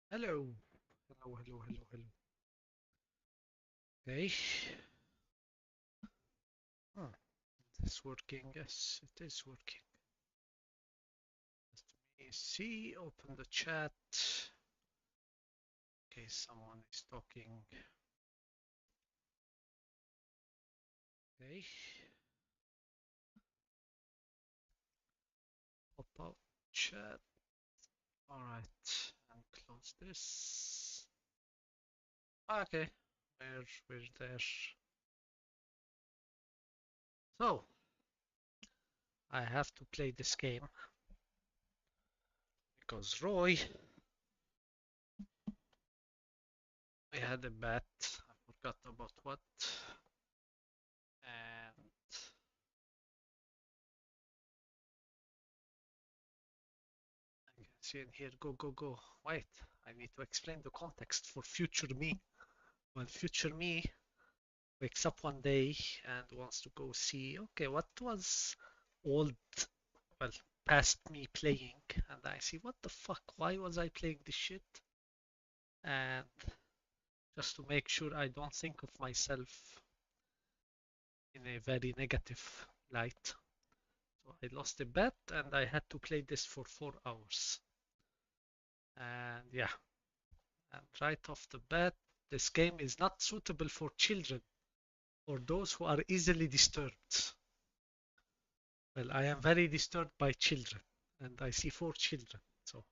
Hello. Hello, hello, hello, hello. Okay. Hmm. Is this working? Yes, it is working. Let me see. Open the chat. Okay, someone is talking. Okay. Pop out chat. Alright. And close this. Okay. We're there. So, I have to play this game because Roy, we had a bet. I forgot about what. And I can see in here, go, go, go. Wait, I need to explain the context for future me. When future me wakes up one day and wants to go see, okay, what was old, well, past me playing? And I see, what the fuck? Why was I playing this shit? And just to make sure I don't think of myself in a very negative light. So I lost a bet and I had to play this for 4 hours. And yeah, and right off the bat, this game is not suitable for children or those who are easily disturbed. Well, I am very disturbed by children, and I see 4 children. So,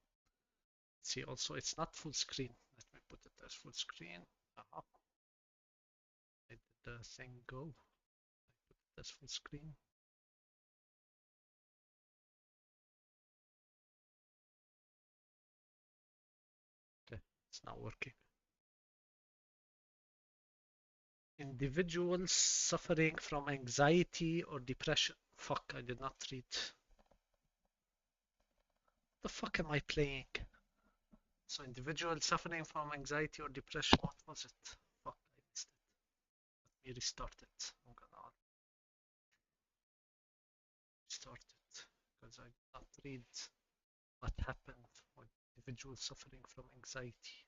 see, also it's not full screen. Let me put it as full screen. Uh-huh. Where did the thing go? I put it as full screen. Okay, it's not working. Individuals suffering from anxiety or depression. Fuck, I did not read. The fuck am I playing? So individuals suffering from anxiety or depression. What was it? Fuck, I missed it. Let me restart it. I'm gonna restart it because I did not read what happened with individuals suffering from anxiety.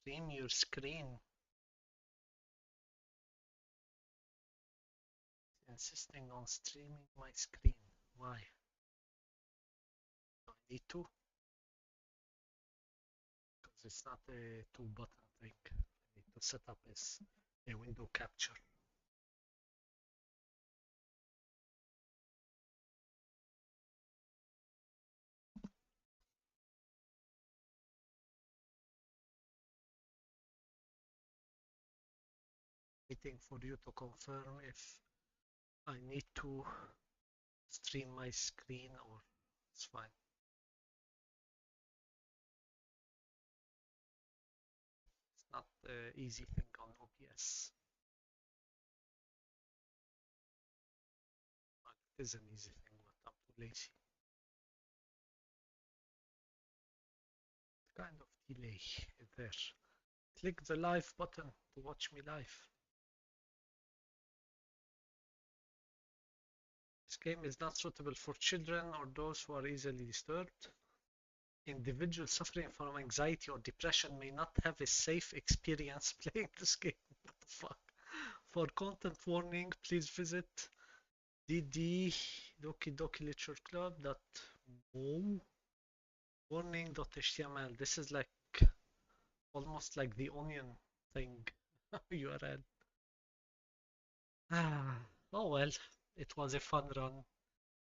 Stream your screen. Insisting on streaming my screen. Why? Do I need to? Because it's not a two-button thing. I need to set up as a window capture. Waiting for you to confirm if I need to stream my screen or it's fine. It's not an easy thing on OBS. But it is an easy thing, but I'm too lazy. What kind of delay is there? Click the live button to watch me live. This game is not suitable for children or those who are easily disturbed. Individuals suffering from anxiety or depression may not have a safe experience playing this game. What the fuck? For content warning, please visit Doki Literature Club.mo warning.html. This is like almost like the onion thing URL. Oh well, it was a fun run.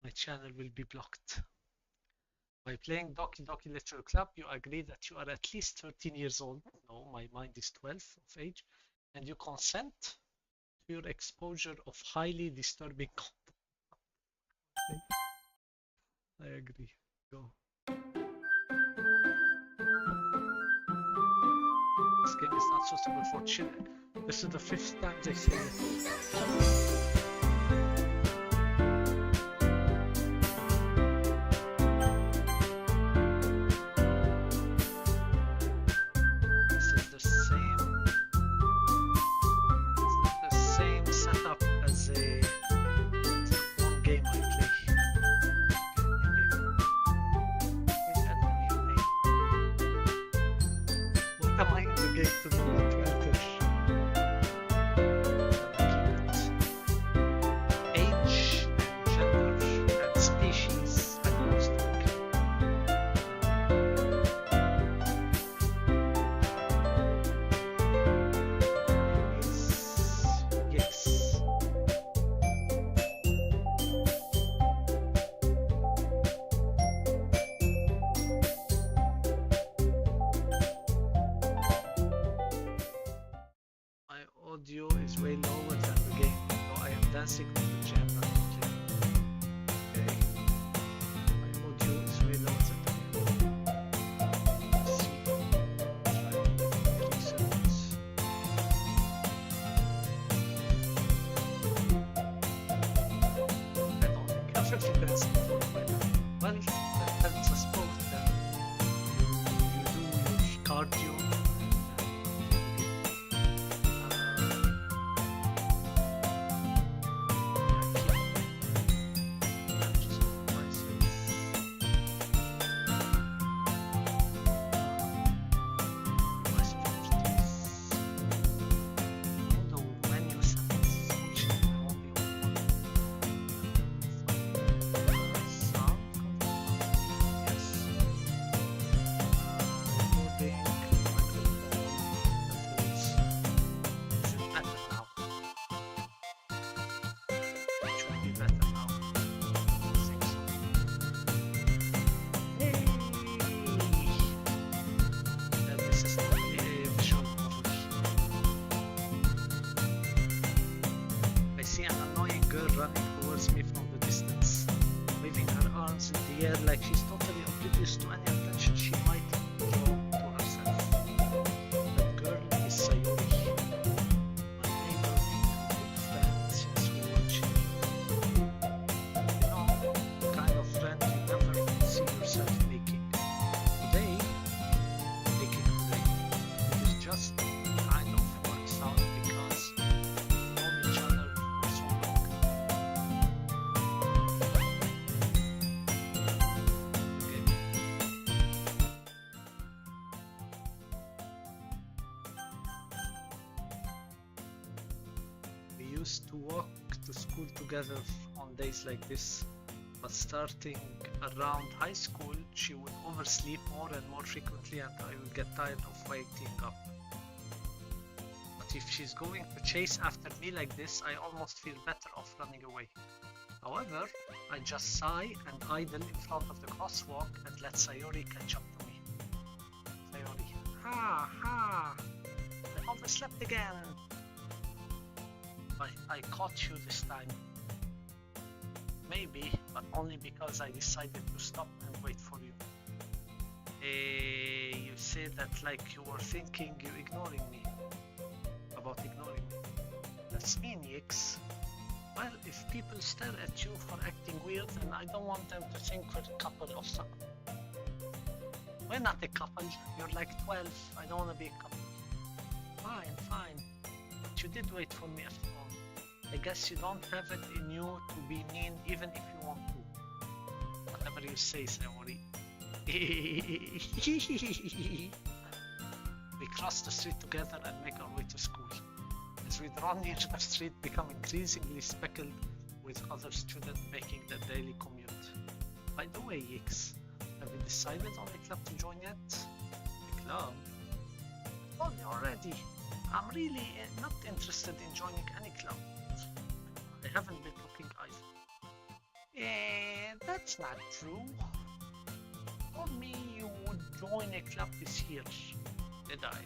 My channel will be blocked. By playing Doki Literature Club, you agree that you are at least 13 years old. No, my mind is 12 of age, and you consent to your exposure of highly disturbing content. I agree. Go. This game is not suitable for children. This is the 5th time they say it. Setup as a one game I play. signal to jam randomly. Okay. My audio is way lower than let's see. Try to increase it. I don't think I've ever been before by now. Well, that's a sport then. You do your cardio. Like she's totally oblivious to any attention she might draw to herself. That girl is Sayori, my neighbor and good friend since we were children. You know, the kind of friend you never see yourself making. Today, it is just kind of works out because we've known each other for so long. Used to walk to school together on days like this, but starting around high school she would oversleep more and more frequently and I would get tired of waking up. But if she's going to chase after me like this, I almost feel better off running away. However, I just sigh and idle in front of the crosswalk and let Sayori catch up to me. Sayori, ha ha, I overslept again. I caught you this time. Maybe, but only because I decided to stop and wait for you. You say that like you were thinking you ignoring me. About ignoring me. That's mean, Yix. Well, if people stare at you for acting weird, then I don't want them to think we're a couple of some. We're not a couple. You're like 12. I don't want to be a couple. Fine, fine. But you did wait for me after all. I guess you don't have it in you to be mean even if you want to. Whatever you say, Sayori. We cross the street together and make our way to school. As we draw near the street, become increasingly speckled with other students making the daily commute. By the way, Yix, have you decided on a club to join yet? A club? I told you already. I'm really not interested in joining any club. I haven't been looking either. That's not true. You told me you would join a club this year, did I?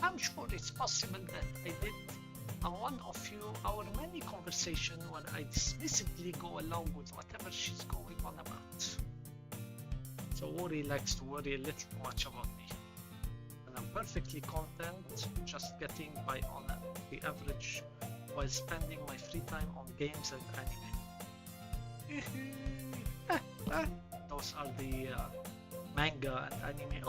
I'm sure it's possible that I did on one of our many conversations where I dismissively go along with whatever she's going on about. So Ori likes to worry a little too much about me. And I'm perfectly content just getting by on the average while spending my free time on games and anime. Those are the manga and anime.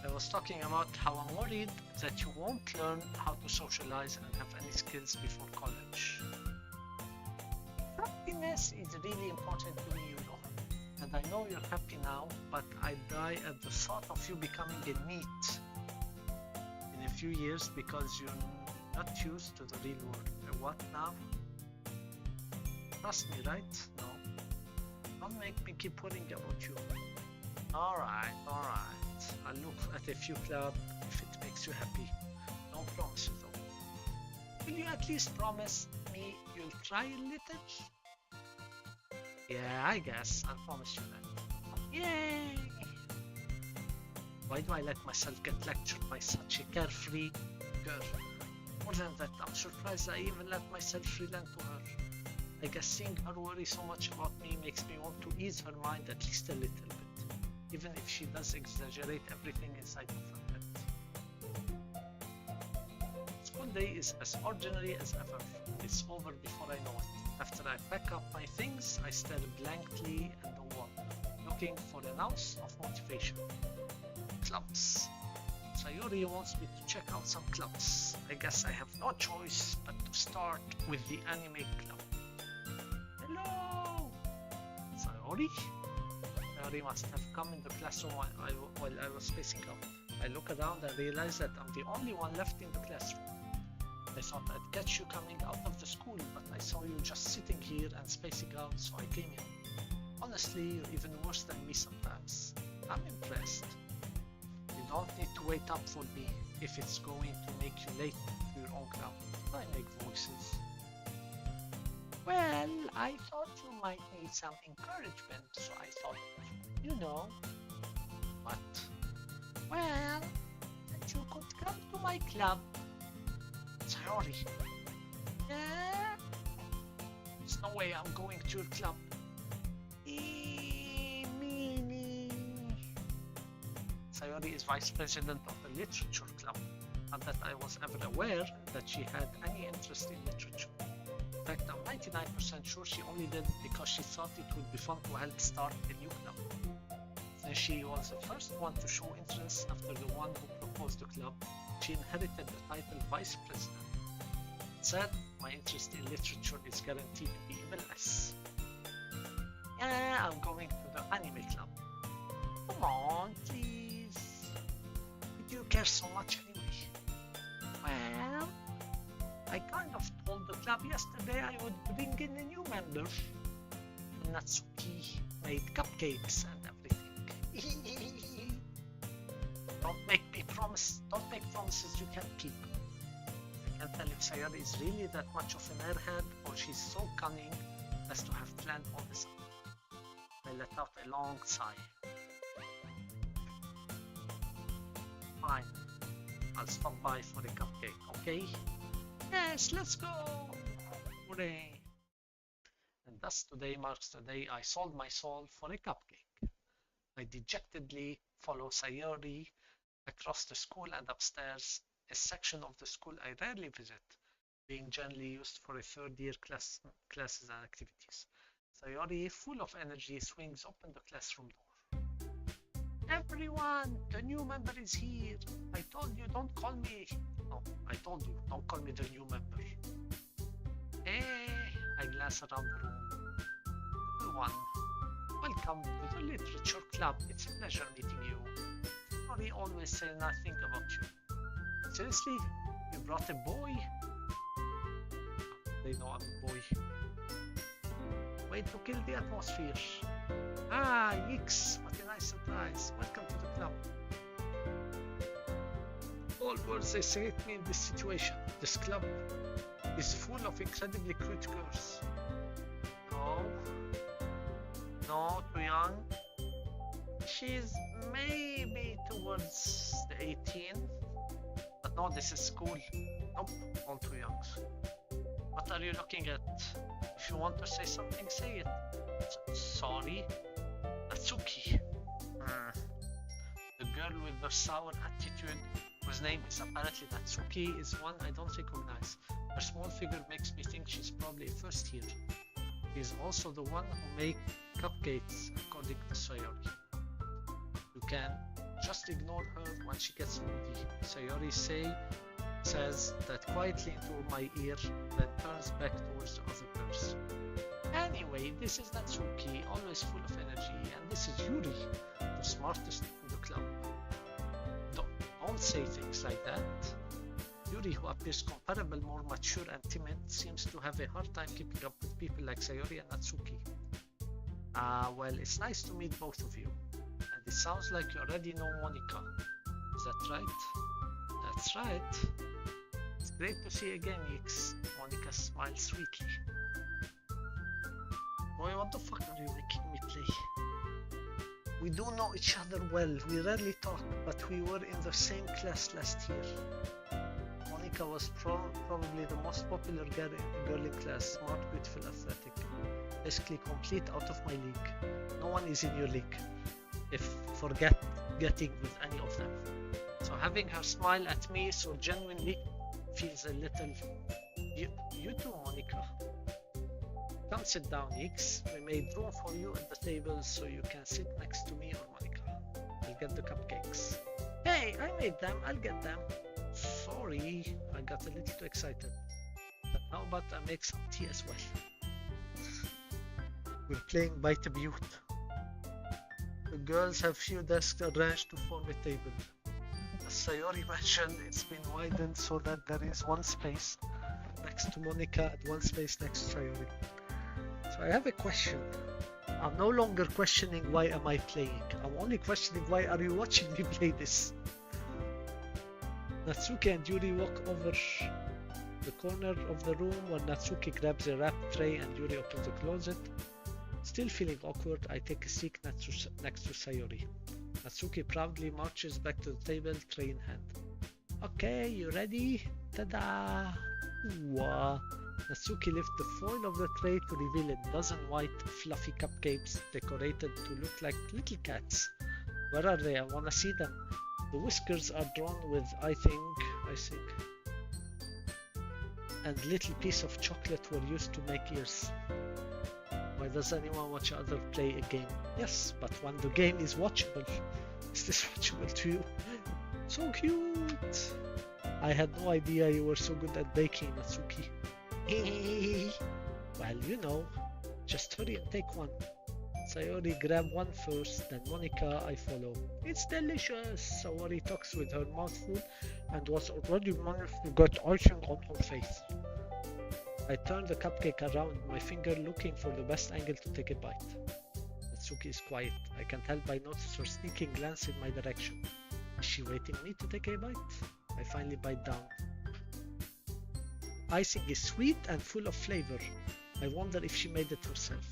I was talking about how I'm worried that you won't learn how to socialize and have any skills before college. Happiness is really important to me, you know. And I know you're happy now, but I die at the thought of you becoming a NEET in a few years because you're not used to the real world. What now? Trust me, right? No. Don't make me keep worrying about you. Alright. I'll look at a few clubs if it makes you happy. No promises though. Will you at least promise me you'll try a little? Yeah, I guess. I'll promise you that. Yay! Why do I let myself get lectured by such a carefree girl? More than that, I'm surprised I even let myself relent to her. I guess seeing her worry so much about me makes me want to ease her mind at least a little bit, even if she does exaggerate everything inside of her head. School day is as ordinary as ever. It's over before I know it. After I pack up my things, I stare blankly at the wall, looking for an ounce of motivation. Clubs. Sayori wants me to check out some clubs. I guess I have no choice but to start with the anime club. Hello! Sayori? Sayori must have come in the classroom while I was spacing out. I look around and realize that I'm the only one left in the classroom. I thought I'd catch you coming out of the school, but I saw you just sitting here and spacing out, so I came in. Honestly, you're even worse than me sometimes. I'm impressed. You don't need to wait up for me if it's going to make you late to your own club. I make voices. Well, I thought you might need some encouragement, so I thought, you know. What? Well, that you could come to my club. Sayori. Yeah? There's no way I'm going to your club. Meanie. Sayori is vice president of the literature club. Not that I was ever aware that she had any interest in literature. In fact, I'm 99% sure she only did it because she thought it would be fun to help start a new club. Since she was the first one to show interest after the one who proposed the club, she inherited the title Vice President. Said, my interest in literature is guaranteed to be even less. Yeah, I'm going to the anime club. Come on, please. Would you care so much anyway? Well, I kind of told the club yesterday I would bring in a new member. Natsuki made cupcakes and everything. Don't make promises you can't keep. I can't tell if Sayori is really that much of an airhead or she's so cunning as to have planned all this out. I let out a long sigh. Fine, I'll stop by for a cupcake, okay? Yes, let's go! Hooray! And thus today marks the day I sold my soul for a cupcake. I dejectedly follow Sayori across the school and upstairs, a section of the school I rarely visit, being generally used for a third-year classes and activities. Sayori, full of energy, swings open the classroom door. Everyone, the new member is here. I told you, don't call me. No, I told you, don't call me the new member. Hey, I glance around the room. Everyone, welcome to the literature club. It's a pleasure meeting you. Sayori always say nothing about you. Seriously? You brought a boy? They know I'm a boy. Way to kill the atmosphere. Ah, yikes, what a nice surprise. Welcome to the club. All words they say to me in this situation. This club is full of incredibly cute girls. No, too young. She's maybe towards the 18. But no, this is school. Nope, all too young. What are you looking at? If you want to say something, say it. Sorry. Natsuki. The girl with the sour attitude, whose name is apparently Natsuki, is one I don't recognize. Her small figure makes me think she's probably first year. She is also the one who makes cupcakes, according to Sayori. You can just ignore her when she gets moody. Sayori says that quietly into my ear, then turns back towards the other girls. Anyway, this is Natsuki, always full of energy, and this is Yuri, the smartest in the club. Don't say things like that. Yuri, who appears comparable, more mature and timid, seems to have a hard time keeping up with people like Sayori and Natsuki. Well, it's nice to meet both of you. And it sounds like you already know Monika. Is that right? That's right. It's great to see you again, Yix. Monika smiles sweetly. Boy, what the fuck are you making me play? We do know each other well. We rarely talk, but we were in the same class last year. Monika Monica was probably the most popular girl in class, smart, beautiful, athletic. Basically complete out of my league. No one is in your league. If forget getting with any of them. So having her smile at me so genuinely feels a little... You too, Monica. Come sit down, X. We made room for you at the table so you can sit next to me or Monica. I'll get the cupcakes. Hey, I made them. I'll get them. Sorry, I got a little too excited. But how about I make some tea as well? We're playing Bite a Butte. The girls have few desks arranged to form a table. As Sayori mentioned, it's been widened so that there is one space next to Monica and one space next to Sayori. So I have a question. I'm no longer questioning why am I playing. I'm only questioning why are you watching me play this. Natsuki and Yuri walk over the corner of the room where Natsuki grabs a wrap tray and Yuri opens the closet. Still feeling awkward, I take a seat next to Sayori. Natsuki proudly marches back to the table, tray in hand. Okay, you ready? Ta-da! Ooh. Natsuki lifts the foil of the tray to reveal a dozen white, fluffy cupcakes decorated to look like little cats. Where are they? I wanna see them. The whiskers are drawn with, I think, and little piece of chocolate were used to make ears. Why does anyone watch other play a game? Yes, but when the game is watchable, is this watchable to you? So cute! I had no idea you were so good at baking, Natsuki. Well, you know, just hurry and take one. Sayori grab one first, then Monica, I follow. It's delicious! Sayori talks with her mouth full and was already managed to get icing on her face. I turn the cupcake around my finger looking for the best angle to take a bite. Natsuki is quiet. I can tell by notice her sneaking glance in my direction. Is she waiting me to take a bite? I finally bite down. Icing is sweet and full of flavor. I wonder if she made it herself.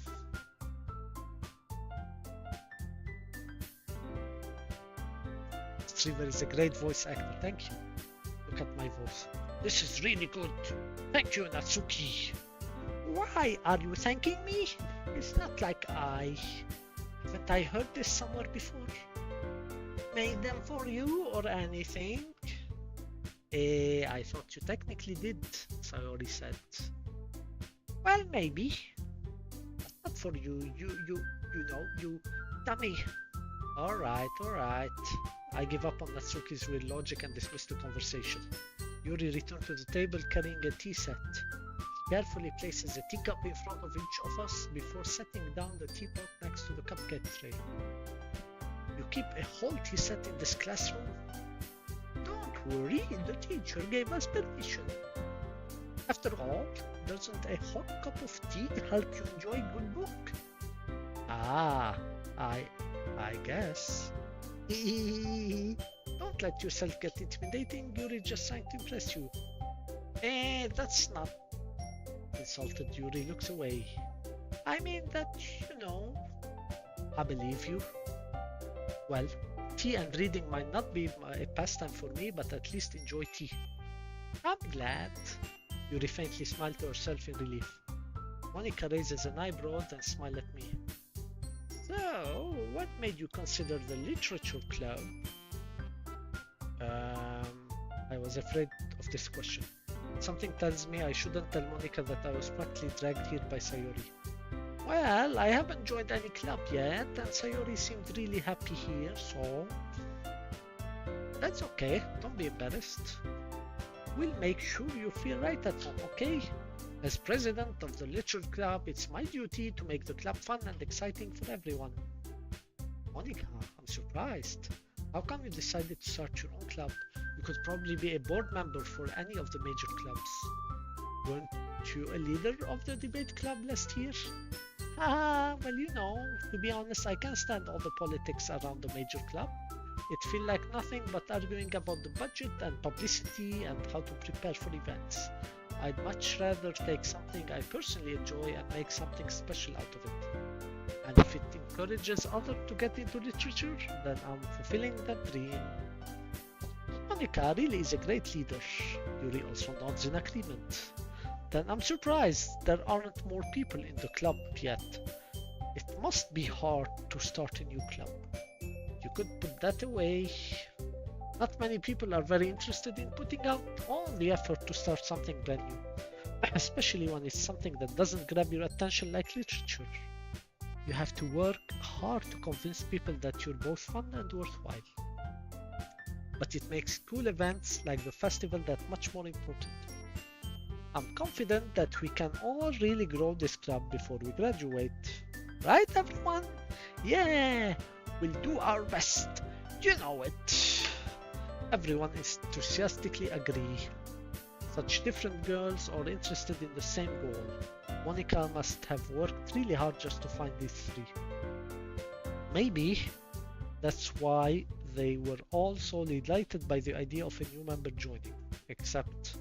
Striver is a great voice actor, thank you. Look at my voice. This is really good. Thank you, Natsuki. Why are you thanking me? It's not like haven't I heard this somewhere before? Made them for you or anything? I thought you technically did, Sayori said. Well, maybe. But not for you, you dummy. Alright. I give up on Natsuki's weird logic and dismiss the conversation. Yuri returned to the table carrying a tea set. He carefully places a teacup in front of each of us before setting down the teapot next to the cupcake tray. You keep a whole tea set in this classroom? Don't worry, the teacher gave us permission. After all, doesn't a hot cup of tea help you enjoy a good book? I guess. Don't let yourself get intimidating, Yuri just trying to impress you. That's not... Insulted Yuri looks away. I mean that, I believe you. Well, tea and reading might not be a pastime for me, but at least enjoy tea. I'm glad. Yuri faintly smiled to herself in relief. Monica raises an eyebrow and smiles at me. So, what made you consider the literature club? I was afraid of this question. Something tells me I shouldn't tell Monica that I was practically dragged here by Sayori. Well, I haven't joined any club yet, and Sayori seemed really happy here, so... That's okay, don't be embarrassed. We'll make sure you feel right at home, okay? As president of the literature club, it's my duty to make the club fun and exciting for everyone. Monica, I'm surprised. How come you decided to start your own club? You could probably be a board member for any of the major clubs. Weren't you a leader of the debate club last year? Well, to be honest, I can't stand all the politics around the major club. It feels like nothing but arguing about the budget and publicity and how to prepare for events. I'd much rather take something I personally enjoy and make something special out of it. And if it encourages others to get into literature, then I'm fulfilling that dream. Monica really is a great leader. Yuri also nods in agreement. Then I'm surprised there aren't more people in the club yet. It must be hard to start a new club. You could put that away. Not many people are very interested in putting out all the effort to start something brand new, especially when it's something that doesn't grab your attention like literature. You have to work hard to convince people that you're both fun and worthwhile. But it makes cool events like the festival that much more important. I'm confident that we can all really grow this club before we graduate. Right, everyone? Yeah, we'll do our best. You know it. Everyone enthusiastically agree. Such different girls are interested in the same goal. Monica must have worked really hard just to find these three. Maybe that's why they were all so delighted by the idea of a new member joining. Except...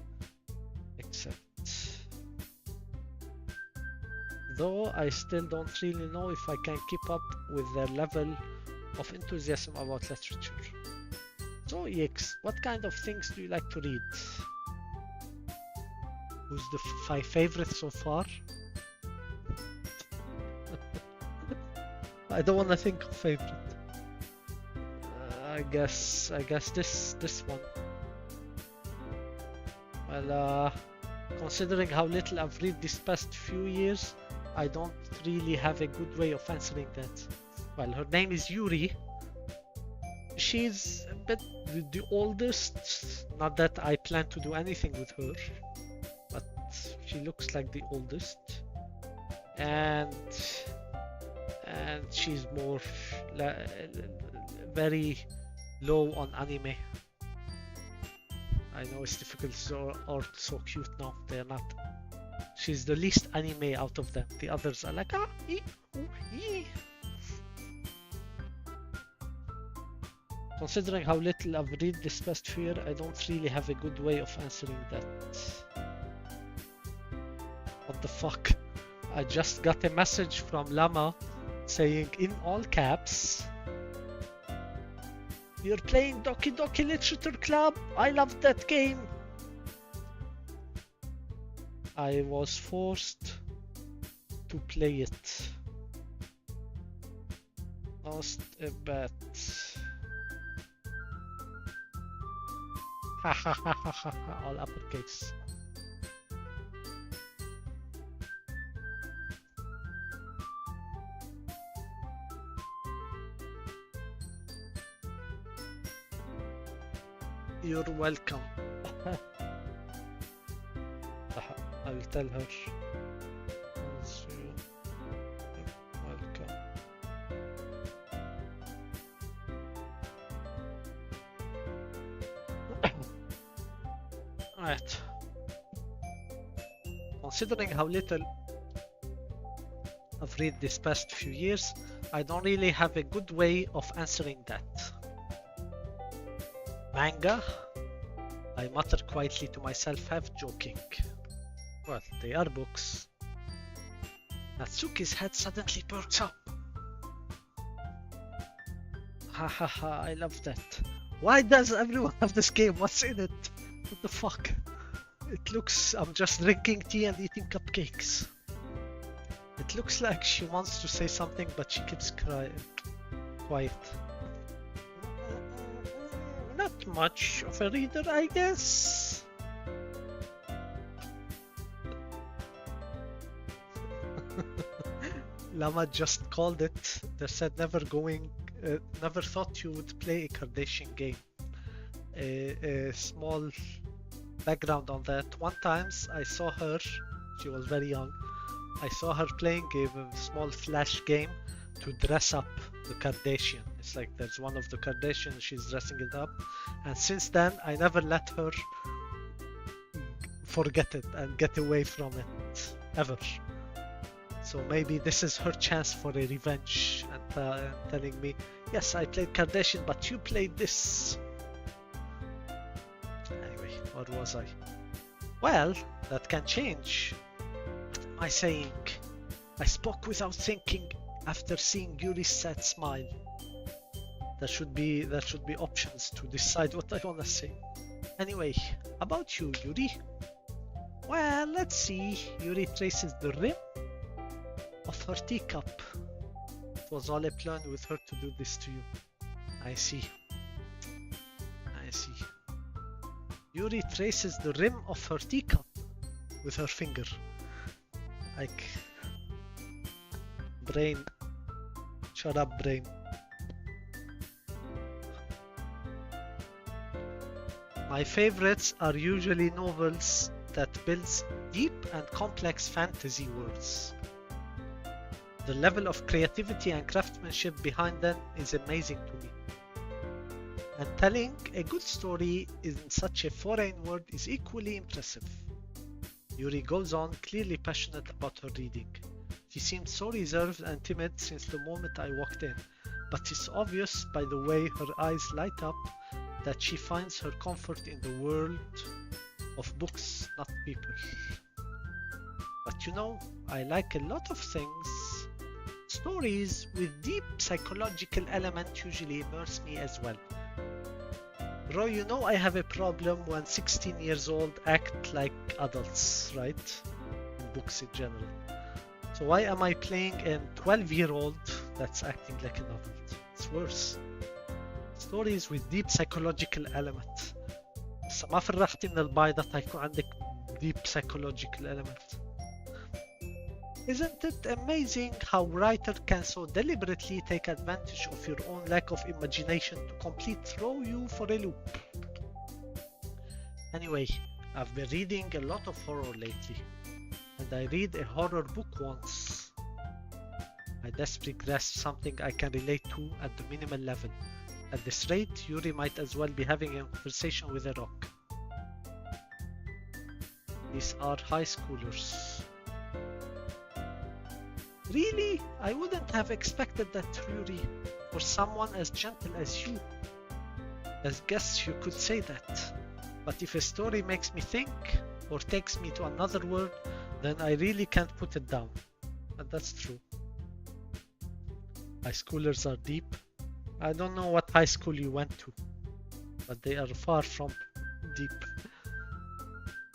Though I still don't really know if I can keep up with their level of enthusiasm about literature. So EX, what kind of things do you like to read? Who's the five favorites so far? I don't want to think of favorite. I guess this one. Well, considering how little I've read these past few years, I don't really have a good way of answering that. Well, her name is Yuri. She's a bit the oldest. Not that I plan to do anything with her, but she looks like the oldest. And she's more very low on anime. I know it's difficult, so are so cute now. They're not. She's the least anime out of them. The others are like ee, ooh, ee. Considering how little I've read this past few years, I don't really have a good way of answering that. What the fuck? I just got a message from Llama saying in all caps, "You're playing Doki Doki Literature Club? I love that game." I was forced to play it. Lost a bet. Ha ha ha ha ha, all uppercase. You're welcome. I will tell her. You're welcome. Right. Considering how little I've read this past few years, I don't really have a good way of answering that. Manga? I mutter quietly to myself, half joking. Well, they are books. Natsuki's head suddenly perks up. Ha ha ha, I love that. Why does everyone have this game? What's in it? What the fuck? It looks... I'm just drinking tea and eating cupcakes. It looks like she wants to say something, but she keeps quiet. Not much of a reader, I guess. Lama just called it. They said never thought you would play a Kardashian game. A small background on that. One time I saw her, she was very young. I saw her playing a small flash game to dress up the Kardashian. It's like there's one of the Kardashians, she's dressing it up. And since then, I never let her forget it and get away from it, ever. So maybe this is her chance for a revenge and telling me, yes, I played Kardashian, but you played this. Anyway, what was I? Well, that can change. What am I saying? I spoke without thinking after seeing Yuri's sad smile. There should be options to decide what I wanna say. Anyway, about you, Yuri. Well, let's see. Yuri traces the rim of her teacup. It was all a plan with her to do this to you. I see. Yuri traces the rim of her teacup with her finger. Like, brain. Shut up, brain. My favorites are usually novels that builds deep and complex fantasy worlds. The level of creativity and craftsmanship behind them is amazing to me. And telling a good story in such a foreign world is equally impressive. Yuri goes on, clearly passionate about her reading. She seemed so reserved and timid since the moment I walked in, but it's obvious by the way her eyes light up that she finds her comfort in the world of books, not people. But you know, I like a lot of things. Stories with deep psychological element usually immerse me as well. Bro, you know I have a problem when 16 years old act like adults, right? In books in general. So why am I playing a 12-year-old that's acting like an adult? It's worse. Stories with deep psychological element. بس ما فرحتي من البيضة يكون عندك deep psychological element. Isn't it amazing how writer can so deliberately take advantage of your own lack of imagination to completely throw you for a loop? Anyway, I've been reading a lot of horror lately, and I read a horror book once. I desperately grasp something I can relate to at the minimal level. At this rate, Yuri might as well be having a conversation with a rock. These are high schoolers. Really? I wouldn't have expected that, Yuri, for someone as gentle as you. I guess you could say that. But if a story makes me think, or takes me to another world, then I really can't put it down. And that's true. High schoolers are deep. I don't know what high school you went to, but they are far from deep.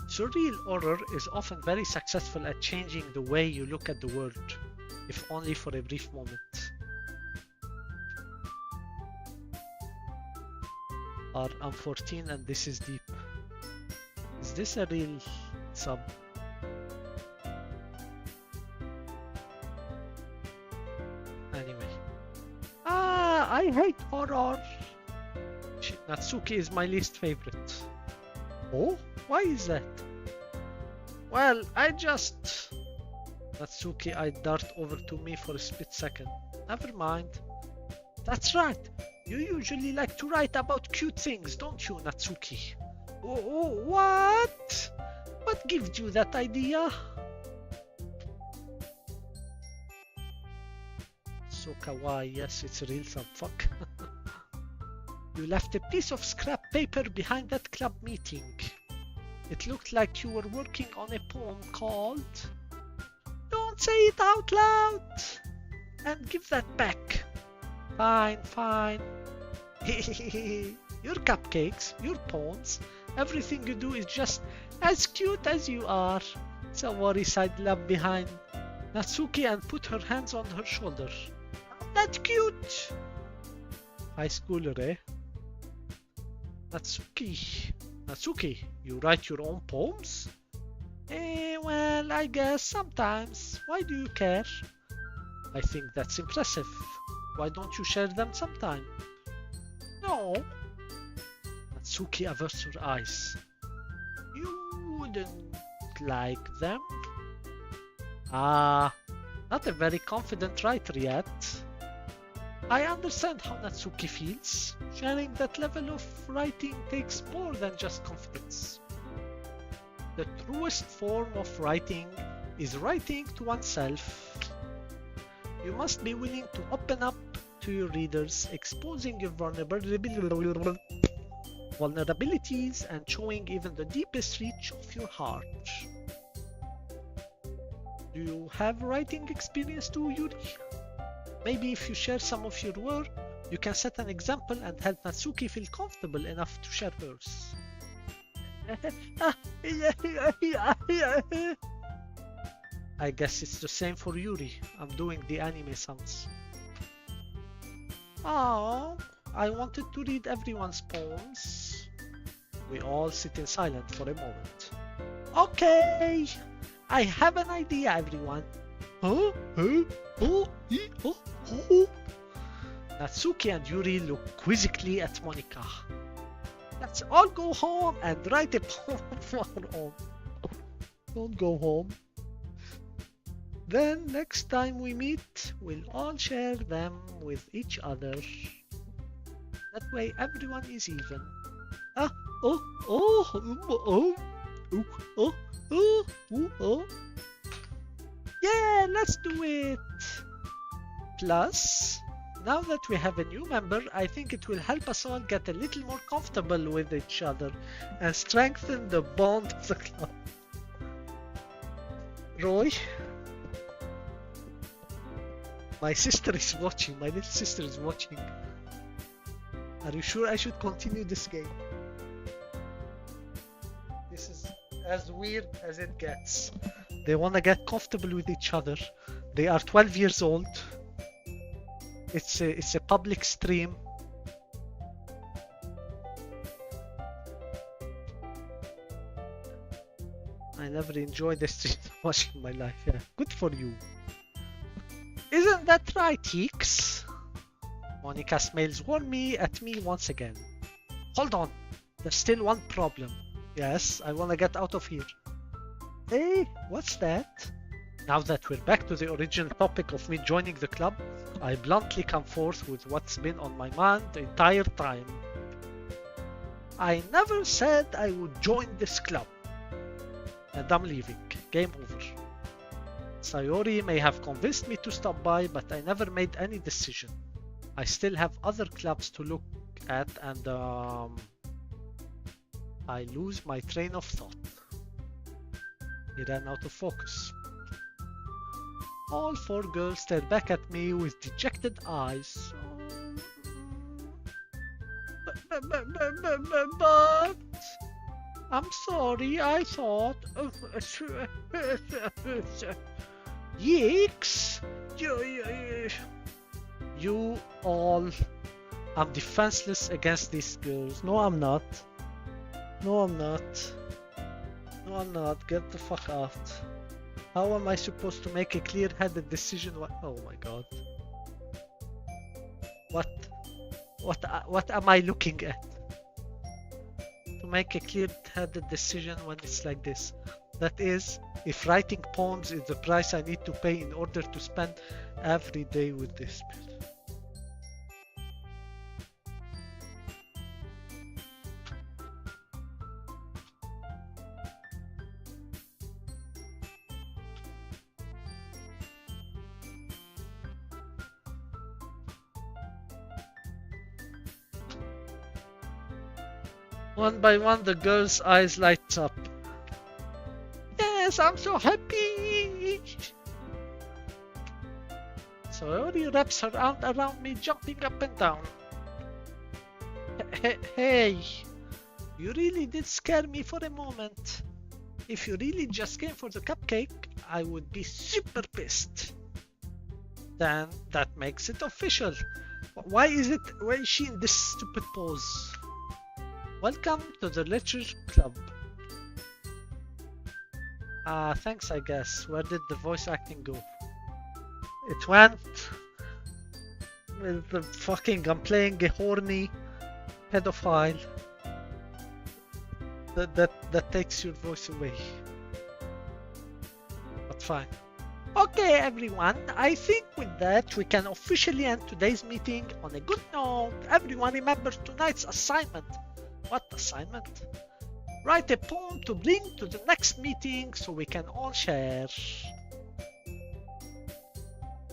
Surreal horror is often very successful at changing the way you look at the world, if only for a brief moment. I'm 14 and this is deep. Is this a real sub? Anyway. I hate horror. Natsuki is my least favorite. Oh? Why is that? Well, Natsuki eyed dart over to me for a split second. Never mind. That's right. You usually like to write about cute things, don't you, Natsuki? Oh, what? What gives you that idea? So kawaii, yes, it's real some fuck. You left a piece of scrap paper behind that club meeting. It looked like you were working on a poem called... Don't say it out loud! And give that back. Fine. Your cupcakes, your poems, everything you do is just as cute as you are. Sawari sighed love behind Natsuki and put her hands on her shoulder. That's cute! High schooler, eh? Natsuki, you write your own poems? Well, I guess sometimes. Why do you care? I think that's impressive. Why don't you share them sometime? No. Natsuki averts her eyes. You wouldn't like them? Not a very confident writer yet. I understand how Natsuki feels. Sharing that level of writing takes more than just confidence. The truest form of writing is writing to oneself. You must be willing to open up to your readers, exposing your vulnerabilities and showing even the deepest reach of your heart. Do you have writing experience too, Yuri? Maybe if you share some of your work, You can set an example and help Natsuki feel comfortable enough to share hers. I guess it's the same for Yuri. I'm doing the anime sounds. Oh, I wanted to read everyone's poems. We all sit in silence for a moment. Okay, I have an idea, everyone. Huh? Huh? Oh? Oh? Oh? Natsuki and Yuri look quizzically at Monika. Let's all go home and write a poem for our own. Don't go home. Then next time we meet, we'll all share them with each other. That way everyone is even. Ah, oh, oh, oh, oh, oh, oh, oh, oh. Yeah, let's do it. Plus, now that we have a new member, I think it will help us all get a little more comfortable with each other and strengthen the bond of the club. Roy? My sister is watching. My little sister is watching. Are you sure I should continue this game? This is as weird as it gets. They want to get comfortable with each other. They are 12 years old. It's a public stream. I never enjoyed the stream much in my life. Yeah, good for you. Isn't that right, Heeks? Monika smiles warmly at me once again. Hold on, there's still one problem. Yes, I want to get out of here. Hey, what's that? Now that we're back to the original topic of me joining the club, I bluntly come forth with what's been on my mind the entire time. I never said I would join this club. And I'm leaving. Game over. Sayori may have convinced me to stop by, but I never made any decision. I still have other clubs to look at and I lose my train of thought. He ran out of focus. All four girls stared back at me with dejected eyes. But I'm sorry, I thought. Yeeks! You all. I'm defenseless against these girls. No, I'm not. No, I'm not. No, I'm not. Get the fuck out. How am I supposed to make a clear-headed decision? Oh my god. What am I looking at? To make a clear-headed decision when it's like this. That is, if writing poems is the price I need to pay in order to spend every day with this bitch. One by one, the girl's eyes light up. Yes, I'm so happy! Sayori wraps her arm around me, jumping up and down. Hey, you really did scare me for a moment. If you really just came for the cupcake, I would be super pissed. Then that makes it official. Why is she in this stupid pose? Welcome to the Literature Club. Thanks, I guess. Where did the voice acting go? It went with the fucking I'm playing a horny pedophile. That takes your voice away. But fine. Okay, everyone. I think with that we can officially end today's meeting on a good note. Everyone remember tonight's assignment. What assignment? Write a poem to bring to the next meeting so we can all share.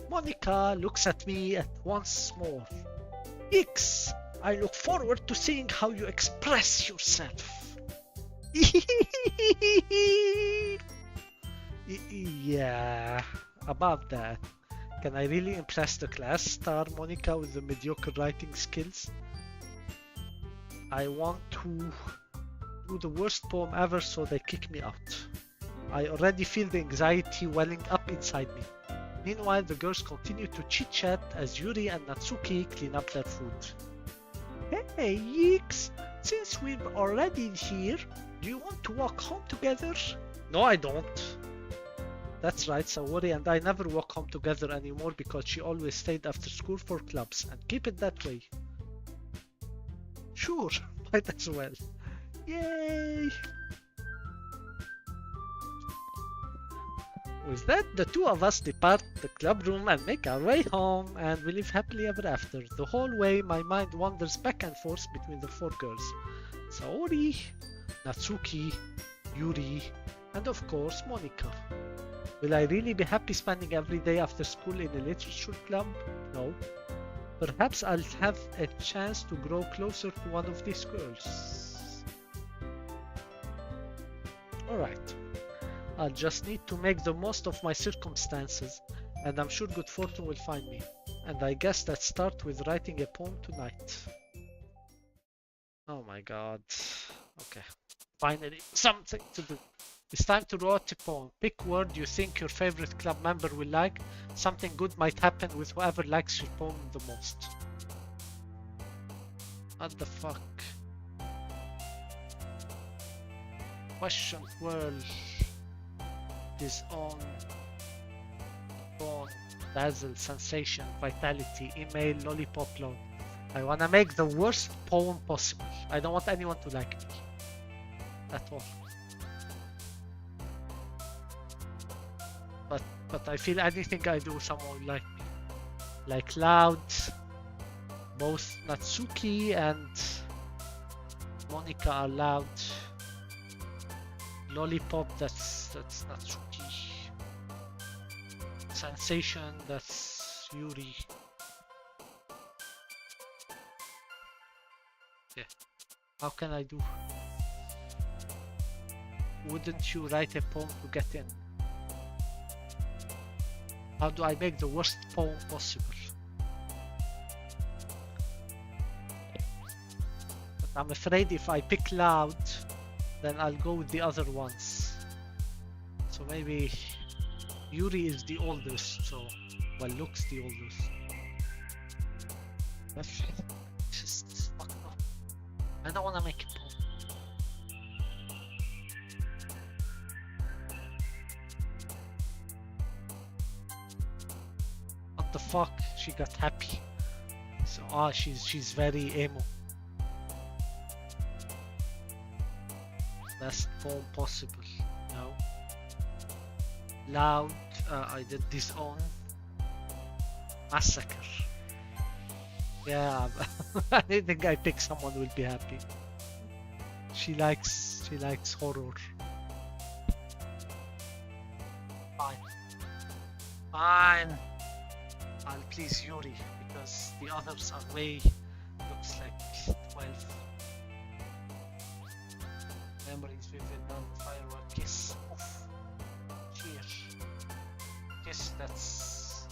Monika looks at me at once more. X, I look forward to seeing how you express yourself. Yeah, about that. Can I really impress the class? Star Monica with the mediocre writing skills. I want to do the worst poem ever so they kick me out. I already feel the anxiety welling up inside me. Meanwhile, the girls continue to chit-chat as Yuri and Natsuki clean up their food. Hey, Yeeks! Since we're already here, do you want to walk home together? No, I don't. That's right, Saori and I never walk home together anymore because she always stayed after school for clubs, and keep it that way. Sure, might as well. Yay! With that, the two of us depart the club room and make our way home, and we live happily ever after. The whole way, my mind wanders back and forth between the four girls. Saori, Natsuki, Yuri, and of course, Monika. Will I really be happy spending every day after school in a literature club? No. Perhaps I'll have a chance to grow closer to one of these girls. Alright. I'll just need to make the most of my circumstances, and I'm sure good fortune will find me. And I guess let's start with writing a poem tonight. Oh my god. Okay. Finally, something to do. It's time to write a poem. Pick word you think your favorite club member will like. Something good might happen with whoever likes your poem the most. What the fuck? Question world is on dazzle, sensation, vitality, email, lollipop load. I wanna make the worst poem possible. I don't want anyone to like me at all. But I feel anything I do someone will like me. Like loud, both Natsuki and Monika are loud. Lollipop, that's Natsuki. Sensation, that's Yuri. Yeah. How can I do? Wouldn't you write a poem to get in? How do I make the worst poem possible? But I'm afraid if I pick loud, then I'll go with the other ones. So maybe Yuri is the oldest, so well, looks the oldest. That's just fucked up. I don't want to make a poem. What the fuck? She got happy. So she's very emo. Best poem possible. No. Loud. I did disown. Massacre. Yeah, I think I pick someone who will be happy. She likes horror. Fine. I'll please Yuri because the others are way looks like 12. Memories vivid, non-firework kiss. Oof. Cheer. Kiss, that's...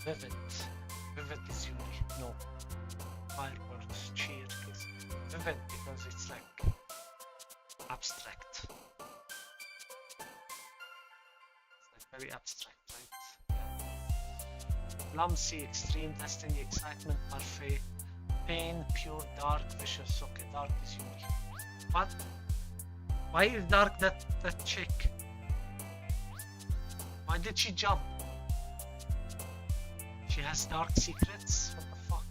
Vivid. Vivid is Yuri. No. Fireworks, cheer, kiss. Vivid because it's like abstract. It's like very abstract, right? Clumsy, extreme, destiny, excitement, parfait, pain, pure, dark, vicious. Okay, dark is Yuri. What? Why is dark that chick? Why did she jump? She has dark secrets? What the fuck?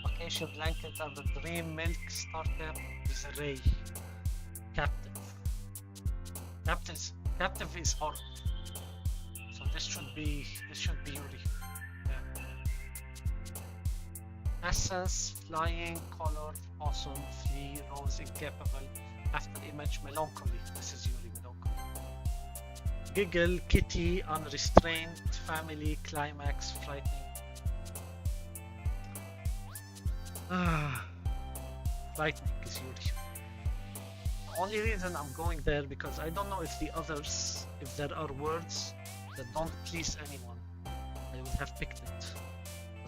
Vacation blanket and the dream milk starter is a ray. Captive. Captive is horror. So this should be Yuri. Yeah. Essence, flying, color, awesome, flee, rose, incapable, after image, melancholy. This is Yuri, melancholy. Giggle, kitty, unrestrained, family, climax, frightening. Frightening is Yuri. only reason I'm going there because I don't know if the others, if there are words that don't please anyone, I would have picked it.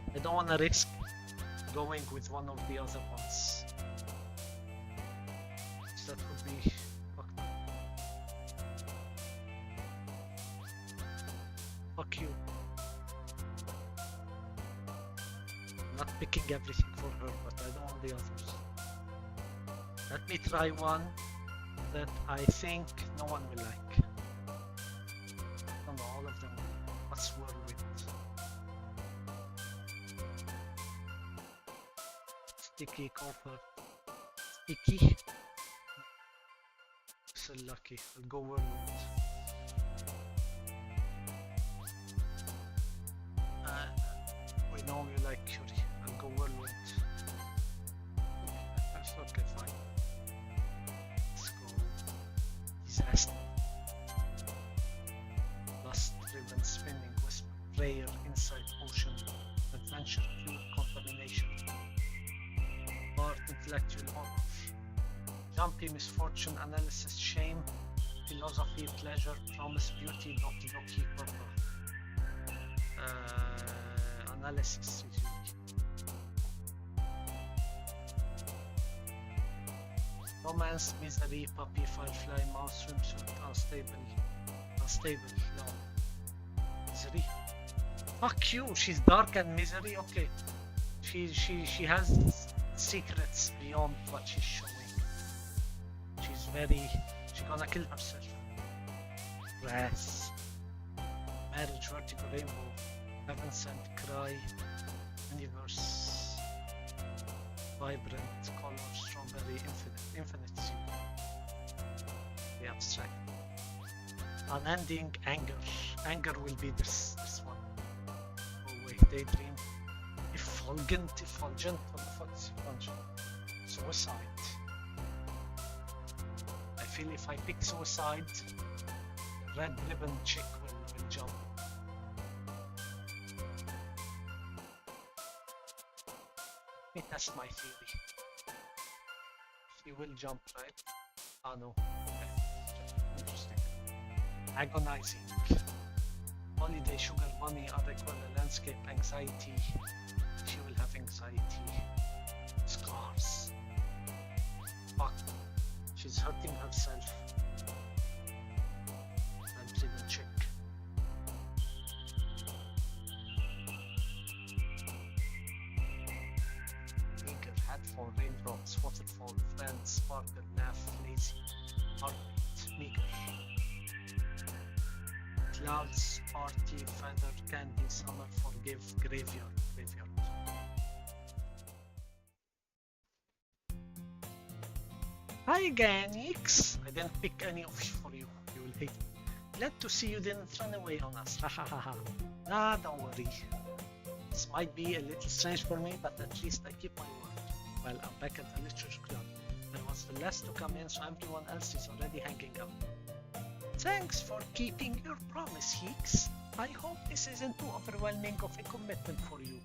But I don't want to risk going with one of the other ones. So that would be fucked up. Fuck you. I'm not picking everything for her, but I don't want the others. Let me try one that I think no one will like. No, all of them. What's whirlwind? Sticky copper. Sticky. So lucky. I'll go whirlwind. We know you like curry. I'll go whirlwind. That's okay, fine. Let's go. Disaster. Lust driven spinning whisper. Prayer inside ocean. Adventure pure contamination. Art intellectual honor. Jumpy misfortune analysis shame. Philosophy pleasure. Promise beauty. Doki Doki purple. Analysis. Romance, misery, puppy, firefly, mouse, swimsuit, unstable, no. Misery. Fuck you, she's dark and misery, okay. She has secrets beyond what she's showing. She's gonna kill herself. Grass. Marriage, vertigo, rainbow. Heaven sent, cry. Universe. Vibrant, color, strawberry, infinite zoo. The abstract. Unending, anger. Anger will be this one. Oh wait, daydream. Effulgent, what the fuck is effulgent? Suicide. I feel if I pick suicide, the red ribbon chick will jump. Let me test my theory. She will jump, right? Ah no. Okay. Interesting. Agonizing. Holiday, sugar, money, unequal landscape, anxiety. She will have anxiety. Scars. Fuck. She's hurting herself. And ribbon chick. Headphone, raindrops, waterfall, friends, sparkle, laugh, lazy, heartbeat, meager. Clouds, party, feather, candy, summer, forgive, graveyard. Hi again, X. I didn't pick any of you for you. You will hate me. Glad to see you didn't run away on us. Ha ha ha ha. Nah, don't worry. This might be a little strange for me, but at least I keep my word. Well, I'm back at the literature club. I was the last to come in, so everyone else is already hanging out. Thanks for keeping your promise, Hicks. I hope this isn't too overwhelming of a commitment for you,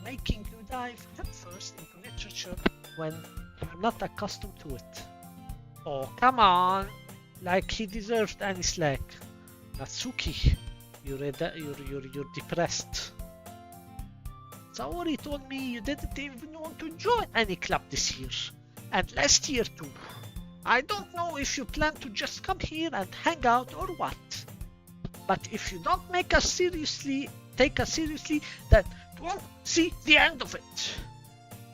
making you dive headfirst into literature when you're not accustomed to it. Oh, come on! Like he deserved any slack. Natsuki, you're depressed. Saori told me you didn't even want to join any club this year, and last year too. I don't know if you plan to just come here and hang out or what. But if you don't take us seriously, then you won't see the end of it.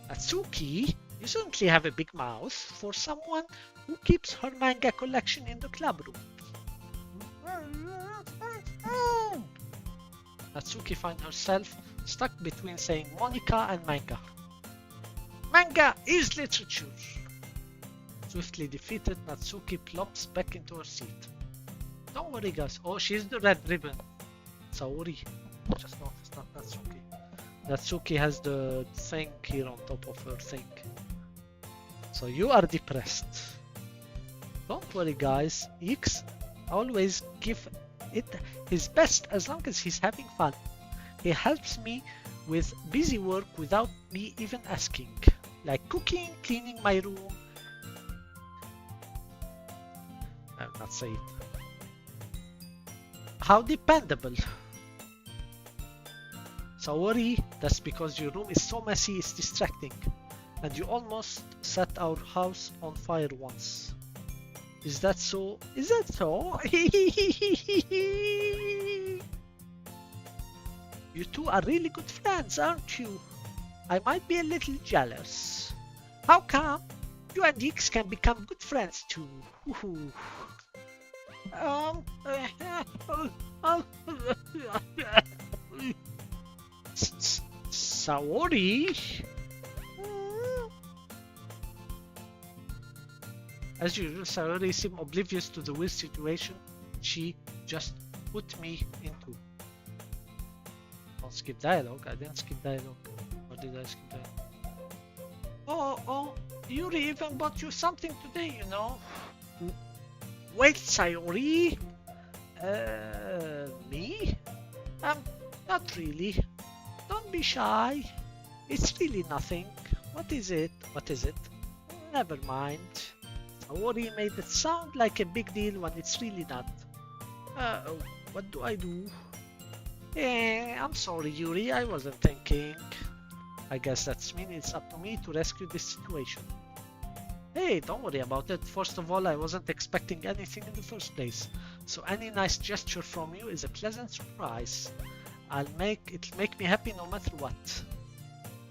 Natsuki, you certainly have a big mouth for someone who keeps her manga collection in the club room. Natsuki finds herself stuck between saying Monica and manga. Manga is literature. Swiftly defeated, Natsuki plops back into her seat. Don't worry guys. Oh, she's the red ribbon. Saori. Just noticed, not Natsuki. Natsuki has the thing here on top of her thing. So you are depressed. Don't worry guys. X always give it his best as long as he's having fun. He helps me with busy work without me even asking. Like cooking, cleaning my room. cannot say it. How dependable. Saori, that's because your room is so messy it's distracting. And you almost set our house on fire once. Is that so? Is that so? You two are really good friends, aren't you? I might be a little jealous. How come? You and X can become good friends too. Saori? As usual, Saori seemed oblivious to the weird situation she just put me into. Don't skip dialogue. I didn't skip dialogue. Or did I skip dialogue? Oh, Yuri even bought you something today, you know. Wait, Sayori? Me? Not really. Don't be shy. It's really nothing. What is it? What is it? Never mind. Sayori made it sound like a big deal when it's really not. What do I do? I'm sorry, Yuri. I wasn't thinking. I guess that's mean it's up to me to rescue this situation. Hey, don't worry about it. First of all, I wasn't expecting anything in the first place. So any nice gesture from you is a pleasant surprise. It'll make me happy no matter what.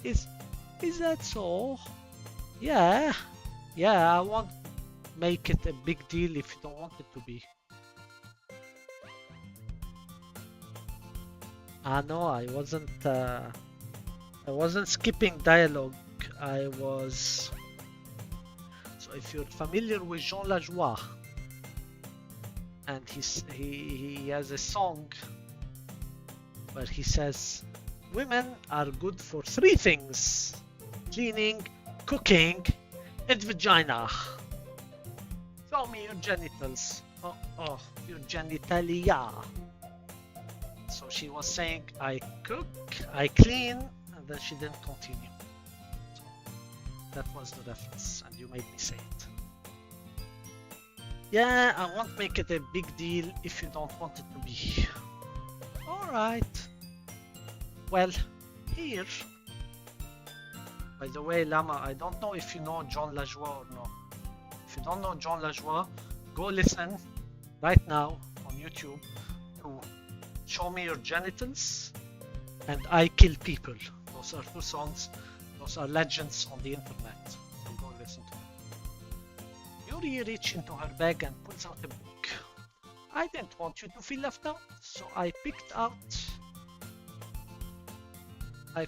Is that so? Yeah, I won't make it a big deal if you don't want it to be. No, I wasn't skipping dialogue. I was. So if you're familiar with Jean Lajoie, and he has a song where he says, women are good for 3 things: cleaning, cooking, and vagina. Show me your genitals. Oh, your genitalia. So she was saying, I cook, I clean, and then she didn't continue. So that was the reference, and you made me say it. Yeah, I won't make it a big deal if you don't want it to be. Alright. Well, here. By the way, Lama, I don't know if you know Jean Lajoie or not. If you don't know Jean Lajoie, go listen right now on YouTube to Show Me Your Genitals and I Kill People. Those are 2 songs. Those are legends on the internet. So go listen to them. Yuri reaches into her bag and pulls out a book. I didn't want you to feel left out, so I picked out a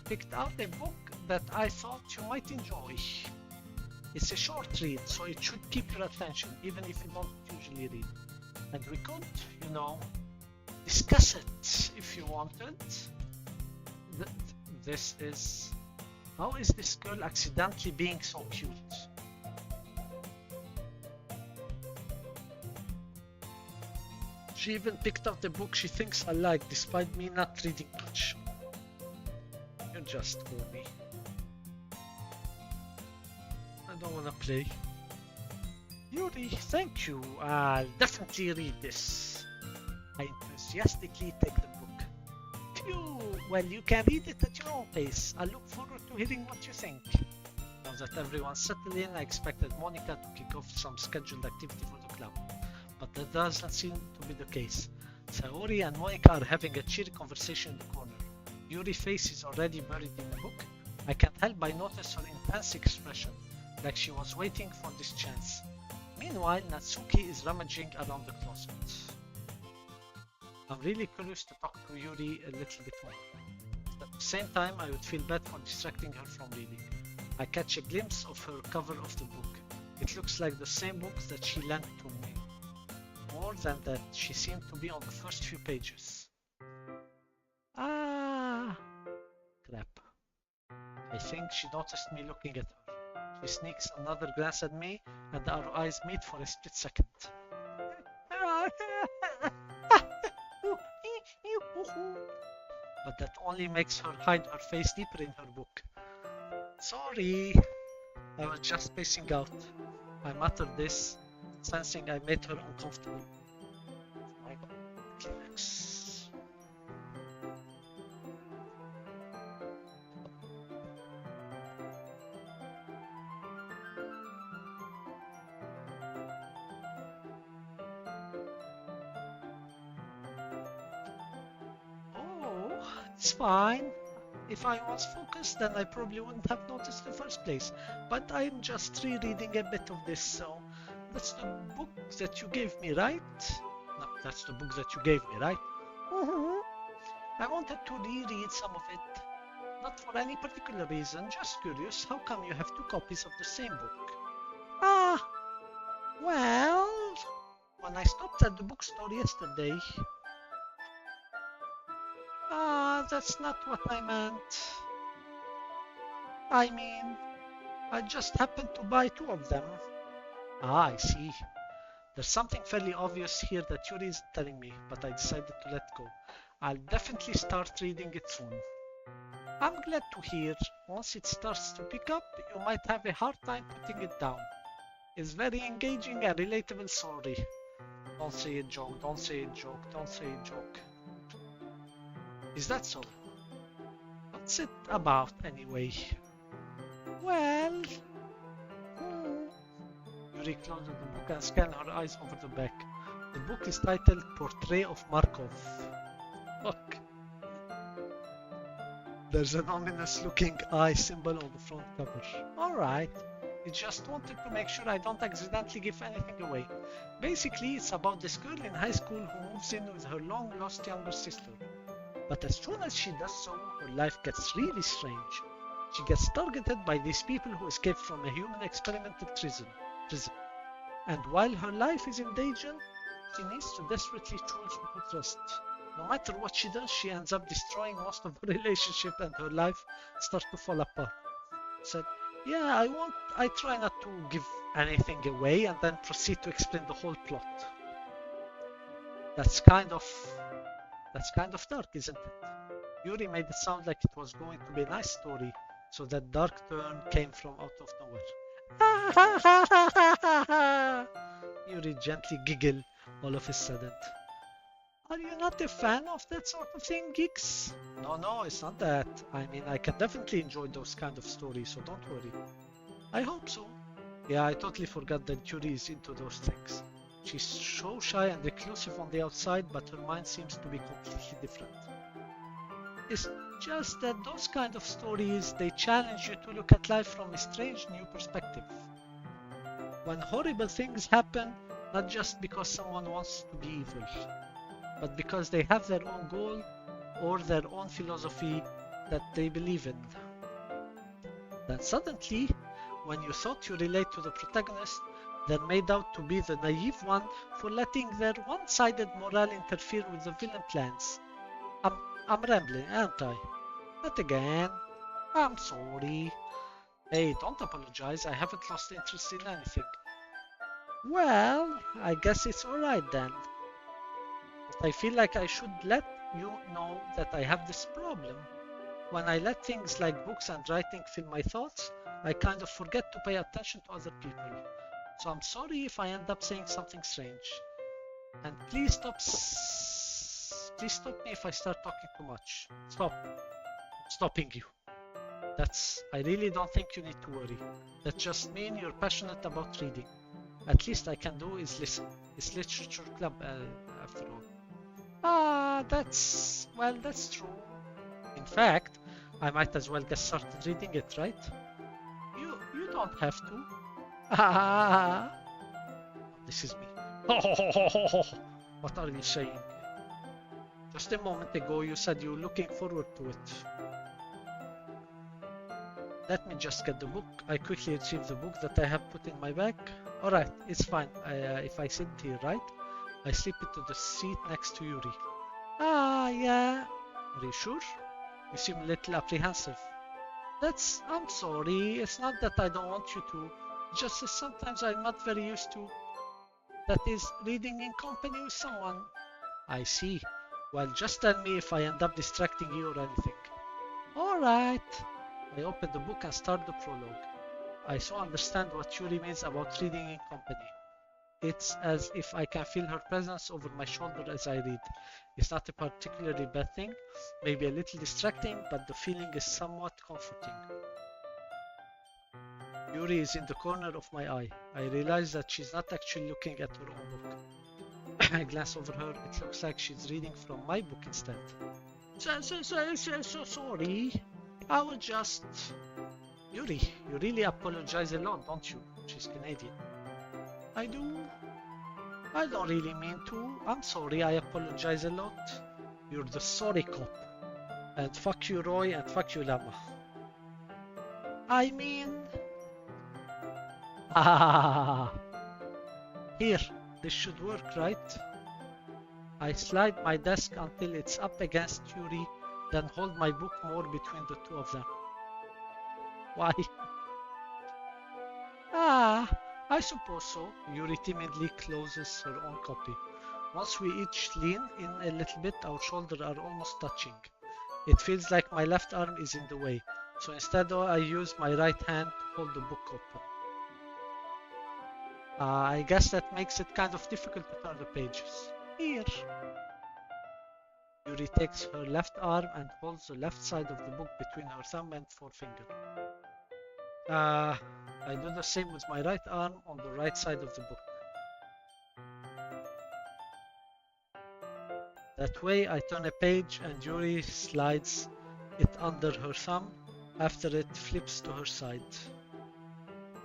book that I thought you might enjoy. It's a short read, so it should keep your attention, even if you don't usually read. And we could, you know, discuss it if you wanted. This is... How is this girl accidentally being so cute? She even picked up the book she thinks I like, despite me not reading much. You're just horny. I don't wanna play. Yuri, thank you. I'll definitely read this. I enthusiastically take the book. Phew, well, you can read it at your own pace. I look forward to hearing what you think. Now that everyone's settled in, I expected Monica to kick off some scheduled activity for the club. But that doesn't seem to be the case. Saori and Monica are having a cheery conversation in the corner. Yuri's face is already buried in the book. I can't help but notice her intense expression, like she was waiting for this chance. Meanwhile, Natsuki is rummaging around the closet. I'm really curious to talk to Yuri a little bit more. At the same time, I would feel bad for distracting her from reading. I catch a glimpse of her cover of the book. It looks like the same book that she lent to me. More than that, she seemed to be on the first few pages. Ah, crap. I think she noticed me looking at her. She sneaks another glance at me, and our eyes meet for a split second. But that only makes her hide her face deeper in her book. Sorry, I was just spacing out. I muttered this, sensing I made her uncomfortable. My God. Kleenex. Oh, it's fine. If I was focused, then I probably wouldn't have noticed in the first place. But I'm just rereading a bit of this, so that's the book that you gave me, right? No, that's the book that you gave me, right? Mhm. I wanted to reread some of it. Not for any particular reason, just curious. How come you have two copies of the same book? Ah, well, when I stopped at the bookstore yesterday. That's not what I meant. I mean, I just happened to buy two of them. I see. There's something fairly obvious here that Yuri is telling me, but I decided to let go. I'll definitely start reading it soon. I'm glad to hear. Once it starts to pick up, you might have a hard time putting it down. It's very engaging and relatable story. Don't say a joke, don't say a joke, don't say a joke. Is that so? What's it about anyway? Well, Yuri closed the book and scanned her eyes over the back. The book is titled Portrait of Markov. Look. There's an ominous looking eye symbol on the front cover. Alright. I just wanted to make sure I don't accidentally give anything away. Basically, it's about this girl in high school who moves in with her long lost younger sister. But as soon as she does so, her life gets really strange. She gets targeted by these people who escaped from a human experimental prison. And while her life is in danger, she needs to desperately choose who to trust. No matter what she does, she ends up destroying most of her relationship and her life starts to fall apart. Said, yeah, I try not to give anything away and then proceed to explain the whole plot. That's kind of dark, isn't it? Yuri made it sound like it was going to be a nice story, so that dark turn came from out of nowhere. Yuri gently giggled all of a sudden. Are you not a fan of that sort of thing, Geeks? No, it's not that. I mean, I can definitely enjoy those kind of stories, so don't worry. I hope so. Yeah, I totally forgot that Yuri is into those things. She's so shy and reclusive on the outside, but her mind seems to be completely different. It's just that those kind of stories, they challenge you to look at life from a strange new perspective. When horrible things happen, not just because someone wants to be evil, but because they have their own goal or their own philosophy that they believe in. Then suddenly, when you thought you relate to the protagonist, they're made out to be the naive one for letting their one-sided morale interfere with the villain plans. I'm rambling, aren't I? Not again. I'm sorry. Hey, don't apologize. I haven't lost interest in anything. Well, I guess it's alright then. But I feel like I should let you know that I have this problem. When I let things like books and writing fill my thoughts, I kind of forget to pay attention to other people. So I'm sorry if I end up saying something strange. And please stop me if I start talking too much. Stop. I'm stopping you. I really don't think you need to worry. That just means you're passionate about reading. At least I can do is listen. It's literature club after all. That's true. In fact, I might as well get started reading it, right? You don't have to. This is me. What are you saying? Just a moment ago you said you were looking forward to it. Let me just get the book. I quickly retrieve the book that I have put in my bag. Alright, it's fine. If I sit here, right? I slip into the seat next to Yuri. Yeah. Are you sure? You seem a little apprehensive. I'm sorry. It's not that I don't want you to. Just that sometimes I'm not very used to. That is, reading in company with someone. I see. Well, just tell me if I end up distracting you or anything. Alright. I open the book and start the prologue. I so understand what Yuri means about reading in company. It's as if I can feel her presence over my shoulder as I read. It's not a particularly bad thing, maybe a little distracting, but the feeling is somewhat comforting. Yuri is in the corner of my eye. I realize that she's not actually looking at her own book. I glance over her. It looks like she's reading from my book instead. So sorry. I was just... Yuri, you really apologize a lot, don't you? She's Canadian. I do. I don't really mean to. I'm sorry, I apologize a lot. You're the sorry cop. And fuck you, Roy, and fuck you, Lama. I mean... Ah, here, this should work, right? I slide my desk until it's up against Yuri, then hold my book more between the two of them. Why? Ah, I suppose so. Yuri timidly closes her own copy. Once we each lean in a little bit, our shoulders are almost touching. It feels like my left arm is in the way, so instead I use my right hand to hold the book open. I guess that makes it kind of difficult to turn the pages. Here. Yuri takes her left arm and holds the left side of the book between her thumb and forefinger. I do the same with my right arm on the right side of the book. That way I turn a page and Yuri slides it under her thumb after it flips to her side.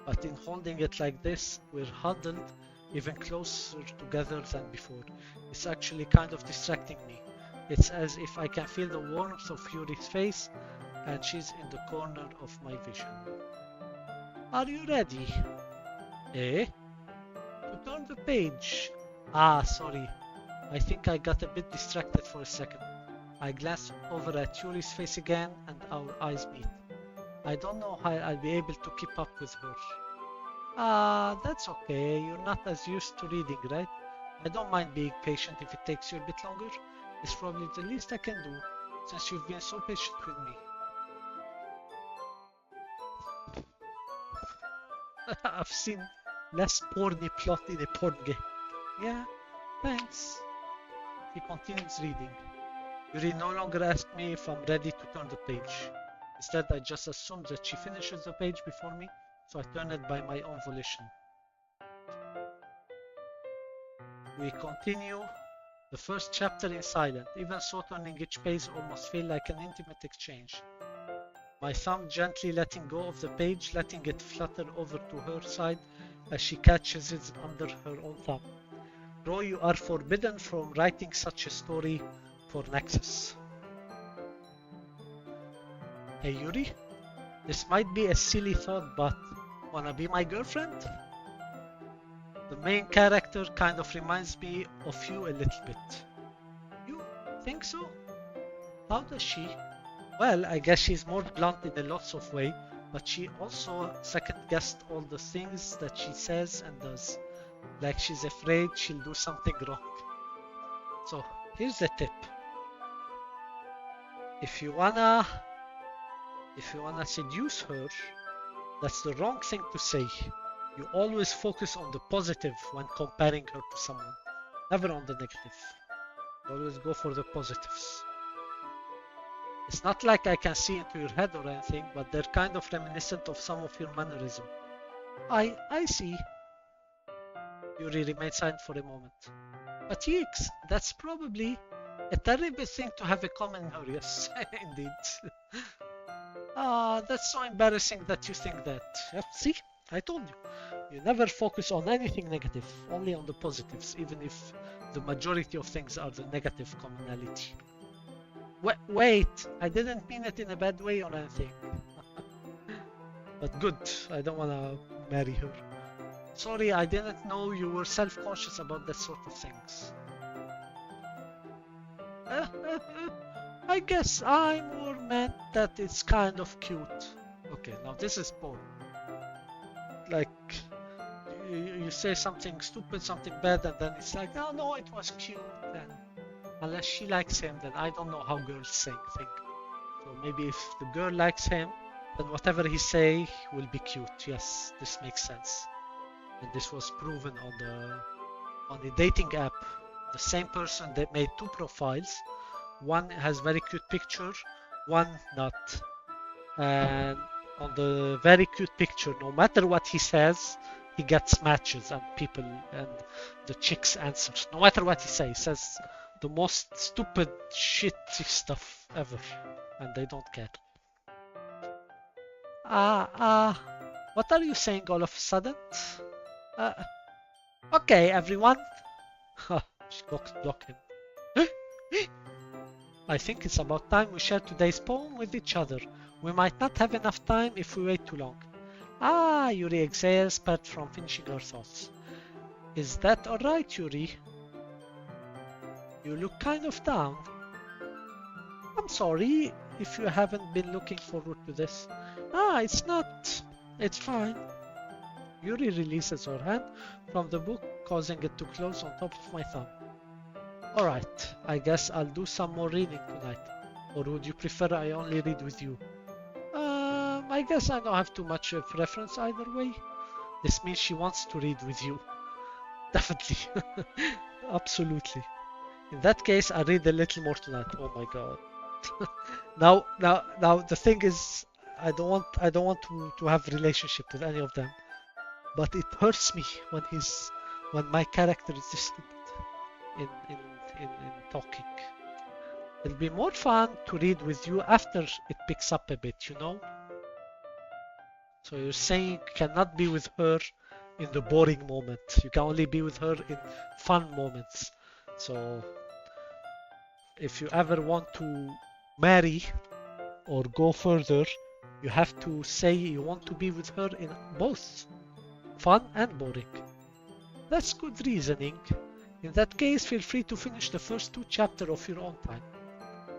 But in holding it like this, we're huddled even closer together than before. It's actually kind of distracting me. It's as if I can feel the warmth of Yuri's face and she's in the corner of my vision. Are you ready? Eh? To turn the page. Sorry. I think I got a bit distracted for a second. I glance over at Yuri's face again and our eyes meet. I don't know how I'll be able to keep up with her. That's okay. You're not as used to reading, right? I don't mind being patient if it takes you a bit longer. It's probably the least I can do, since you've been so patient with me. I've seen less porny plot in a porn game. Yeah, thanks. He continues reading. Yuri no longer asks me if I'm ready to turn the page. Instead, I just assume that she finishes the page before me, so I turn it by my own volition. We continue the first chapter in silence, even so turning each page almost feel like an intimate exchange. My thumb gently letting go of the page, letting it flutter over to her side as she catches it under her own thumb. Roy, you are forbidden from writing such a story for Nexus. Hey Yuri, this might be a silly thought, but wanna be my girlfriend? The main character kind of reminds me of you a little bit. You think so? How does she? Well, I guess she's more blunt in a lots of ways, but she also second-guessed all the things that she says and does. Like she's afraid she'll do something wrong. So, here's a tip. If you wanna seduce her, that's the wrong thing to say. You always focus on the positive when comparing her to someone, never on the negative. Always go for the positives. It's not like I can see into your head or anything, but they're kind of reminiscent of some of your mannerism. I see. Yuri remained silent for a moment. But Yeeks, that's probably a terrible thing to have a common in her, yes, indeed. That's so embarrassing that you think that. Yep, see, I told you. You never focus on anything negative, only on the positives, even if the majority of things are the negative commonality. Wait, I didn't mean it in a bad way or anything. But good, I don't wanna marry her. Sorry, I didn't know you were self-conscious about that sort of things. I guess I more meant that it's kind of cute. Okay, now this is porn. Like, you say something stupid, something bad, and then it's like, oh no, it was cute. And unless she likes him, then I don't know how girls think. So maybe if the girl likes him, then whatever he say will be cute. Yes, this makes sense. and this was proven on the dating app. The same person that made two profiles. One has very cute picture, one not. And on the very cute picture, no matter what he says, he gets matches and people and the chicks answer. No matter what he says the most stupid shitty stuff ever, and they don't care. What are you saying all of a sudden? Uh, okay, everyone. She blocked him. I think it's about time we share today's poem with each other. We might not have enough time if we wait too long. Yuri exhales, spared from finishing her thoughts. Is that alright, Yuri? You look kind of down. I'm sorry if you haven't been looking forward to this. It's not. It's fine. Yuri releases her hand from the book, causing it to close on top of my thumb. Alright, I guess I'll do some more reading tonight. Or would you prefer I only read with you? I guess I don't have too much preference either way. This means she wants to read with you. Definitely. Absolutely. In that case, I'll read a little more tonight. Oh my god. Now the thing is, I don't want to have relationship with any of them. But it hurts me when my character is this stupid in talking. It'll be more fun to read with you after it picks up a bit, you know? So you're saying you cannot be with her in the boring moment. You can only be with her in fun moments. So if you ever want to marry or go further, you have to say you want to be with her in both fun and boring. That's good reasoning. In that case, feel free to finish the first two chapters of your own time.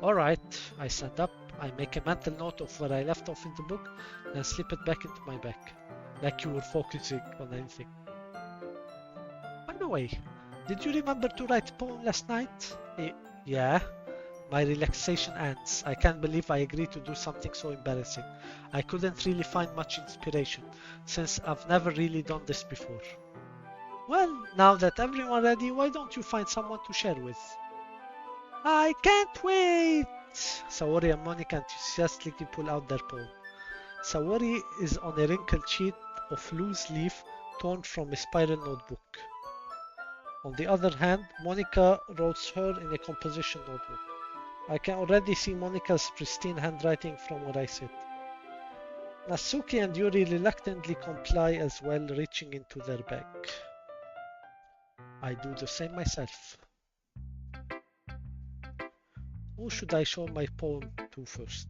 Alright, I stand up, I make a mental note of where I left off in the book, and slip it back into my bag, like you were focusing on anything. By the way, did you remember to write a poem last night? Yeah. My relaxation ends. I can't believe I agreed to do something so embarrassing. I couldn't really find much inspiration, since I've never really done this before. Well, now that everyone's ready, why don't you find someone to share with? I can't wait! Saori and Monica enthusiastically pull out their poem. Saori is on a wrinkled sheet of loose leaf torn from a spiral notebook. On the other hand, Monica wrote her in a composition notebook. I can already see Monica's pristine handwriting from where I sit. Natsuki and Yuri reluctantly comply as well, reaching into their bag. I do the same myself. Who should I show my poem to first?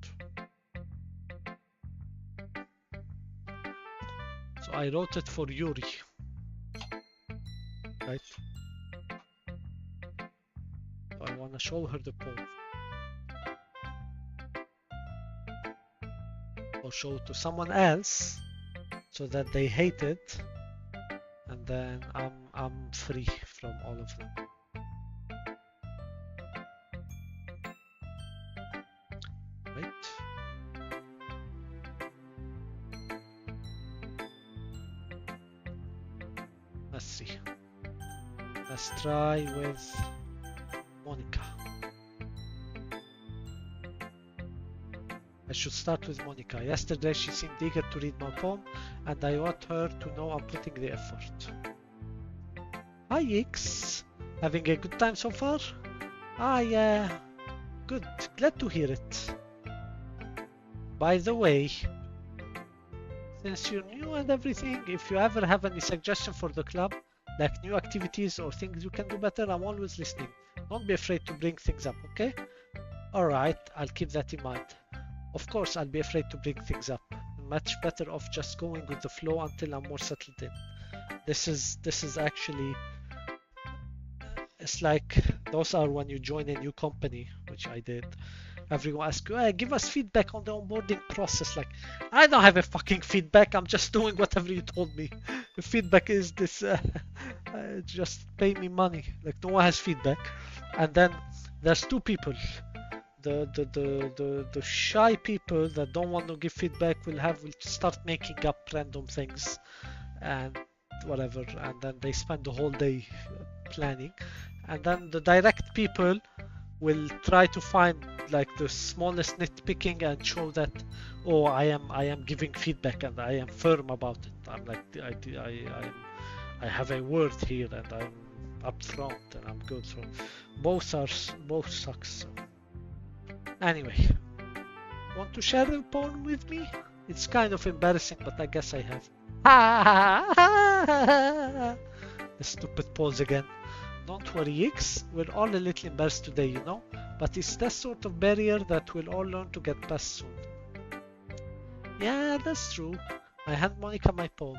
So I wrote it for Yuri, right? So I want to show her the poem. Or show it to someone else so that they hate it, and then I'm free from all of them. Right? Let's see. Let's try with Monica. I should start with Monica. Yesterday she seemed eager to read my poem, and I want her to know I'm putting the effort. Hi X! Having a good time so far? Yeah. Good. Glad to hear it. By the way, since you're new and everything, if you ever have any suggestion for the club, like new activities or things you can do better, I'm always listening. Don't be afraid to bring things up, okay? Alright, I'll keep that in mind. Of course, I'll be afraid to bring things up. Much better off just going with the flow until I'm more settled in. This is actually, it's like those are when you join a new company, which I did. Everyone asks you, hey, give us feedback on the onboarding process. Like, I don't have a fucking feedback. I'm just doing whatever you told me. The feedback is this, just pay me money. Like, no one has feedback. And then there's two people. The shy people that don't want to give feedback will start making up random things, and whatever, and then they spend the whole day planning, and then the direct people will try to find like the smallest nitpicking and show that, oh, I am giving feedback and I am firm about it. I'm like I have a word here and I'm upfront and I'm good. So both sucks. So. Anyway, want to share the poem with me? It's kind of embarrassing, but I guess I have. The stupid pause again. Don't worry, X. We're all a little embarrassed today, you know? But it's that sort of barrier that we'll all learn to get past soon. Yeah, that's true. I hand Monica my poem.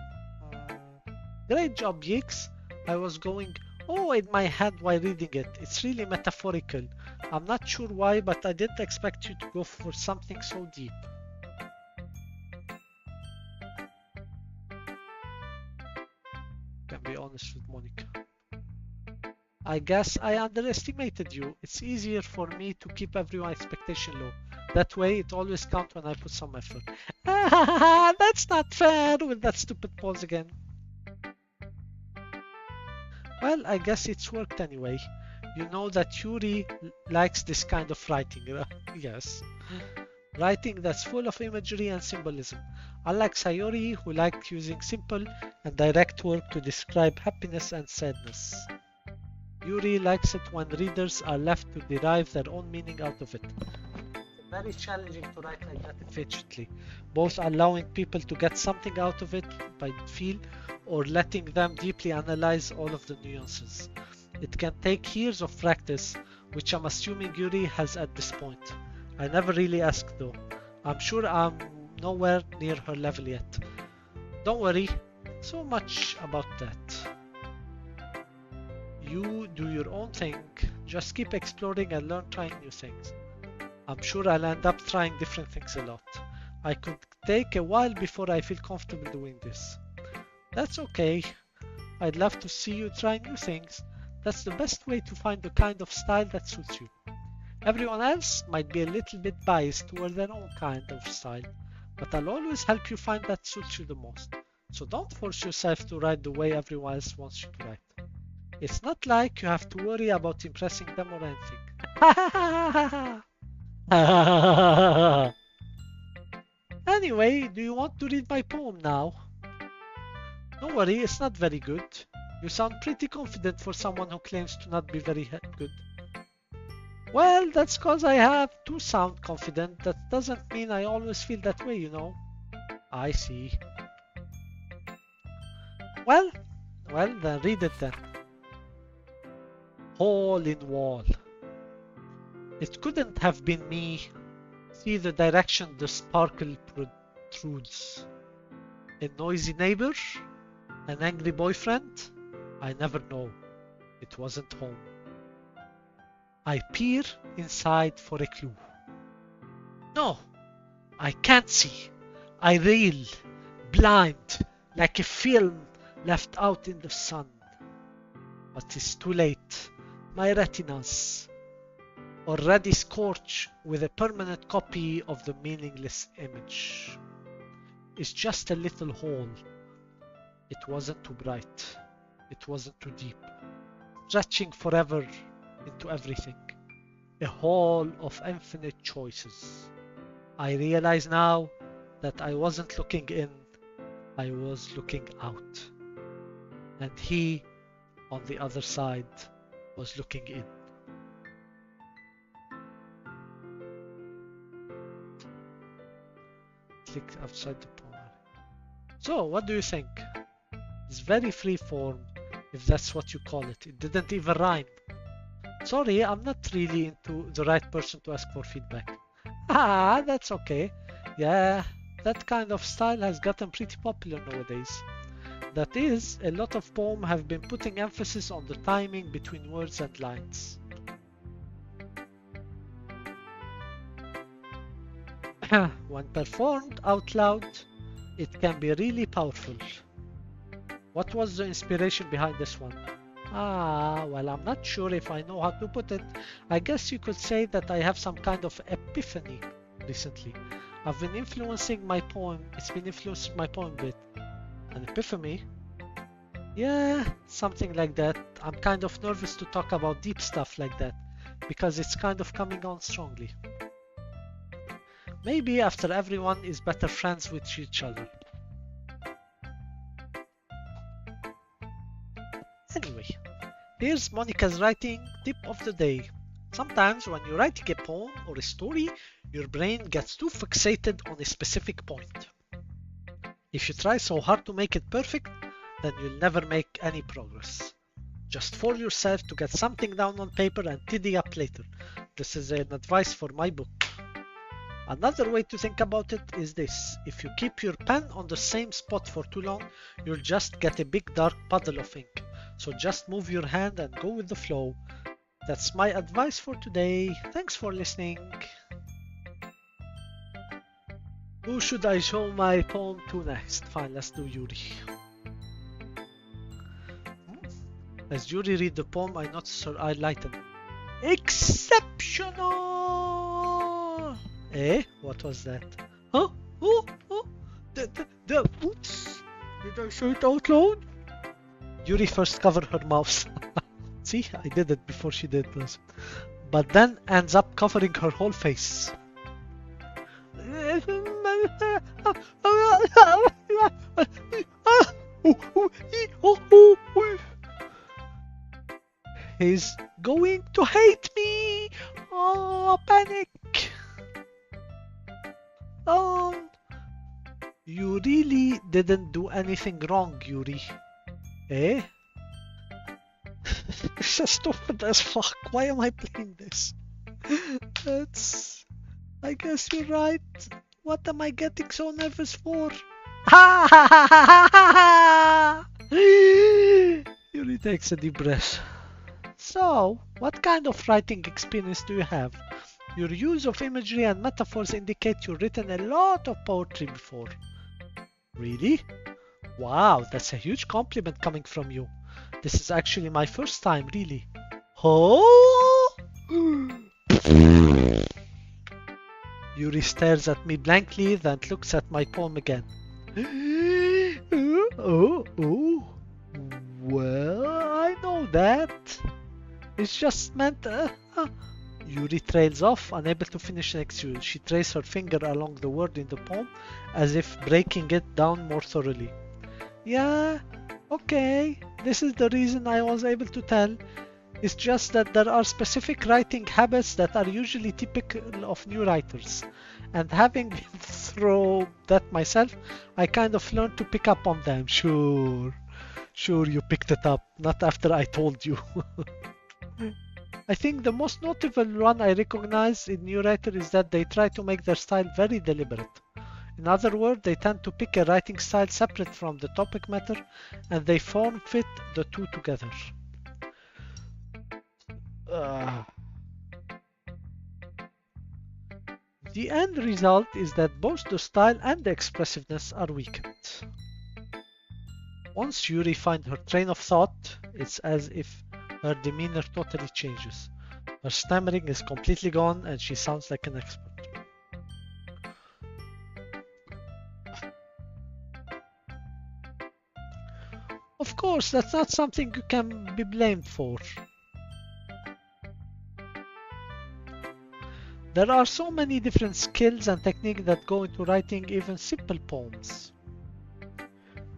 Great job, Yix. I was going, oh, in my head while reading it. It's really metaphorical. I'm not sure why, but I didn't expect you to go for something so deep. Can be honest with Monica. I guess I underestimated you. It's easier for me to keep everyone's expectation low. That way, it always counts when I put some effort. That's not fair with that stupid pause again. Well, I guess it's worked anyway. You know that Yuri likes this kind of writing, right? Yes. Writing that's full of imagery and symbolism. Unlike Sayori, who liked using simple and direct work to describe happiness and sadness. Yuri likes it when readers are left to derive their own meaning out of it. It's very challenging to write like that efficiently, both allowing people to get something out of it by feel or letting them deeply analyze all of the nuances. It can take years of practice, which I'm assuming Yuri has at this point. I never really asked though. I'm sure I'm nowhere near her level yet. Don't worry, so much about that. You do your own thing, just keep exploring and learn trying new things. I'm sure I'll end up trying different things a lot. I could take a while before I feel comfortable doing this. That's okay. I'd love to see you try new things. That's the best way to find the kind of style that suits you. Everyone else might be a little bit biased toward their own kind of style, but I'll always help you find that suits you the most. So don't force yourself to write the way everyone else wants you to write. It's not like you have to worry about impressing them or anything. Anyway, do you want to read my poem now? Don't worry, it's not very good. You sound pretty confident for someone who claims to not be very good. Well, that's cause I have to sound confident. That doesn't mean I always feel that way, you know. I see. Well, then read it then. Hole in wall. It couldn't have been me. See the direction the sparkle protrudes. A noisy neighbor? An angry boyfriend? I never know. It wasn't home. I peer inside for a clue. No, I can't see. I reel, blind, like a film left out in the sun. But it's too late. My retinas, already scorched with a permanent copy of the meaningless image. It's just a little hole. It wasn't too bright. It wasn't too deep. Stretching forever into everything. A hole of infinite choices. I realize now that I wasn't looking in, I was looking out. And he, on the other side, was looking in. Click outside the poem. So, what do you think? It's very free form, if that's what you call it. It didn't even rhyme. Sorry, I'm not really into the right person to ask for feedback. Ah, that's okay. Yeah, that kind of style has gotten pretty popular nowadays. That is, a lot of poems have been putting emphasis on the timing between words and lines. When performed out loud, it can be really powerful. What was the inspiration behind this one? Well, I'm not sure if I know how to put it. I guess you could say that I have some kind of epiphany recently. I've been influencing my poem. It's been influencing my poem a bit. An epiphany? Yeah, something like that. I'm kind of nervous to talk about deep stuff like that because it's kind of coming on strongly. Maybe after everyone is better friends with each other. Anyway, here's Monica's writing tip of the day. Sometimes when you're writing a poem or a story, your brain gets too fixated on a specific point. If you try so hard to make it perfect, then you'll never make any progress. Just force yourself to get something down on paper and tidy up later. This is an advice for my book. Another way to think about it is this. If you keep your pen on the same spot for too long, you'll just get a big dark puddle of ink. So just move your hand and go with the flow. That's my advice for today. Thanks for listening. Who should I show my poem to next? Fine, let's do Yuri. As Yuri read the poem, I noticed her eye lighten. Exceptional! Eh? What was that? Huh? Oh, oh! Oops! Did I say it out loud? Yuri first covered her mouth. See, I did it before she did this. But then ends up covering her whole face. He's going to hate me! Oh, panic! You really didn't do anything wrong, Yuri. Eh? This is stupid as fuck. Why am I playing this? I guess you're right. What am I getting so nervous for? Ha ha ha ha ha! Yuri takes a deep breath. So, what kind of writing experience do you have? Your use of imagery and metaphors indicate you've written a lot of poetry before. Really? Wow, that's a huge compliment coming from you. This is actually my first time, really. Oh! Yuri stares at me blankly, then looks at my poem again. Oh. Well, I know that. It's just meant... Yuri trails off, unable to finish the next rule. She traces her finger along the word in the poem, as if breaking it down more thoroughly. Yeah, okay. This is the reason I was able to tell. It's just that there are specific writing habits that are usually typical of new writers. And having been through that myself, I kind of learned to pick up on them. Sure, you picked it up, not after I told you. I think the most notable one I recognize in new writers is that they try to make their style very deliberate. In other words, they tend to pick a writing style separate from the topic matter, and they form fit the two together. The end result is that both the style and the expressiveness are weakened. Once Yuri finds her train of thought, it's as if her demeanor totally changes. Her stammering is completely gone and she sounds like an expert. Of course, that's not something you can be blamed for. There are so many different skills and techniques that go into writing even simple poems.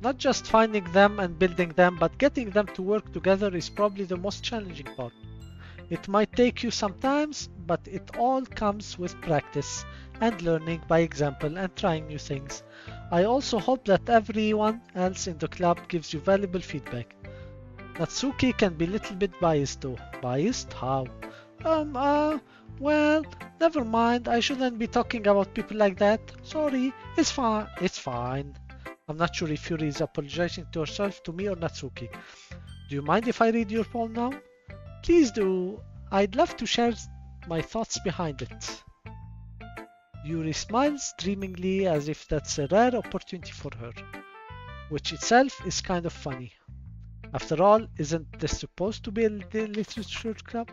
Not just finding them and building them, but getting them to work together is probably the most challenging part. It might take you some time, but it all comes with practice and learning by example and trying new things. I also hope that everyone else in the club gives you valuable feedback. Natsuki can be a little bit biased though. Biased? How? Well, never mind. I shouldn't be talking about people like that. Sorry. It's fine. It's fine. I'm not sure if Yuri is apologizing to herself, to me, or Natsuki. Do you mind if I read your poem now? Please do. I'd love to share my thoughts behind it. Yuri smiles dreamingly as if that's a rare opportunity for her, which itself is kind of funny. After all, isn't this supposed to be a literature club?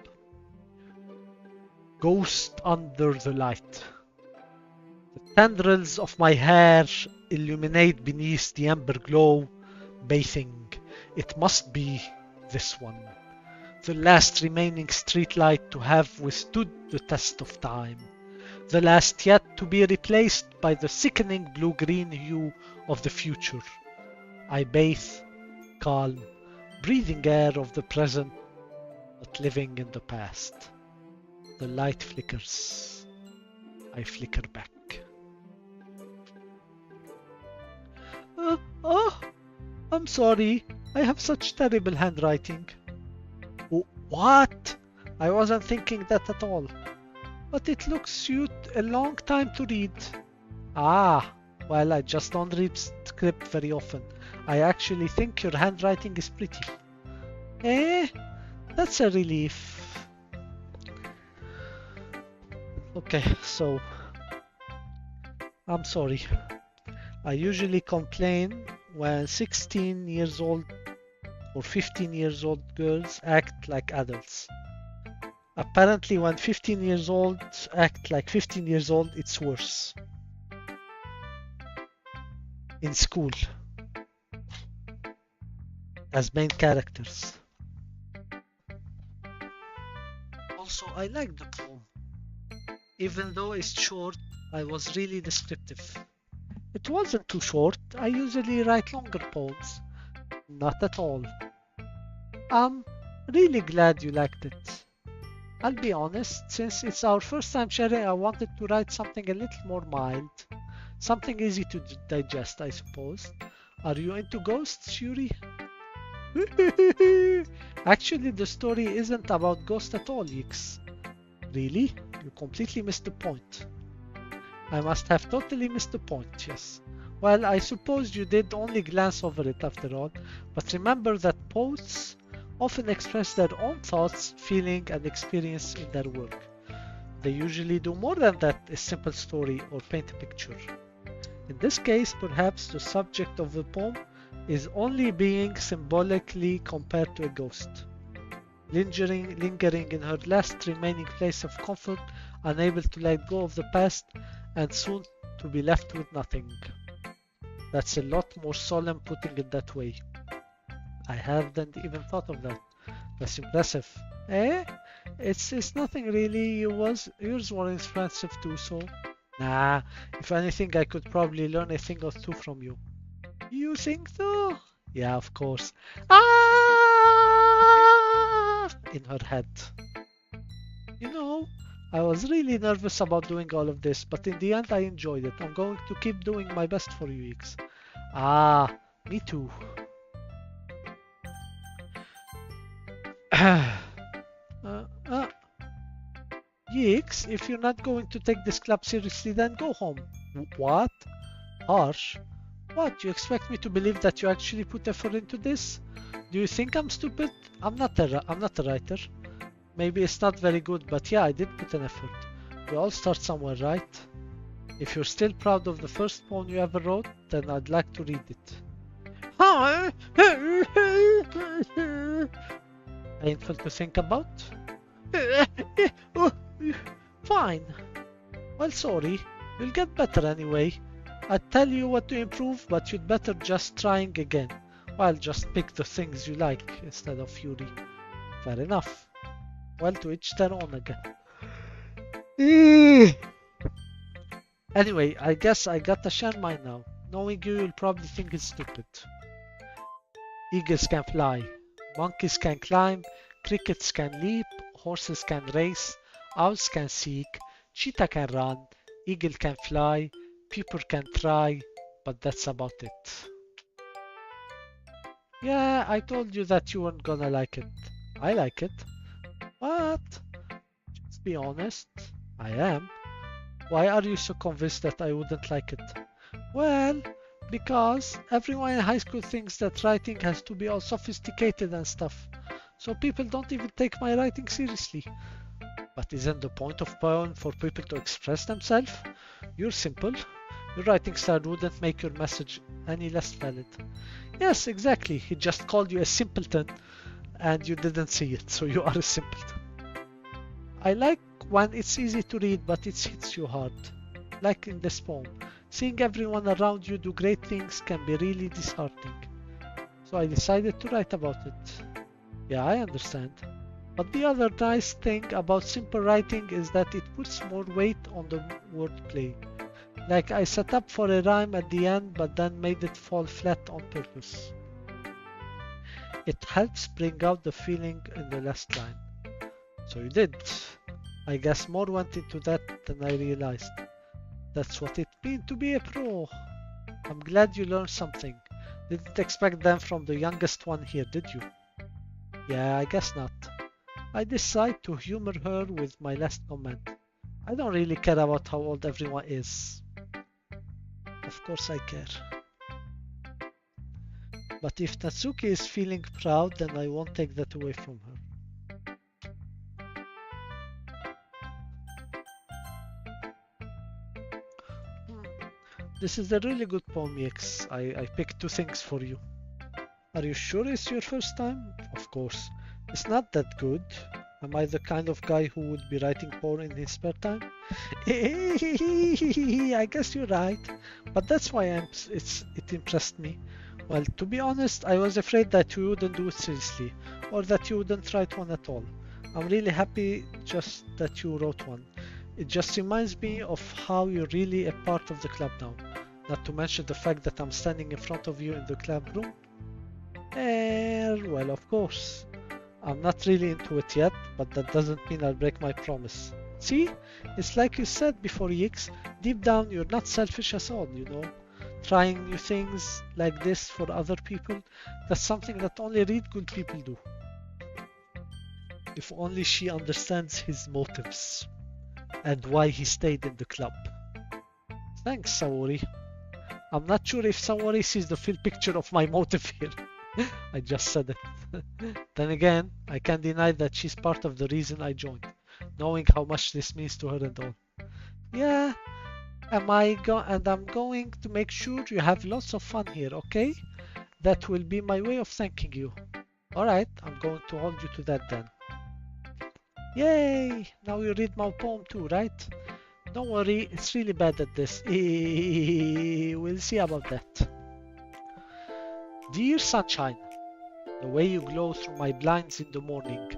Ghost under the light. The tendrils of my hair illuminate beneath the amber glow, bathing It must be this one. The last remaining streetlight to have withstood the test of time. The last yet to be replaced by the sickening blue-green hue of the future. I bathe, calm, breathing air of the present, but living in the past. The light flickers. I flicker back. Oh, I'm sorry. I have such terrible handwriting. Oh, what? I wasn't thinking that at all. But it looks you a long time to read. Ah, well, I just don't read script very often. I actually think your handwriting is pretty. Eh, that's a relief. Okay, so I'm sorry. I usually complain when 16 years old or 15 years old girls act like adults. Apparently when 15 years old act like 15 years old, it's worse. In school. As main characters. Also, I like the poem. Even though it's short, I was really descriptive. It wasn't too short. I usually write longer poems. Not at all. I'm really glad you liked it. I'll be honest, since it's our first time sharing, I wanted to write something a little more mild. Something easy to digest, I suppose. Are you into ghosts, Yuri? Actually, the story isn't about ghosts at all, Yix. Really? You completely missed the point. I must have totally missed the point, yes. Well, I suppose you did only glance over it after all, but remember that poets often express their own thoughts, feeling, and experience in their work. They usually do more than that, a simple story or paint a picture. In this case, perhaps the subject of the poem is only being symbolically compared to a ghost, lingering in her last remaining place of comfort, unable to let go of the past, and soon to be left with nothing. That's a lot more solemn putting it that way. I haven't even thought of that. That's impressive. Eh? It's nothing really. Yours were impressive too, so... Nah, if anything I could probably learn a thing or two from you. You think so? Yeah, of course. Ah! In her head. You know, I was really nervous about doing all of this, but in the end I enjoyed it. I'm going to keep doing my best for you, X. Ah, me too. Yix, if you're not going to take this club seriously, then go home. What? Harsh? What, you expect me to believe that you actually put effort into this? Do you think I'm stupid? I'm not a writer. Maybe it's not very good, but yeah, I did put an effort. We all start somewhere, right? If you're still proud of the first poem you ever wrote, then I'd like to read it. Painful to think about? Fine. Well, sorry. You'll get better anyway. I'd tell you what to improve, but you'd better just trying again. Well, just pick the things you like instead of fury. Fair enough. Well, to each their own again. Anyway, I guess I gotta share mine now. Knowing you'll probably think it's stupid. Eagles can fly. Monkeys can climb. Crickets can leap. Horses can race. Owls can seek. Cheetah can run. Eagle can fly. People can try. But that's about it. Yeah, I told you that you weren't gonna like it. I like it. What? Just be honest. I am. Why are you so convinced that I wouldn't like it? Well, because everyone in high school thinks that writing has to be all sophisticated and stuff. So people don't even take my writing seriously. But isn't the point of poem for people to express themselves? You're simple. Your writing style wouldn't make your message any less valid. Yes, exactly. He just called you a simpleton and you didn't see it, so you are a simpleton. I like when it's easy to read but it hits you hard. Like in this poem. Seeing everyone around you do great things can be really disheartening. so I decided to write about it. Yeah, I understand. But the other nice thing about simple writing is that it puts more weight on the wordplay. Like I set up for a rhyme at the end but then made it fall flat on purpose. It helps bring out the feeling in the last line. So you did. I guess more went into that than I realized. That's what it means to be a pro. I'm glad you learned something. Didn't expect them from the youngest one here, did you? Yeah, I guess not. I decide to humor her with my last comment. I don't really care about how old everyone is. Of course I care. But if Natsuki is feeling proud, then I won't take that away from her. This is a really good poem, X. I picked 2 things for you. Are you sure it's your first time? Of course. It's not that good. Am I the kind of guy who would be writing porn in his spare time? I guess you're right. But that's why it impressed me. Well, to be honest, I was afraid that you wouldn't do it seriously, or that you wouldn't write one at all. I'm really happy just that you wrote one. It just reminds me of how you're really a part of the club now. Not to mention the fact that I'm standing in front of you in the club room. Well, of course. I'm not really into it yet, but that doesn't mean I'll break my promise. See? It's like you said before, Yix. Deep down, you're not selfish at all, you know? Trying new things like this for other people, that's something that only really good people do. If only she understands his motives and why he stayed in the club. Thanks, Saori. I'm not sure if Saori sees the full picture of my motive here. I just said it. Then again, I can't deny that she's part of the reason I joined, knowing how much this means to her and all. Yeah, I'm going to make sure you have lots of fun here, okay? That will be my way of thanking you. Alright, I'm going to hold you to that then. Yay! Now you read my poem too, right? Don't worry, it's really bad at this. We'll see about that. Dear sunshine, the way you glow through my blinds in the morning,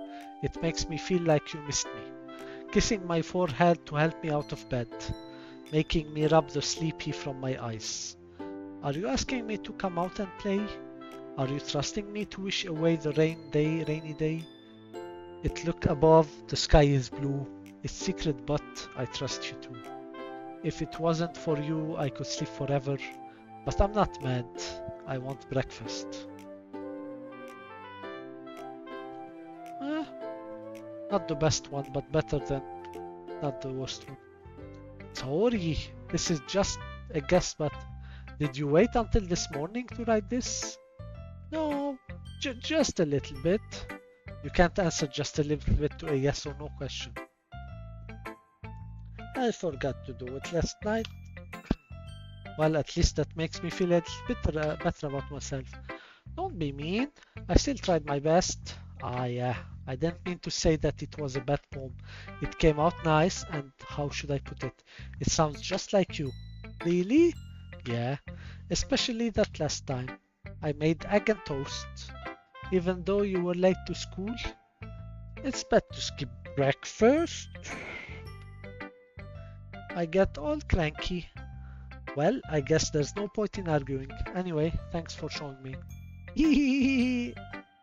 it makes me feel like you missed me. Kissing my forehead to help me out of bed, making me rub the sleepy from my eyes. Are you asking me to come out and play? Are you trusting me to wish away the rainy day? It look above, the sky is blue. It's secret, but I trust you too. If it wasn't for you, I could sleep forever. But I'm not mad. I want breakfast. Not the best one, but better than not the worst one. Sorry, this is just a guess, but did you wait until this morning to write this? No, just a little bit. You can't answer just a little bit to a yes or no question. I forgot to do it last night. Well, at least that makes me feel a little bit better about myself. Don't be mean. I still tried my best. Yeah. I didn't mean to say that it was a bad poem. It came out nice, and how should I put it? It sounds just like you. Really? Yeah. Especially that last time. I made egg and toast. Even though you were late to school. It's bad to skip breakfast. I get all cranky. Well, I guess there's no point in arguing. Anyway, thanks for showing me.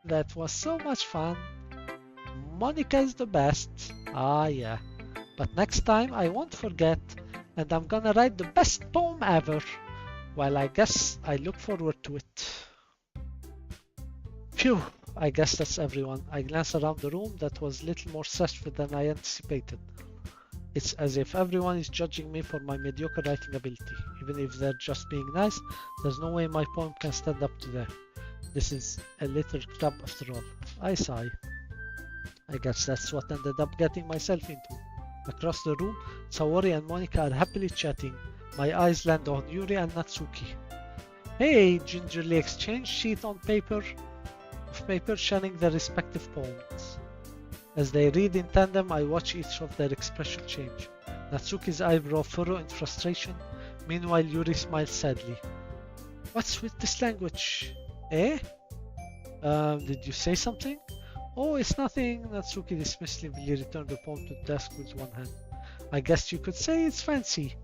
That was so much fun. Monica's the best. Yeah. But next time I won't forget, and I'm gonna write the best poem ever. Well, I guess I look forward to it. Phew, I guess that's everyone. I glanced around the room that was a little more stressful than I anticipated. It's as if everyone is judging me for my mediocre writing ability. Even if they're just being nice, there's no way my poem can stand up to them. This is a little club after all. I sigh. I guess that's what ended up getting myself into. Across the room, Saori and Monica are happily chatting. My eyes land on Yuri and Natsuki. Hey, gingerly exchange sheet of paper sharing their respective poems. As they read in tandem, I watch each of their expression change. Natsuki's eyebrow furrow in frustration. Meanwhile, Yuri smiles sadly. What's with this language? Eh? Did you say something? Oh, it's nothing. Natsuki dismissively returned the poem to the desk with one hand. I guess you could say it's fancy.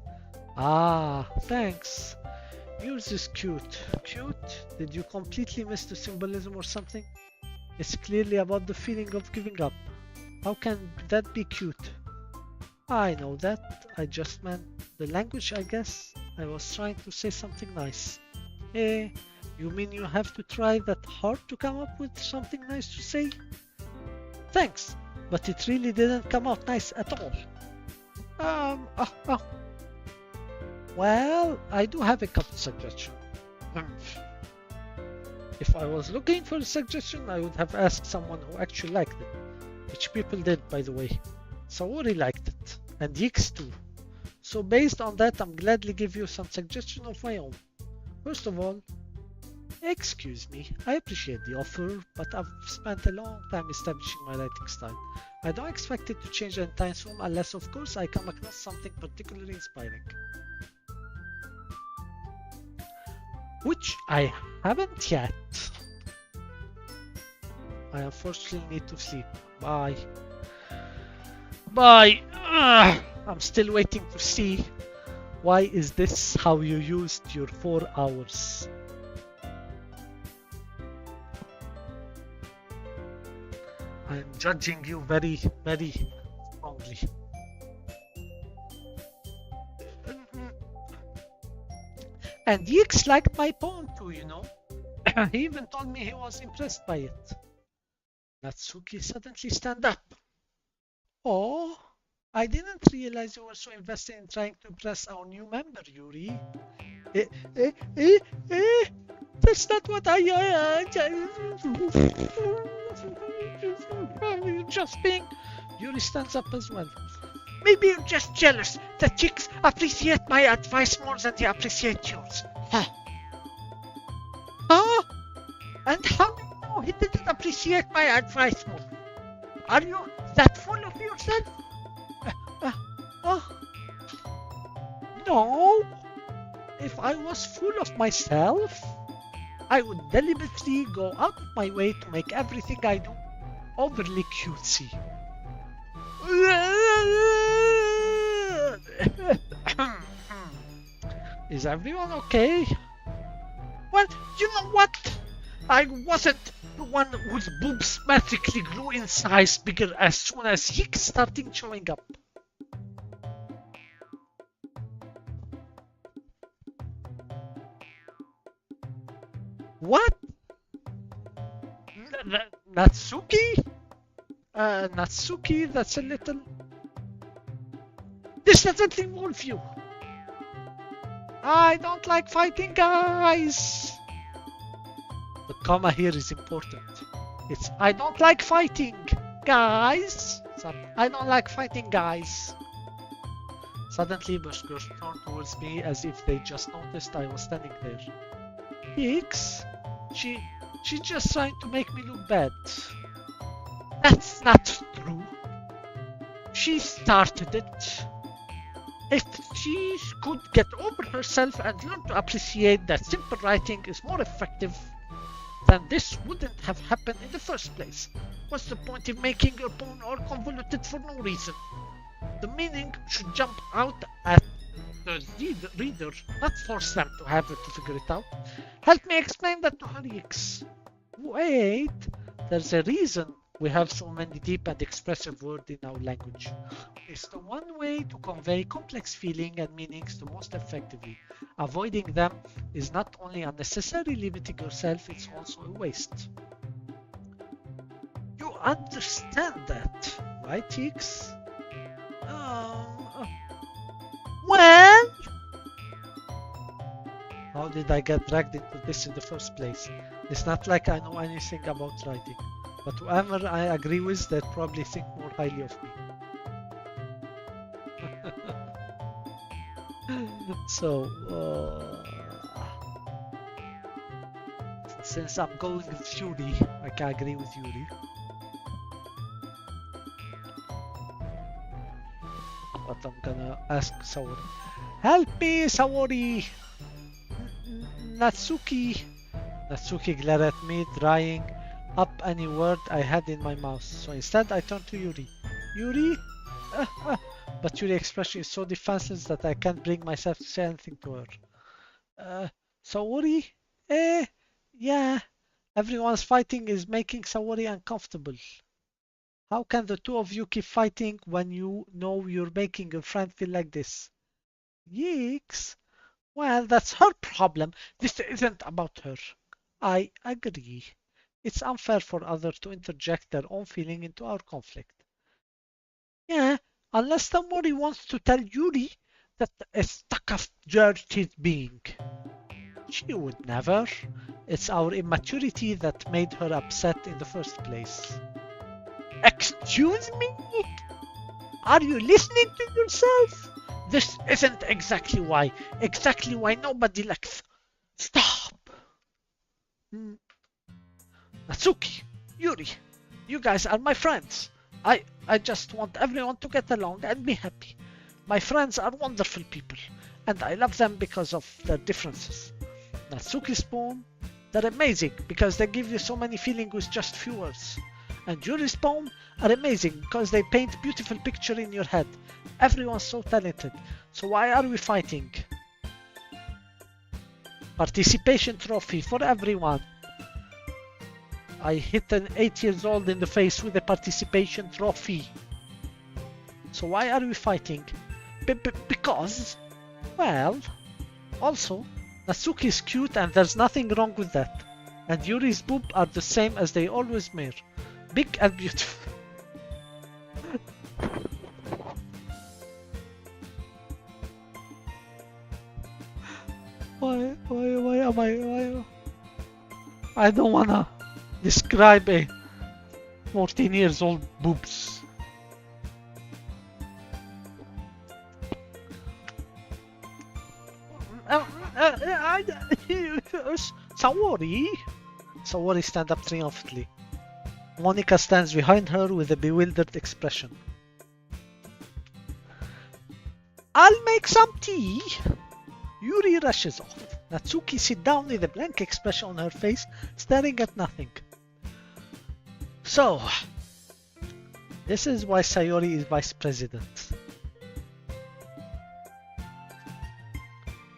Ah, thanks. Yours is cute. Cute? Did you completely miss the symbolism or something? It's clearly about the feeling of giving up. How can that be cute? I know that. I just meant the language, I guess. I was trying to say something nice. Eh, you mean you have to try that hard to come up with something nice to say? Thanks, but it really didn't come out nice at all. Well, I do have a couple suggestions. If I was looking for a suggestion, I would have asked someone who actually liked it. Which people did, by the way. Saori liked it, and Yix too. So based on that, I'm gladly give you some suggestions of my own. First of all, excuse me, I appreciate the offer, but I've spent a long time establishing my writing style. I don't expect it to change anytime soon, unless of course I come across something particularly inspiring. Which I haven't yet. I unfortunately need to sleep. Bye. Bye. I'm still waiting to see. Why is this how you used your 4 hours? I'm judging you very, very strongly. And Yix liked my poem too, you know. He even told me he was impressed by it. Natsuki suddenly stand up. Oh, I didn't realize you were so invested in trying to impress our new member, Yuri. Eh, eh, eh, eh. That's not what I... just being... Yuri stands up as well. Maybe you're just jealous that chicks appreciate my advice more than they appreciate yours. Huh? And how do you know he didn't appreciate my advice more? Are you that full of yourself? No. If I was full of myself, I would deliberately go out of my way to make everything I do overly cutesy. Is everyone okay? Well, you know what? I wasn't the one whose boobs magically grew in size bigger as soon as he started showing up. What? Natsuki? Natsuki, that's a little... This doesn't involve you. I don't like fighting guys. The comma here is important. It's I don't like fighting guys. I don't like fighting guys. Suddenly, Bush girls turned towards me as if they just noticed I was standing there. Hicks? She's just trying to make me look bad. That's not true. She started it. If she could get over herself and learn to appreciate that simple writing is more effective, then this wouldn't have happened in the first place. What's the point in making your poem all convoluted for no reason? The meaning should jump out at the reader, not force them to have it to figure it out. Help me explain that to her, Yix. Wait, there's a reason we have so many deep and expressive words in our language. It's the one way to convey complex feeling and meanings the most effectively. Avoiding them is not only unnecessary limiting yourself, it's also a waste. You understand that, right, Yix? Well, how did I get dragged into this in the first place? It's not like I know anything about writing, but whoever I agree with, they probably think more highly of me. So, since I'm going with Yuri, I can agree with Yuri. But I'm gonna ask Saori. Help me, Saori! Natsuki! Natsuki glared at me, drying up any word I had in my mouth. So instead I turned to Yuri. Yuri? But Yuri's expression is so defenseless that I can't bring myself to say anything to her. Saori? Eh? Yeah. Everyone's fighting is making Saori uncomfortable. How can the two of you keep fighting when you know you're making your friend feel like this? Yeeks. Well, that's her problem. This isn't about her. I agree. It's unfair for others to interject their own feeling into our conflict. Yeah, unless somebody wants to tell Yuri that a stuck-up dirty being. She would never. It's our immaturity that made her upset in the first place. Excuse me? Are you listening to yourself? This isn't exactly why. Exactly why nobody likes. Stop! Natsuki, Yuri, you guys are my friends. I just want everyone to get along and be happy. My friends are wonderful people, and I love them because of their differences. Natsuki's poem, they're amazing because they give you so many feelings with just few words. And Yuri's poem are amazing because they paint beautiful picture in your head. Everyone's so talented. So why are we fighting? Participation trophy for everyone. I hit an 8-year-old in the face with a participation trophy. So why are we fighting? Because, well, also, Natsuki is cute and there's nothing wrong with that. And Yuri's boobs are the same as they always were. Big and beautiful. Why am I... I don't wanna describe a 14 years old boobs. Saori? Saori stands up triumphantly. Monika stands behind her with a bewildered expression. I'll make some tea. Yuri rushes off. Natsuki sits down with a blank expression on her face, staring at nothing. So, this is why Sayori is vice president.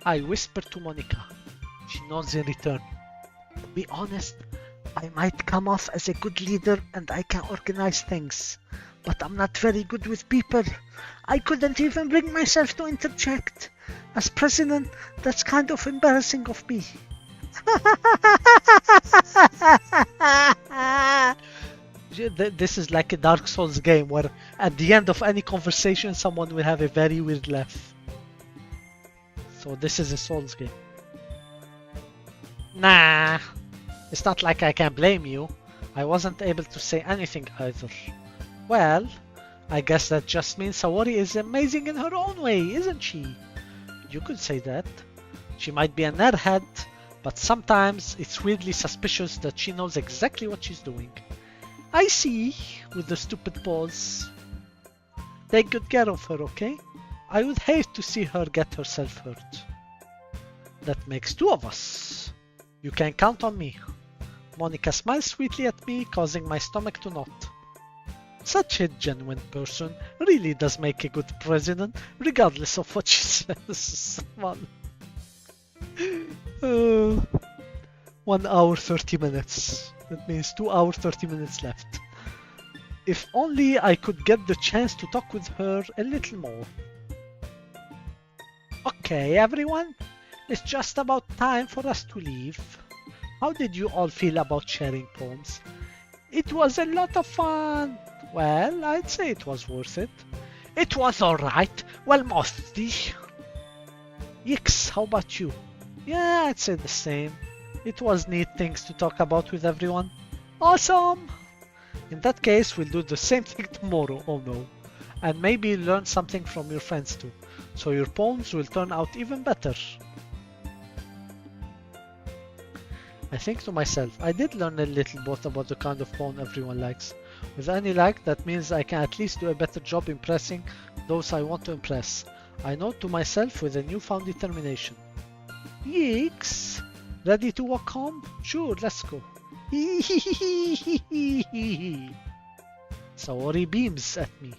I whisper to Monika. She nods in return. To be honest, I might come off as a good leader and I can organize things, but I'm not very good with people. I couldn't even bring myself to interject. As president, that's kind of embarrassing of me. This is like a Dark Souls game where at the end of any conversation someone will have a very weird laugh. So this is a Souls game. Nah, it's not like I can blame you. I wasn't able to say anything either. Well, I guess that just means Saori is amazing in her own way, isn't she? You could say that. She might be an airhead, but sometimes it's weirdly suspicious that she knows exactly what she's doing. I see, with the stupid pause. Take good care of her, okay? I would hate to see her get herself hurt. That makes two of us. You can count on me. Monika smiles sweetly at me, causing my stomach to knot. Such a genuine person really does make a good president, regardless of what she says. 1 hour 30 minutes. That means 2 hours 30 minutes left. If only I could get the chance to talk with her a little more. Okay, everyone, it's just about time for us to leave. How did you all feel about sharing poems? It was a lot of fun. Well, I'd say it was worth it. It was alright. Well, mostly. Yix, how about you? Yeah, I'd say the same. It was neat things to talk about with everyone. Awesome! In that case, we'll do the same thing tomorrow, oh no. And maybe learn something from your friends too. So your poems will turn out even better. I think to myself, I did learn a little bit about the kind of poem everyone likes. With any like, that means I can at least do a better job impressing those I want to impress. I note to myself with a newfound determination. Yeeks! Ready to walk home? Sure, let's go. Saori beams at me.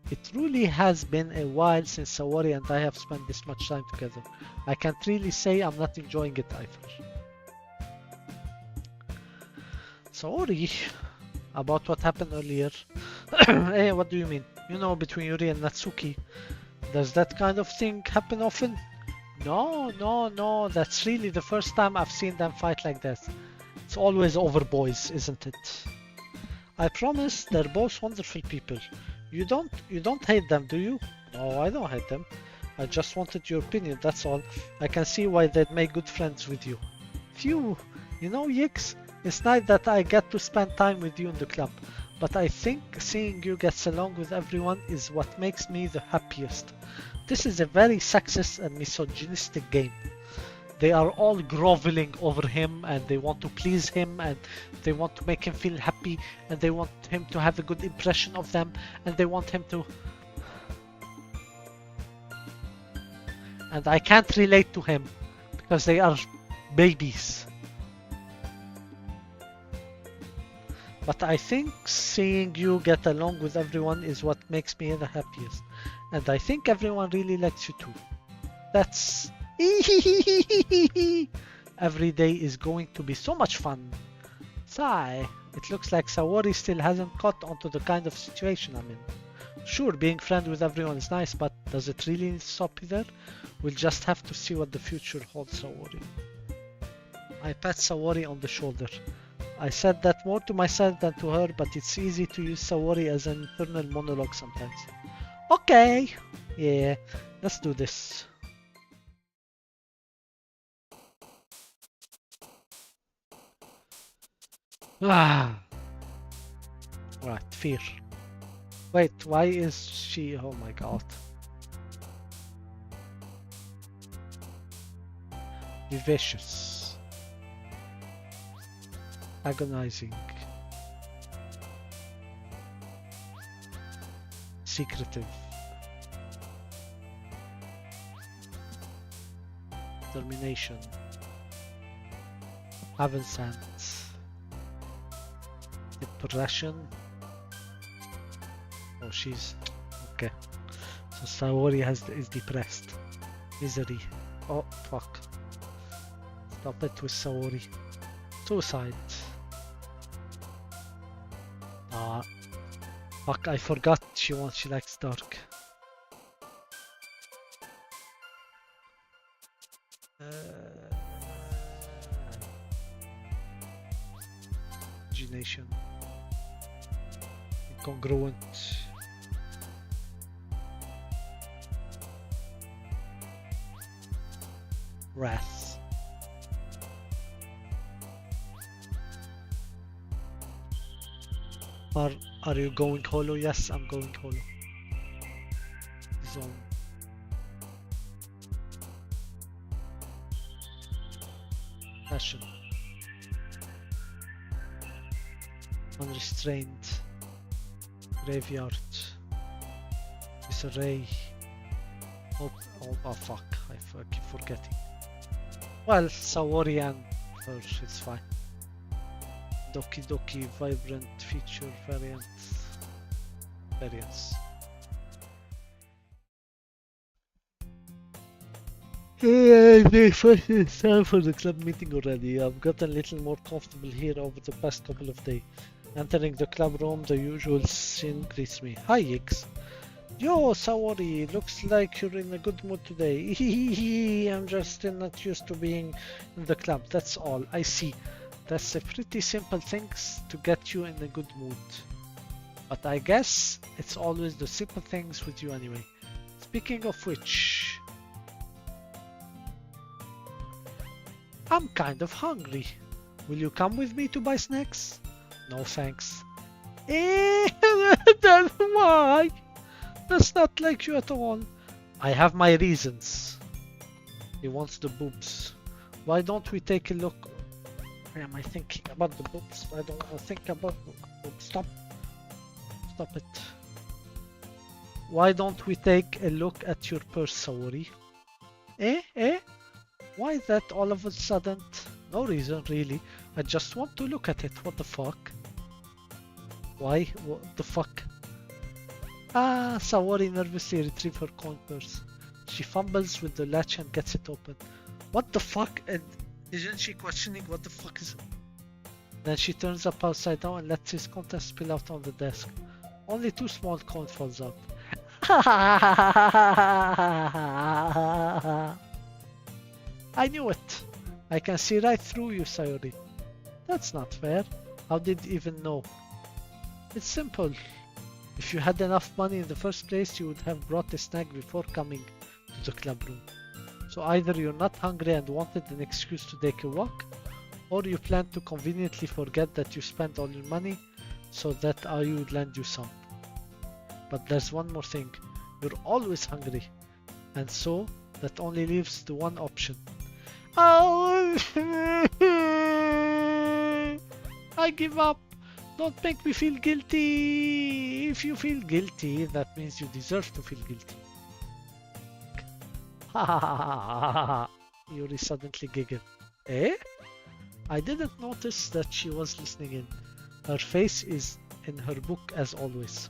It truly has been a while since Saori and I have spent this much time together. I can't really say I'm not enjoying it either. Saori, about what happened earlier. Hey, what do you mean? You know, between Yuri and Natsuki. Does that kind of thing happen often? No, that's really the first time I've seen them fight like that. It's always over boys, isn't it? I promise they're both wonderful people. You don't hate them, do you? No, I don't hate them. I just wanted your opinion, that's all. I can see why they'd make good friends with you. Phew, you know, Yix, it's nice that I get to spend time with you in the club. But I think seeing you get along with everyone is what makes me the happiest. This is a very sexist and misogynistic game. They are all groveling over him and they want to please him and they want to make him feel happy and they want him to have a good impression of them and they want him to... And I can't relate to him because they are babies. But I think seeing you get along with everyone is what makes me the happiest. And I think everyone really likes you too. That's... Every day is going to be so much fun. Sigh. It looks like Saori still hasn't caught onto the kind of situation I'm in. Sure, being friends with everyone is nice, but does it really need to stop there? We'll just have to see what the future holds, Saori. I pat Saori on the shoulder. I said that more to myself than to her, but it's easy to use Saori as an internal monologue sometimes. Okay. Yeah, let's do this. Ah. Right, fear. Wait, why is she... Oh my god. Vivacious. Agonizing. Secretive. Determination. Avancement. Depression. Oh, she's okay. So Saori is depressed. Misery. Oh fuck. Stop it with Saori. Suicide. Ah, fuck! I forgot she likes dark. Imagination. Incongruent. Wrath. Are you going holo? Yes, I'm going holo. Zone. Passion. Unrestrained. Graveyard. Disarray. Oh fuck, I keep forgetting. Well, Saori and her, it's fine. Doki vibrant feature variants. It's time for the club meeting already. I've gotten a little more comfortable here over the past couple of days. Entering the club room, the usual scene greets me. Hi, Yix. Yo, Saori, looks like you're in a good mood today. I'm just still not used to being in the club, that's all. I see. That's a pretty simple thing to get you in a good mood. But I guess it's always the simple things with you anyway. Speaking of which... I'm kind of hungry. Will you come with me to buy snacks? No thanks. That's why? That's not like you at all. I have my reasons. He wants the boobs. Why don't we take a look? Why am I thinking about the boobs? I don't want to think about boobs. Stop it. Why don't we take a look at your purse, Saori? Why that all of a sudden? No reason really. I just want to look at it. What the fuck? Why? What the fuck? Ah, Sawari nervously retrieves her coin purse. She fumbles with the latch and gets it open. What the fuck? And isn't she questioning what the fuck is it? Then she turns up upside down and lets his contents spill out on the desk. Only 2 small coins falls out. I knew it. I can see right through you, Sayori. That's not fair. How did you even know? It's simple. If you had enough money in the first place, you would have brought a snack before coming to the club room. So either you're not hungry and wanted an excuse to take a walk, or you plan to conveniently forget that you spent all your money so that I would lend you some. But there's one more thing. You're always hungry. And so, that only leaves the one option. Oh, I give up. Don't make me feel guilty. If you feel guilty, that means you deserve to feel guilty. Yuri suddenly giggled. Eh? I didn't notice that she was listening in. Her face is in her book as always.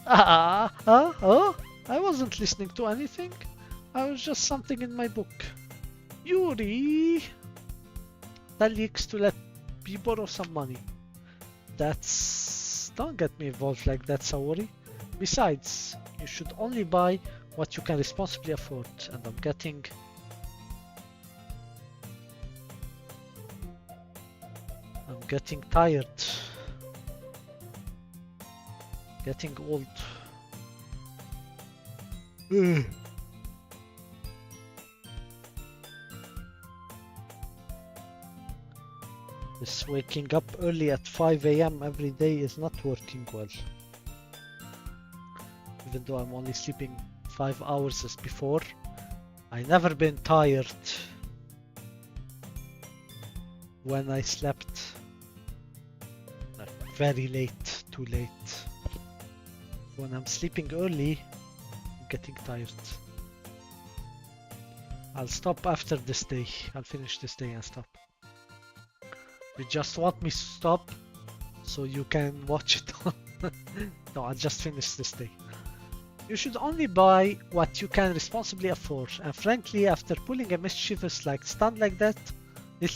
I wasn't listening to anything. I was just something in my book. Yuri! That leaks to let me borrow some money. Don't get me involved like that, Saori. Besides, you should only buy what you can responsibly afford, and I'm getting tired. Getting old. This waking up early at 5 AM every day is not working well. Even though I'm only sleeping 5 hours as before, I never been tired when I slept very late, too late. When I'm sleeping early, I'm getting tired. I'll stop after this day. I'll finish this day and stop. You just want me to stop so you can watch it on. No, I'll just finish this day. You should only buy what you can responsibly afford, and frankly, after pulling a mischievous little stunt like that, your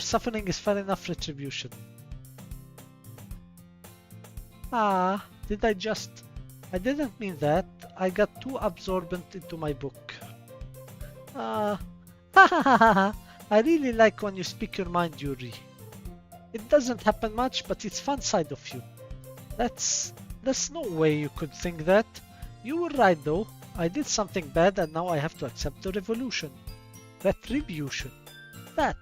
suffering is fair enough retribution. I didn't mean that. I got too absorbent into my book. I really like when you speak your mind, Yuri. It doesn't happen much, but it's fun side of you. There's no way you could think that. You were right though. I did something bad and now I have to accept the retribution. That.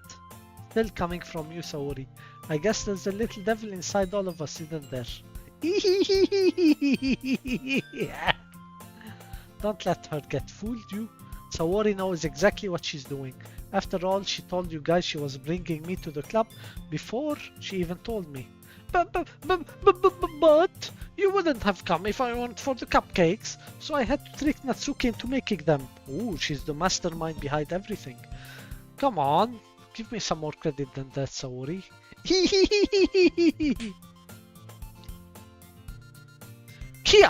Still coming from you, Saori. I guess there's a little devil inside all of us, isn't there? Don't let her get fooled you. Saori knows exactly what she's doing. After all, she told you guys she was bringing me to the club before she even told me. But you wouldn't have come if I weren't for the cupcakes, so I had to trick Natsuki into making them. Ooh, she's the mastermind behind everything. Come on, give me some more credit than that, Saori. Kia!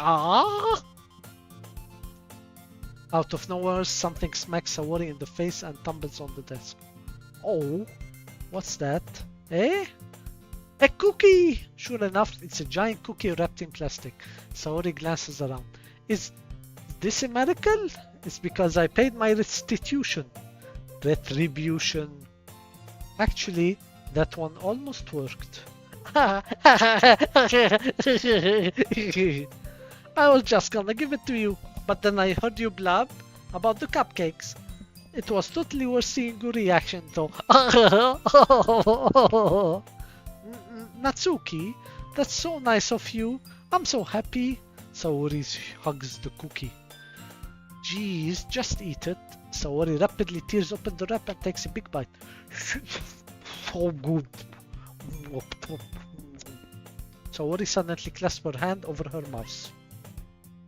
Out of nowhere, something smacks Saori in the face and tumbles on the desk. Oh, what's that? Eh? A cookie! Sure enough, it's a giant cookie wrapped in plastic. Saori glances around. Is this a miracle? It's because I paid my restitution. Retribution. Actually, that one almost worked. I was just gonna give it to you, but then I heard you blab about the cupcakes. It was totally worth seeing your reaction though. Natsuki, that's so nice of you. I'm so happy. Saori hugs the cookie. Jeez, just eat it. Saori rapidly tears open the wrap and takes a big bite. So good. Saori suddenly clasps her hand over her mouth.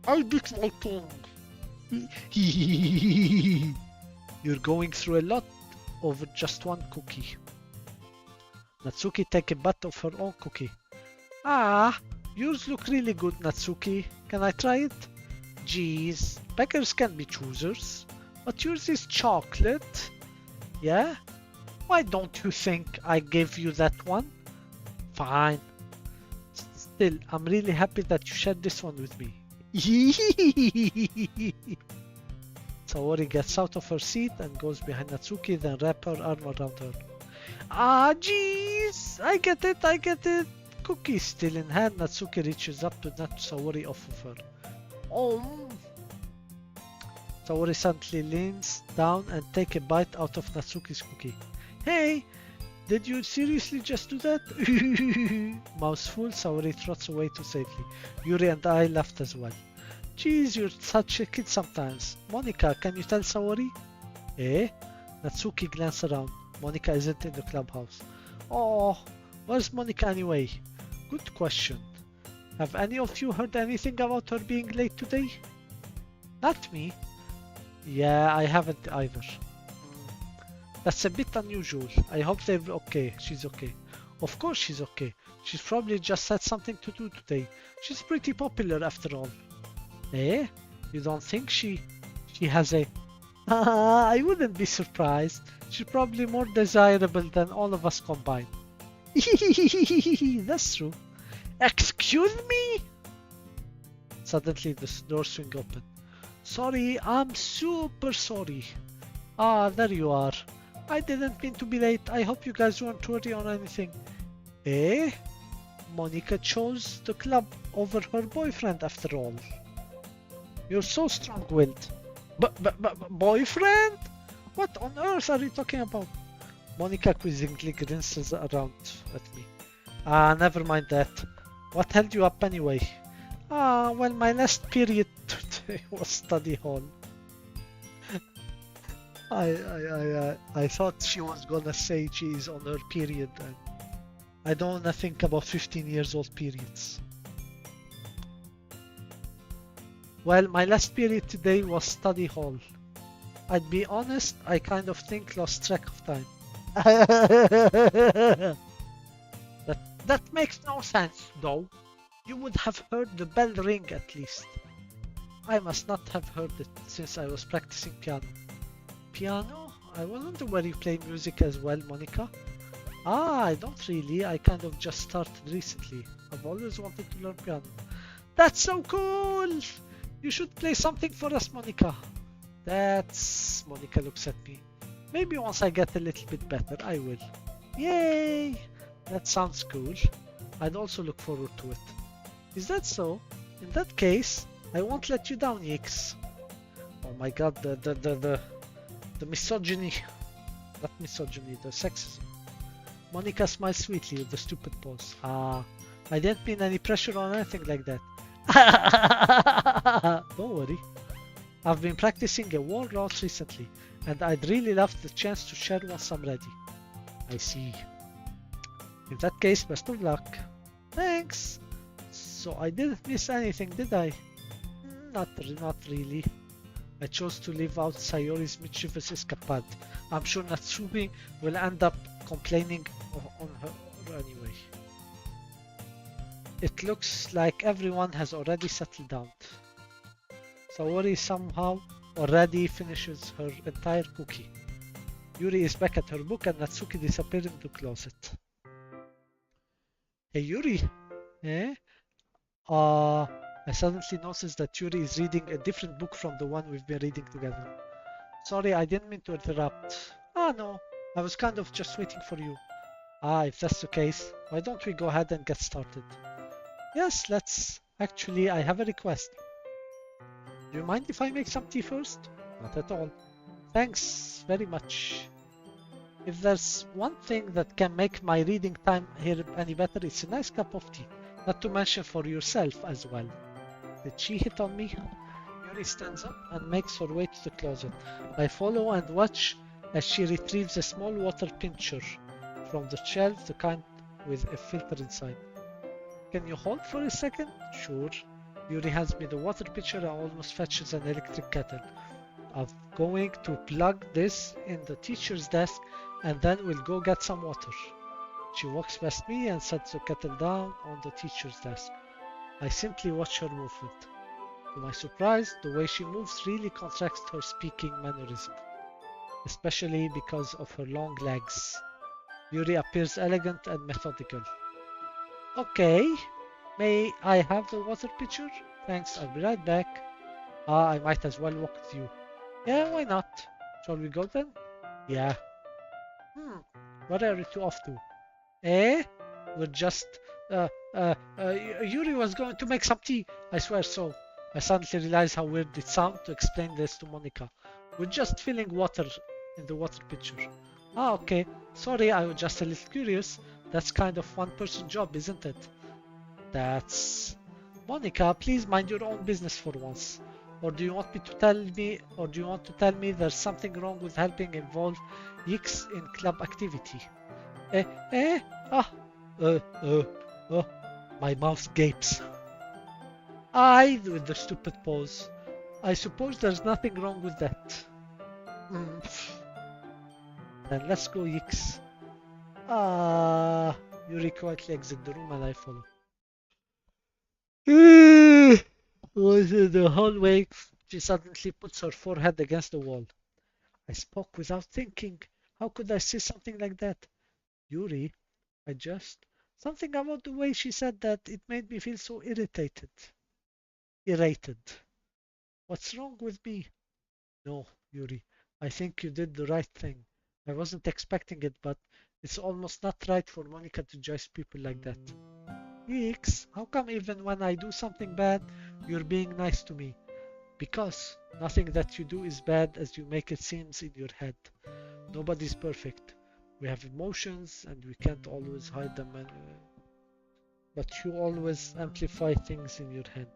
I bit my tongue. You're going through a lot over just one cookie. Natsuki take a bite of her own cookie. Ah, yours look really good, Natsuki. Can I try it? Geez, beggars can be choosers. But yours is chocolate. Yeah? Why don't you think I gave you that one? Fine. Still, I'm really happy that you shared this one with me. Saori gets out of her seat and goes behind Natsuki, then wrap her arm around her. Ah, jeez! I get it! Cookie still in hand, Natsuki reaches up to nudge Saori off of her. Oh! Saori suddenly leans down and takes a bite out of Natsuki's cookie. Hey! Did you seriously just do that? Mouseful, Saori trots away to safely. Yuri and I laughed as well. Geez, you're such a kid sometimes. Monika, can you tell Saori? Eh? Natsuki glanced around. Monika isn't in the clubhouse. Oh, where's Monika anyway? Good question. Have any of you heard anything about her being late today? Not me. Yeah, I haven't either. That's a bit unusual. I hope they're okay. She's okay. Of course she's okay. She's probably just had something to do today. She's pretty popular after all. Eh? You don't think she has a... I wouldn't be surprised. She's probably more desirable than all of us combined. That's true. Excuse me? Suddenly the door swing open. Sorry, I'm super sorry. Ah, there you are. I didn't mean to be late. I hope you guys weren't worried or anything. Eh? Monika chose the club over her boyfriend after all. You're so strong-willed. Boyfriend? What on earth are you talking about? Monika quizzingly grinces around at me. Ah, never mind that. What held you up anyway? Ah, well, my last period today was study hall. I thought she was gonna say she's on her period, and I don't wanna think about 15 years old periods. Well, my last period today was study hall. I'd be honest, I kind of think lost track of time. That makes no sense, though. You would have heard the bell ring at least. I must not have heard it since I was practicing piano. Piano? I wasn't aware you play music as well, Monika. Ah, I don't really. I kind of just started recently. I've always wanted to learn piano. That's so cool! You should play something for us, Monika. Monika looks at me. Maybe once I get a little bit better, I will. Yay! That sounds cool. I'd also look forward to it. Is that so? In that case, I won't let you down, Yix. Oh my god, the misogyny. Not misogyny, the sexism. Monika smiles sweetly with the stupid pose. Ah, I didn't mean any pressure or anything like that. Don't worry. I've been practicing a wall route recently, and I'd really love the chance to share once I'm ready. I see. In that case, best of luck. Thanks! So I didn't miss anything, did I? Not really. I chose to leave out Sayori's mischievous escapade. I'm sure Natsumi will end up complaining on her anyway. It looks like everyone has already settled down. Saori somehow already finishes her entire cookie. Yuri is back at her book and Natsuki disappeared into the closet. Hey Yuri! Eh? I suddenly noticed that Yuri is reading a different book from the one we've been reading together. Sorry, I didn't mean to interrupt. Ah no, I was kind of just waiting for you. Ah, if that's the case, why don't we go ahead and get started? Yes, let's. Actually, I have a request. Do you mind if I make some tea first? Not at all. Thanks very much. If there's one thing that can make my reading time here any better, it's a nice cup of tea. Not to mention for yourself as well. Did she hit on me? Yuri stands up and makes her way to the closet. I follow and watch as she retrieves a small water pitcher from the shelf, the kind with a filter inside. Can you hold for a second? Sure. Yuri hands me the water pitcher and almost fetches an electric kettle. I'm going to plug this in the teacher's desk and then we'll go get some water. She walks past me and sets the kettle down on the teacher's desk. I simply watch her movement. To my surprise, the way she moves really contrasts her speaking mannerism, especially because of her long legs. Yuri appears elegant and methodical. Okay, may I have the water pitcher? Thanks, I'll be right back. I might as well walk with you. Yeah, why not? Shall we go then? Yeah. Where are you two off to? Eh? We're just... Uh, Yuri was going to make some tea. I swear so. I suddenly realized how weird it sounds to explain this to Monica. We're just filling water in the water pitcher. Ah, okay. Sorry, I was just a little curious. That's kind of one-person job, isn't it? That's... Monica, please mind your own business for once. Or do you want to tell me there's something wrong with helping involve Yix in club activity? My mouth gapes. With the stupid pause. I suppose there's nothing wrong with that. Then let's go, Yix. Yuri quietly exits the room and I follow. Was in the hallway, she suddenly puts her forehead against the wall. I spoke without thinking. How could I say something like that? Yuri, something about the way she said that, it made me feel so irritated. What's wrong with me? No, Yuri, I think you did the right thing. I wasn't expecting it, but it's almost not right for Monica to judge people like that. Yix, how come even when I do something bad, you're being nice to me? Because nothing that you do is bad as you make it seems in your head. Nobody's perfect. We have emotions and we can't always hide them, but you always amplify things in your head.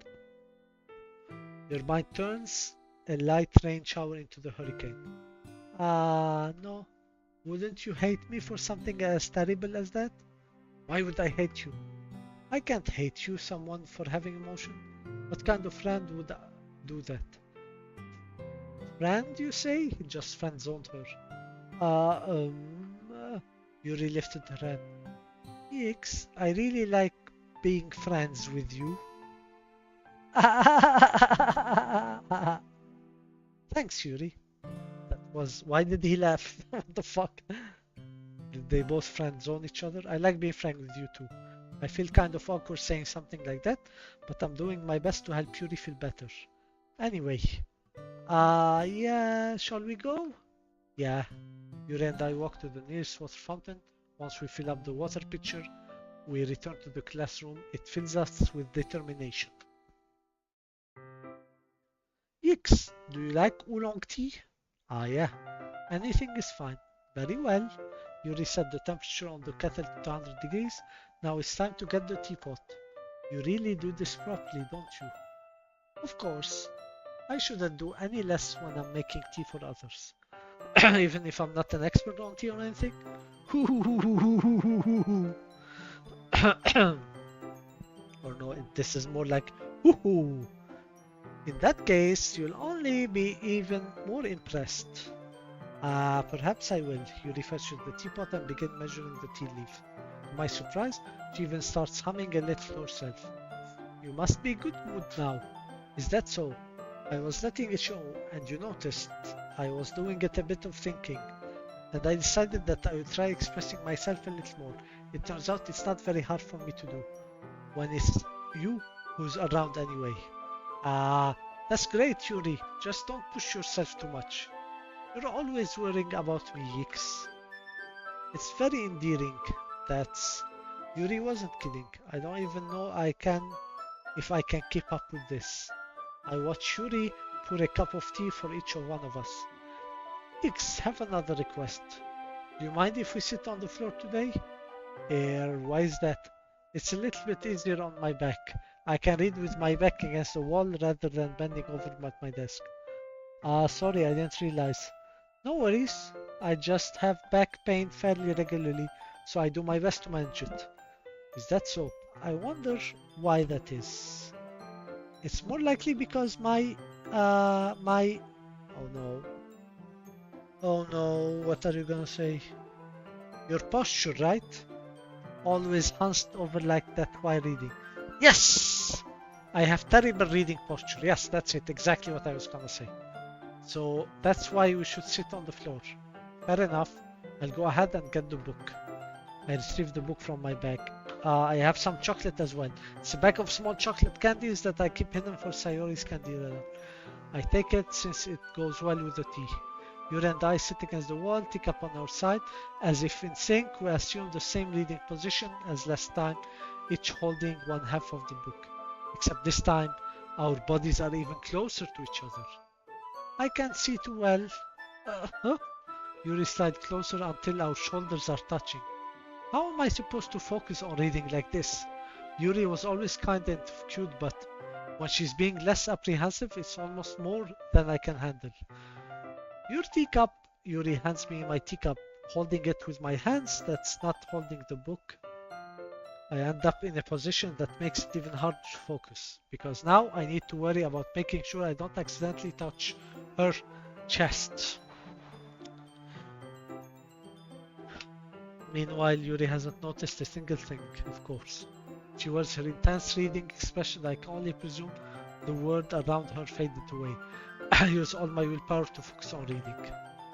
Your mind turns a light rain shower into the hurricane. No. Wouldn't you hate me for something as terrible as that? Why would I hate you? I can't hate you, someone, for having emotion. What kind of friend would do that? Friend, you say? He just friend-zoned her. Yuri lifted her head. Yix, I really like being friends with you. Thanks, Yuri. Why did he laugh? What the fuck? Did they both friend-zone each other? I like being friends with you too. I feel kind of awkward saying something like that, but I'm doing my best to help Yuri feel better. Anyway, yeah, shall we go? Yeah. Yuri and I walk to the nearest water fountain. Once we fill up the water pitcher, we return to the classroom. It fills us with determination. Yix, do you like oolong tea? Yeah. Anything is fine. Very well. Yuri set the temperature on the kettle to 200 degrees. Now it's time to get the teapot. You really do this properly, don't you? Of course. I shouldn't do any less when I'm making tea for others. Even if I'm not an expert on tea or anything. Or no, this is more like hoo-hoo. In that case, you'll only be even more impressed. Perhaps I will. Yuri fetches the teapot and begins measuring the tea leaf. To my surprise, she even starts humming a little to herself. You must be in good mood now. Is that so? I was letting it show, and you noticed I was doing it a bit of thinking, and I decided that I would try expressing myself a little more. It turns out it's not very hard for me to do, when it's you who's around anyway. That's great, Yuri. Just don't push yourself too much. You're always worrying about me, Yix. It's very endearing. Yuri wasn't kidding. I don't even know if I can keep up with this. I watch Yuri pour a cup of tea for each of one of us. Yix, have another request. Do you mind if we sit on the floor today? Why is that? It's a little bit easier on my back. I can read with my back against the wall rather than bending over at my desk. Sorry, I didn't realize. No worries. I just have back pain fairly regularly, so I do my best to manage it. Is that so? I wonder why that is. It's more likely because oh no. Oh no, what are you gonna say? Your posture, right? always hunched over like that while reading. Yes! I have terrible reading posture. Yes, that's it. Exactly what I was gonna say. So that's why we should sit on the floor. Fair enough. I'll go ahead and get the book. I retrieve the book from my bag. I have some chocolate as well. It's a bag of small chocolate candies that I keep hidden for Sayori's candy radar. I take it since it goes well with the tea. Yuri and I sit against the wall, teacup on our side, as if in sync. We assume the same reading position as last time, each holding one half of the book. Except this time, our bodies are even closer to each other. I can't see too well. Huh? Yuri slides closer until our shoulders are touching. How am I supposed to focus on reading like this? Yuri was always kind and cute, but when she's being less apprehensive, it's almost more than I can handle. Your teacup. Yuri hands me my teacup, holding it with my hands. That's not holding the book. I end up in a position that makes it even harder to focus, because now I need to worry about making sure I don't accidentally touch her chest. Meanwhile, Yuri hasn't noticed a single thing, of course. She wears her intense reading expression. I can only presume the world around her faded away. I use all my willpower to focus on reading.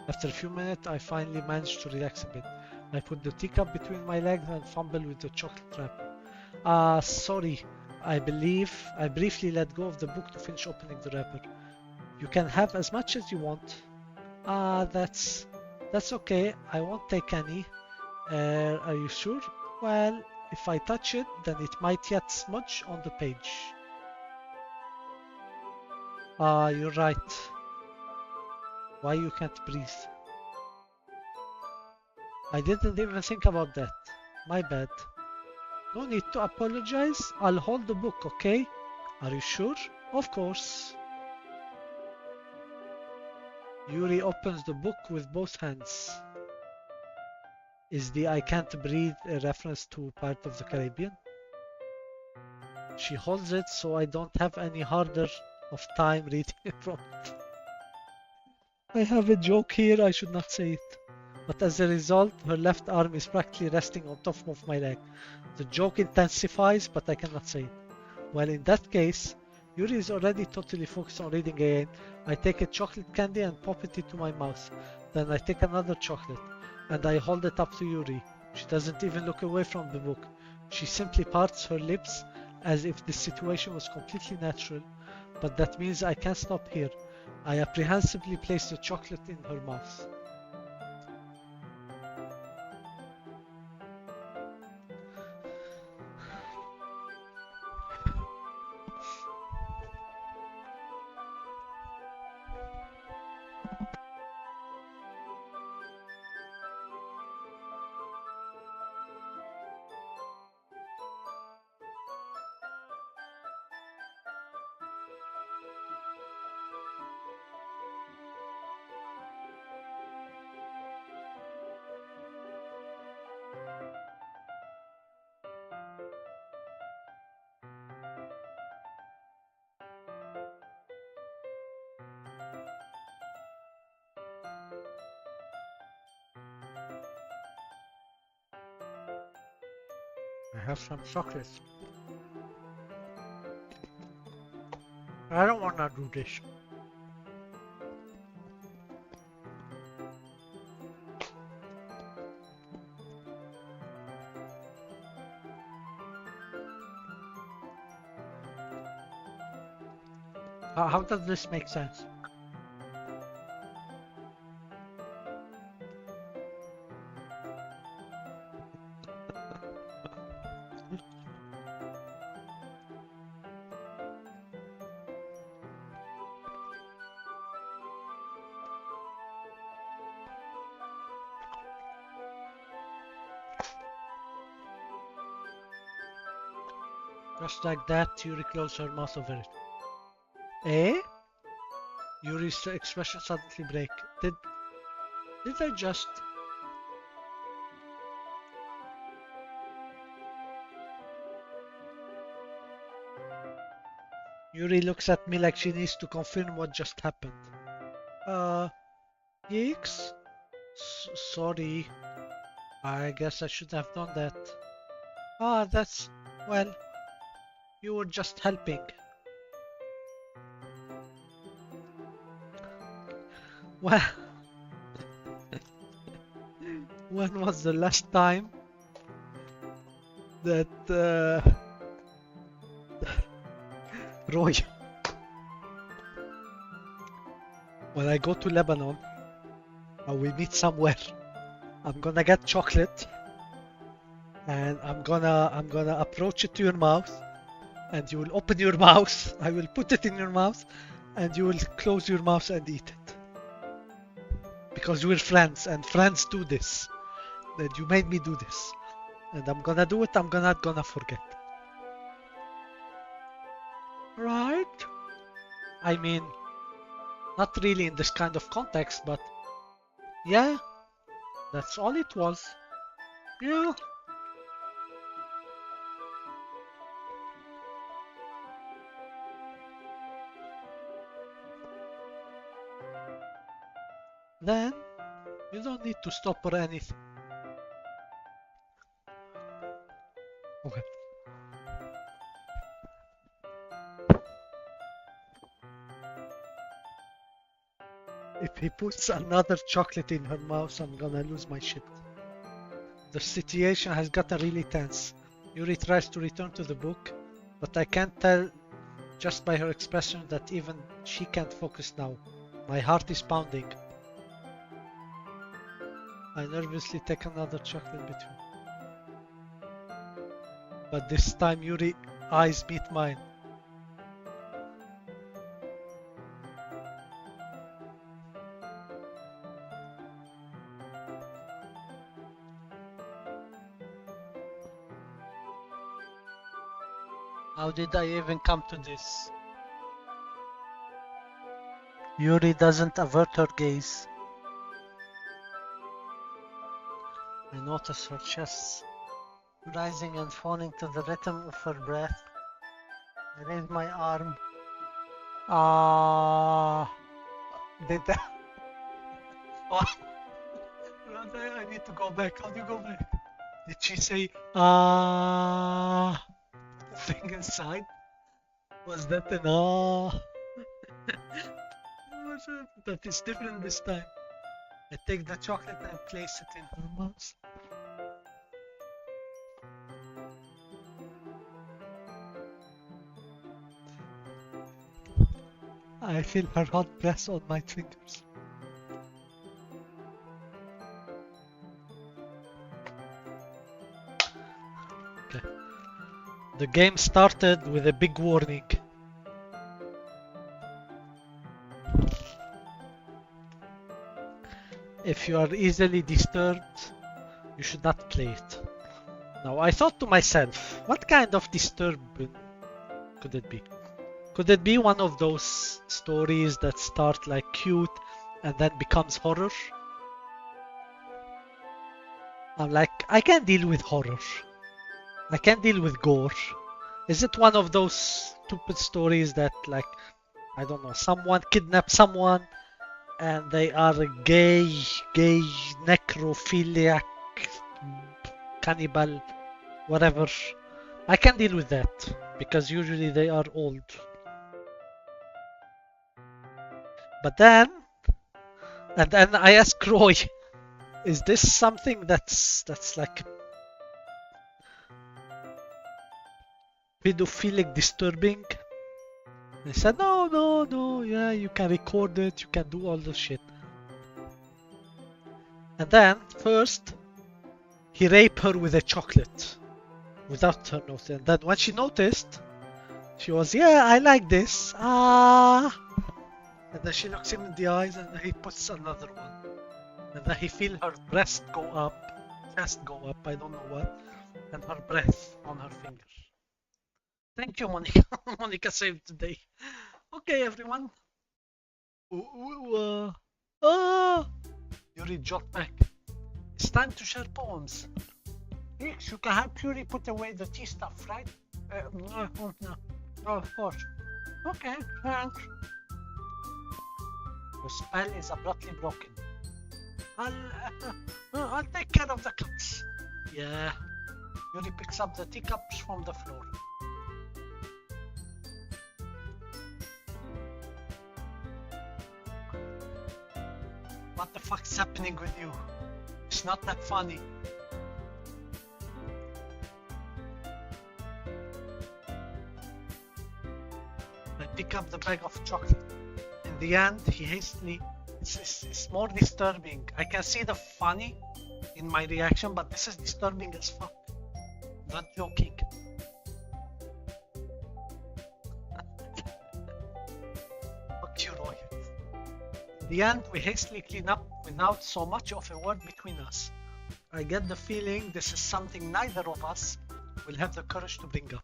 After a few minutes, I finally manage to relax a bit. I put the teacup between my legs and fumble with the chocolate wrapper. Sorry. I briefly let go of the book to finish opening the wrapper. You can have as much as you want. That's okay. I won't take any. Are you sure? Well, if I touch it, then it might yet smudge on the page. You're right. Why you can't breathe? I didn't even think about that. My bad. No need to apologize. I'll hold the book, okay? Are you sure? Of course. Yuri opens the book with both hands. Is the I can't breathe a reference to Pirates of the Caribbean? She holds it so I don't have any harder of time reading it from it. I have a joke here, I should not say it. But as a result, her left arm is practically resting on top of my leg. The joke intensifies, but I cannot say it. Well, in that case, Yuri is already totally focused on reading again. I take a chocolate candy and pop it into my mouth. Then I take another chocolate, and I hold it up to Yuri. She doesn't even look away from the book. She simply parts her lips as if the situation was completely natural. But that means I can't stop here. I apprehensively place the chocolate in her mouth. I have some chocolate. I don't want to do this. How does this make sense? Just like that, Yuri closed her mouth over it. Eh? Yuri's expression suddenly break. Did I just... Yuri looks at me like she needs to confirm what just happened. Yikes? Sorry. I guess I should have done that. Ah, that's... well, you were just helping. Well, when was the last time that Roy, when I go to Lebanon and we meet somewhere, I'm gonna get chocolate and I'm gonna approach it to your mouth and you will open your mouth. I will put it in your mouth and you will close your mouth and eat it. Because we're friends and friends do this. And you made me do this. And I'm gonna do it, I'm not gonna forget. Right? I mean, not really in this kind of context, but yeah, that's all it was. Yeah. Then, you don't need to stop or anything. Okay. If he puts another chocolate in her mouth, I'm gonna lose my shit. The situation has gotten really tense. Yuri tries to return to the book, but I can't tell just by her expression that even she can't focus now. My heart is pounding. I nervously take another chocolate between. But this time Yuri's eyes meet mine. How did I even come to this? Yuri doesn't avert her gaze. I notice her chest rising and falling to the rhythm of her breath. I raise my arm. Did that? What? I need to go back. How do you go back? Did she say thing inside? Was that an But it's different this time. I take the chocolate and place it in her mouth. I feel her hot breath on my fingers. Okay. The game started with a big warning. If you are easily disturbed, you should not play it. Now, I thought to myself, what kind of disturbance could it be? Could it be one of those stories that start like cute and then becomes horror? I'm like, I can deal with horror. I can deal with gore. Is it one of those stupid stories that, like, I don't know, someone kidnaps someone and they are a gay, necrophiliac, cannibal, whatever? I can deal with that because usually they are old. But then, and then I ask Roy, is this something that's like pedophilic disturbing? They said, no, yeah, you can record it, you can do all this shit. And then, first, he raped her with a chocolate, without her noticing. And then when she noticed, she was, yeah, I like this, And then she looks him in the eyes and then he puts another one. And then he feels her breast go up, chest go up, I don't know what, and her breath on her finger. Thank you, Monica. Monica saved the day. Okay, everyone. Yuri jogged back. It's time to share poems. Yes, you can help Yuri put away the tea stuff, right? No, of course. Okay, thanks. The spell is abruptly broken. I'll take care of the cats. Yeah. Yuri picks up the teacups from the floor. What the fuck's happening with you? It's not that funny. I pick up the bag of chocolate. In the end, he hastily... It's more disturbing. I can see the funny in my reaction, but this is disturbing as fuck. Not joking. Fuck you, Roy. In the end, we hastily clean up without so much of a word between us. I get the feeling this is something neither of us will have the courage to bring up.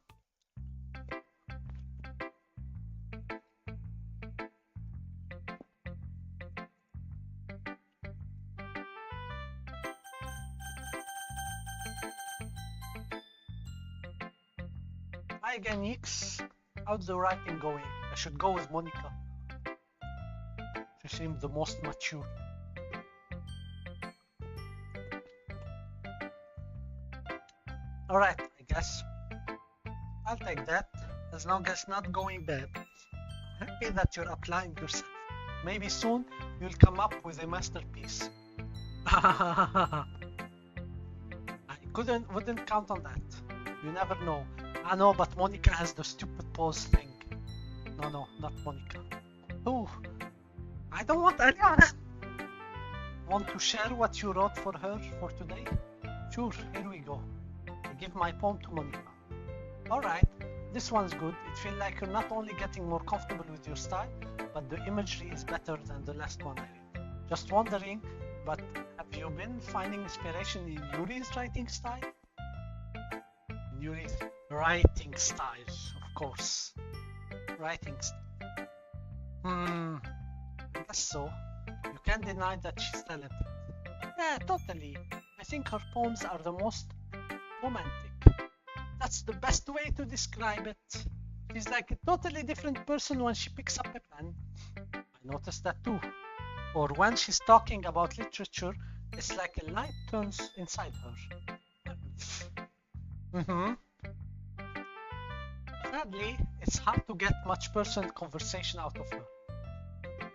Hi again, Yix. How's the writing going? I should go with Monica. She seems the most mature. Alright, I guess. I'll take that, as long as not going bad. I'm happy that you're applying yourself. Maybe soon you'll come up with a masterpiece. I wouldn't count on that. You never know. I know, but Monica has the stupid pose thing. No, not Monica. Oh, I don't want anyone. Want to share what you wrote for her for today? Sure, here we go. I give my poem to Monica. Alright, this one's good. It feels like you're not only getting more comfortable with your style, but the imagery is better than the last one I read. Just wondering, but have you been finding inspiration in Yuri's writing style? Yuri's writing style, of course. Writing style. I guess so. You can't deny that she's talented. Yeah, totally. I think her poems are the most romantic. That's the best way to describe it. She's like a totally different person when she picks up a pen. I noticed that too. Or when she's talking about literature, it's like a light turns inside her. Sadly, it's hard to get much personal conversation out of her.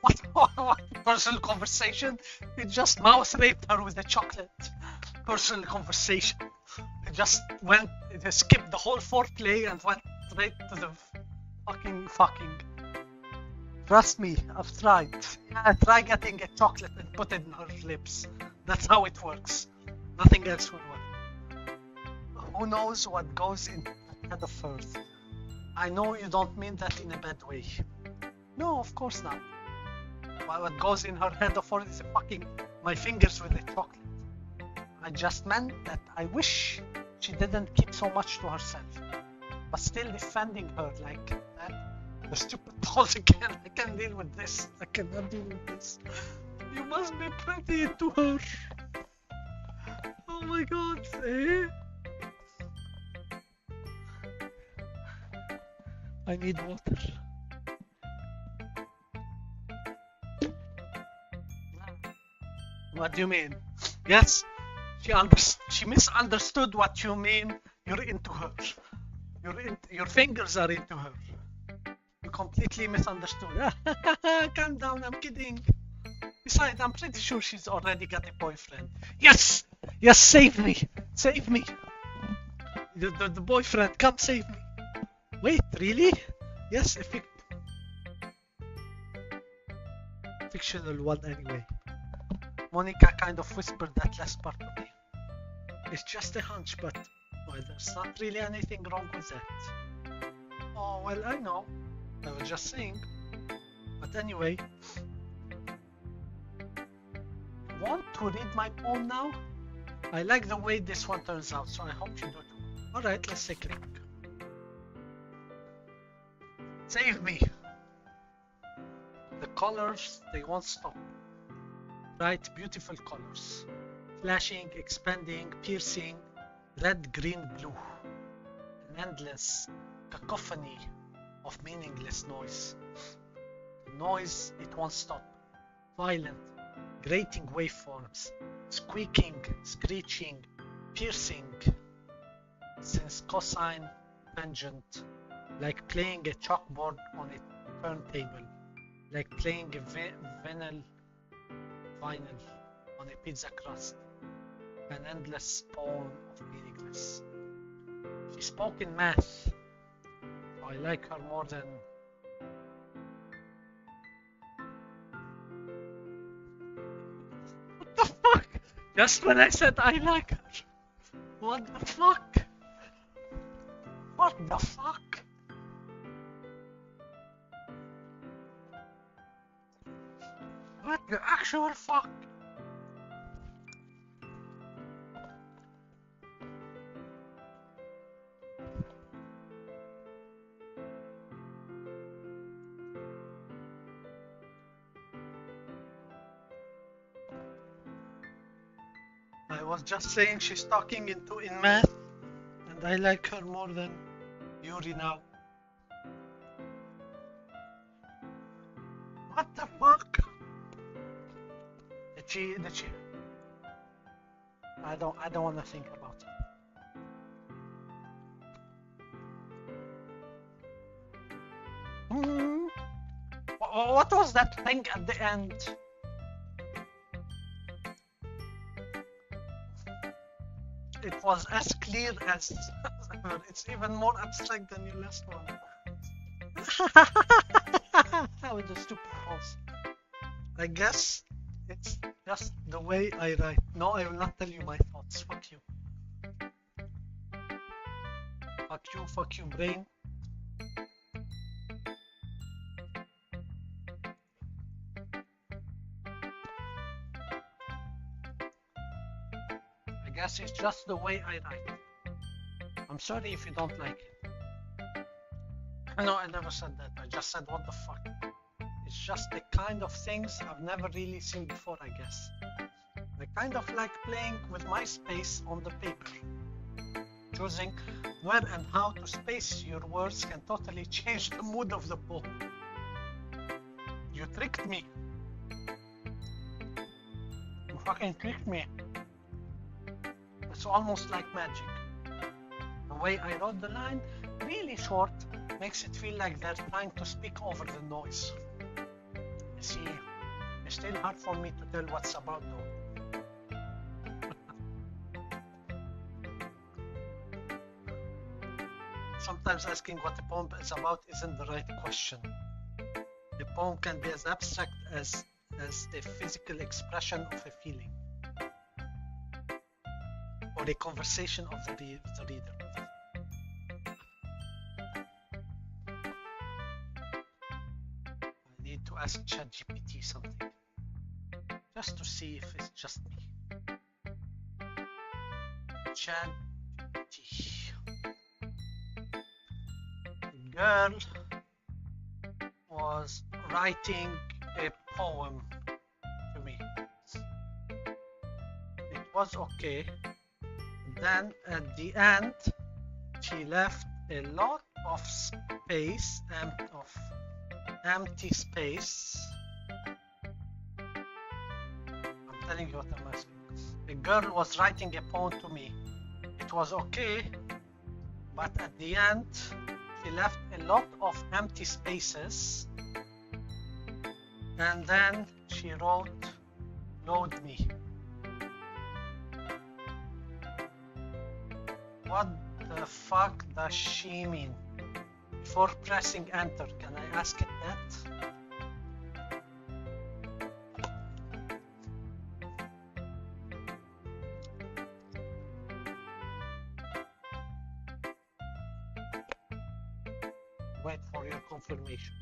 What personal conversation? It just mouse raped her with a chocolate. Personal conversation. It skipped the whole foreplay and went straight to the fucking. Trust me, I've tried. Yeah, try getting a chocolate and put it in her lips. That's how it works. Nothing else will work. Who knows what goes in the head of hers? I know you don't mean that in a bad way. No, of course not. What goes in her head of hers is my fingers with the chocolate. I just meant that I wish she didn't keep so much to herself. But still defending her like that. The stupid balls again. I can't deal with this. I cannot deal with this. You must be pretty to her. Oh my god. Eh? I need water. What do you mean? Yes, she misunderstood what you mean. You're into her. Your fingers are into her. You completely misunderstood. Calm down, I'm kidding. Besides, I'm pretty sure she's already got a boyfriend. Yes, save me. The boyfriend, come save me. Wait, really? Yes, fictional one anyway. Monica kind of whispered that last part to me. It's just a hunch, but well, there's not really anything wrong with that. Oh, well, I know. I was just saying. But anyway. Want to read my poem now? I like the way this one turns out, so I hope you do too. Alright, let's take a look. Save me! The colors, they won't stop. Bright, beautiful colors. Flashing, expanding, piercing, red, green, blue. An endless cacophony of meaningless noise. The noise, it won't stop. Violent, grating waveforms. Squeaking, screeching, piercing. since cosine tangent, like playing a chalkboard on a turntable, like playing a vinyl on a pizza crust, an endless spawn of meaningless. She spoke in math. I like her more than... What the fuck? Just when I said I like her. What the fuck? What the fuck? What the actual fuck? I was just saying she's talking in math, and I like her more than Yuri now. What the fuck? Did she? I don't want to think about it. What was that thing at the end? It was as clear as ever. It's even more abstract than your last one. With the stupid pause. I guess it's just the way I write. No, I will not tell you my thoughts. Fuck you. Fuck you, brain. I guess it's just the way I write. I'm sorry if you don't like it. I know I never said that. I just said what the fuck. It's just the kind of things I've never really seen before, I guess. I kind of like playing with my space on the paper. Choosing where and how to space your words can totally change the mood of the poem. You tricked me. You fucking tricked me. It's almost like magic. The way I wrote the line, really short, makes it feel like they're trying to speak over the noise. You see, it's still hard for me to tell what's about though. Sometimes asking what a poem is about isn't the right question. A poem can be as abstract as a physical expression of a feeling, or a conversation of the reader. I need to ask ChatGPT something, just to see if it's just me. ChatGPT. Girl was writing a poem to me. It was okay. Then at the end, she left a lot of space, empty space. I'm telling you what I'm asking. A girl was writing a poem to me. It was okay, but at the end, she left a lot of empty spaces, and then she wrote, "Load me." What the fuck does she mean? Before pressing enter, can I ask it that? Wait for your confirmation.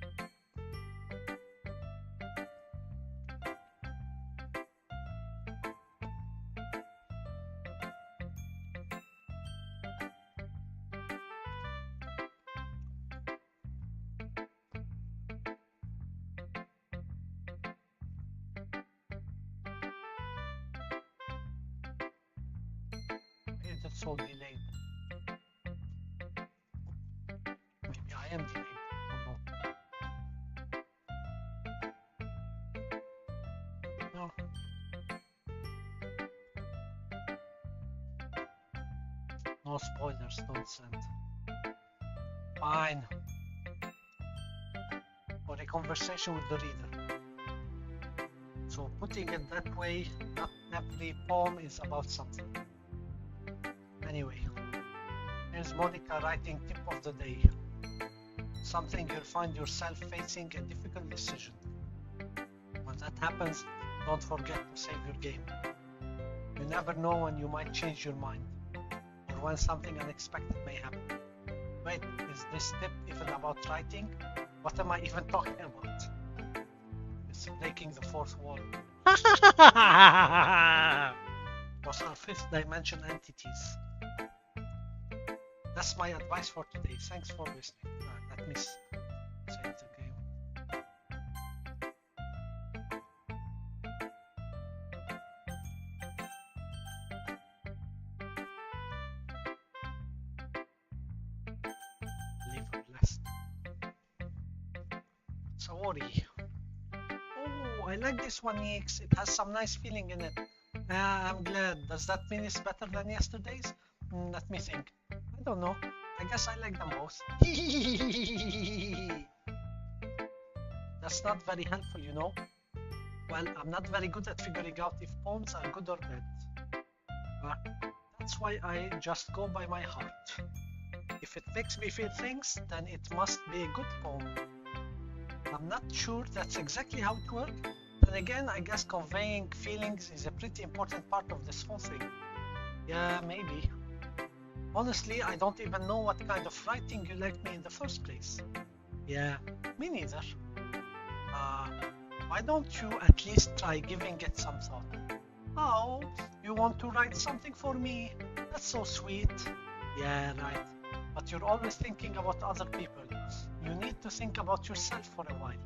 Is it so delayed? Maybe I am delayed. No. No spoilers, don't send. Fine. For a conversation with the reader. So putting it that way, not every poem is about something. Anyway, here's Monica writing tip of the day. Something you'll find yourself facing a difficult decision. When that happens, don't forget to save your game. You never know when you might change your mind, or when something unexpected may happen. Wait, is this tip even about writing? What am I even talking about? It's breaking the fourth wall. Those are fifth dimension entities. That's my advice for today. Thanks for listening. Let me save the game. Leave her blessed. Saori. Oh, I like this one, Yeeks. It has some nice feeling in it. I'm glad. Does that mean it's better than yesterday's? Let me think. I don't know. I guess I like them both. That's not very helpful, you know. Well, I'm not very good at figuring out if poems are good or bad. But that's why I just go by my heart. If it makes me feel things, then it must be a good poem. I'm not sure that's exactly how it works. Then again, I guess conveying feelings is a pretty important part of this whole thing. Yeah, maybe. Honestly, I don't even know what kind of writing you like me in the first place. Yeah, me neither. Why don't you at least try giving it some thought? Oh, you want to write something for me? That's so sweet. Yeah, right. But you're always thinking about other people. You need to think about yourself for a while.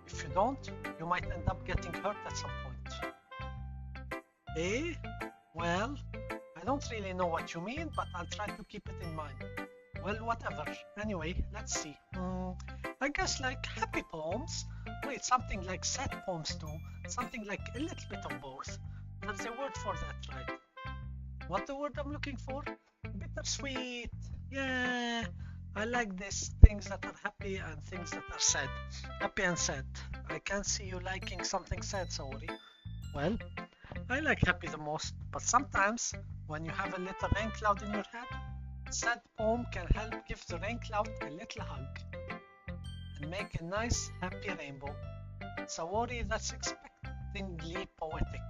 If you don't, you might end up getting hurt at some point. Eh? Well, I don't really know what you mean, but I'll try to keep it in mind. Well, whatever. Anyway, let's see. I guess like happy poems. Wait, something like sad poems too. Something like a little bit of both. There's a word for that, right? What the word I'm looking for? Bittersweet. Yeah. I like this. Things that are happy and things that are sad. Happy and sad. I can't see you liking something sad, Saori. Well, I like happy the most, but sometimes when you have a little rain cloud in your head, sad poem can help give the rain cloud a little hug and make a nice happy rainbow. Saori, that's expectingly poetic.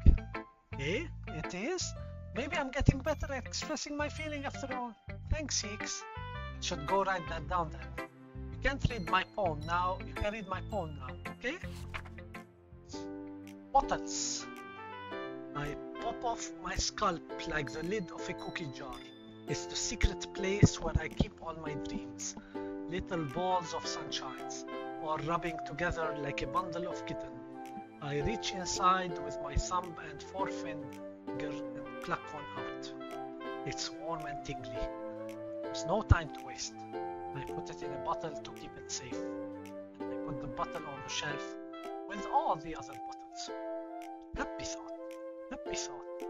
Eh? It is? Maybe I'm getting better at expressing my feeling after all. Thanks, Hicks. I should go write that down then. You can't read my poem now. You can read my poem now, okay? Bottles. I pop off my scalp like the lid of a cookie jar. It's the secret place where I keep all my dreams. Little balls of sunshines, all rubbing together like a bundle of kitten. I reach inside with my thumb and forefinger and pluck one out. It's warm and tingly. There's no time to waste. I put it in a bottle to keep it safe. And I put the bottle on the shelf with all the other bottles. Happy thought, happy thought,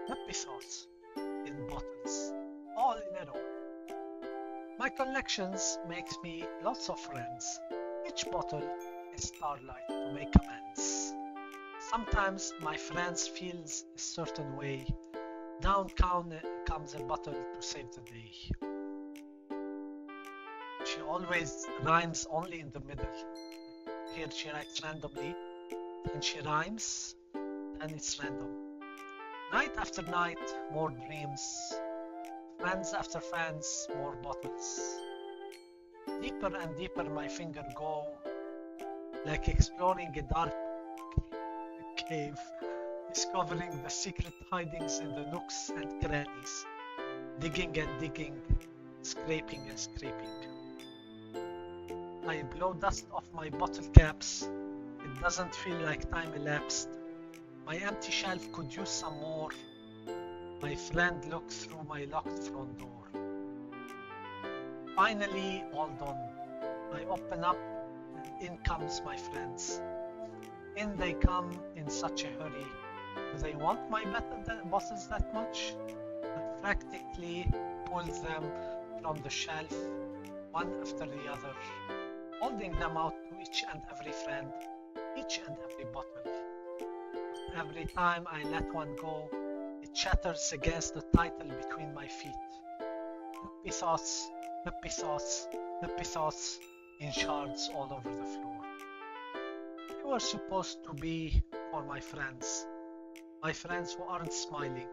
happy thoughts in bottles, all in a row. My collections makes me lots of friends. Each bottle is starlight to make amends. Sometimes my friends feels a certain way. Down comes a bottle to save the day. She always rhymes only in the middle. Here she writes randomly, and she rhymes, and it's random. Night after night, more dreams. Fans after fans, more bottles. Deeper and deeper my finger go, like exploring a dark cave, discovering the secret hidings in the nooks and crannies, digging and digging, scraping and scraping. I blow dust off my bottle caps. It doesn't feel like time elapsed. My empty shelf could use some more. My friend looked through my locked front door. Finally, all done. I open up and in comes my friends. In they come in such a hurry. Do they want my bottles that much? I practically pulls them from the shelf, one after the other, holding them out to each and every friend, each and every bottle. Every time I let one go, it shatters against the title between my feet. Happy sauce, happy sauce, happy sauce in shards all over the floor. They were supposed to be for my friends who aren't smiling.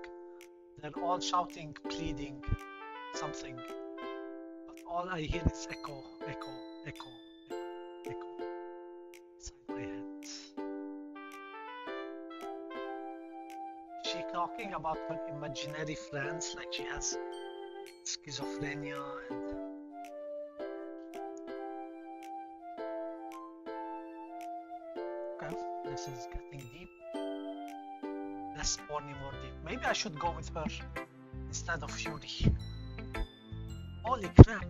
They're all shouting, pleading, something. But all I hear is echo, echo, echo, echo, echo inside my head. She talking about her imaginary friends like she has schizophrenia and okay, this is getting deep. Less porny, more deep. Maybe I should go with her instead of Yuri. Holy crap!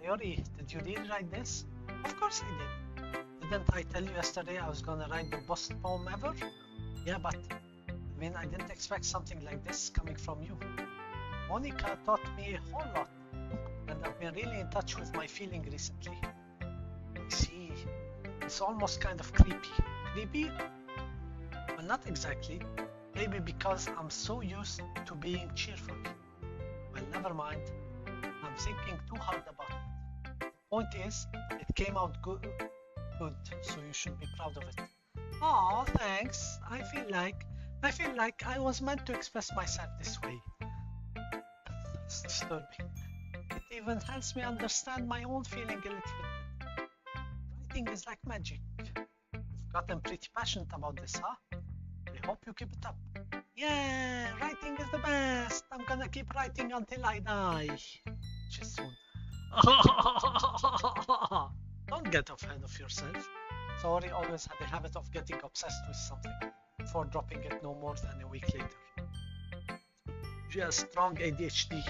Yuri, did you really write this? Of course I did. Didn't I tell you yesterday I was gonna write the best poem ever? Yeah, but I mean, I didn't expect something like this coming from you. Monica taught me a whole lot, and I've been really in touch with my feeling recently. I see. It's almost kind of creepy. Creepy? Well, not exactly. Maybe because I'm so used to being cheerful. Well, never mind. I'm thinking too hard about it. Point is, it came out good, so you should be proud of it. Oh, thanks. I feel like I was meant to express myself this way. It's disturbing. It even helps me understand my own feeling a little bit. Writing is like magic. You've gotten pretty passionate about this, huh? I hope you keep it up. Yeah, writing is the best. I'm gonna keep writing until I die. Which is soon. Don't get ahead of yourself. Sorry, always had a habit of getting obsessed with something before dropping it no more than a week later. She has strong ADHD.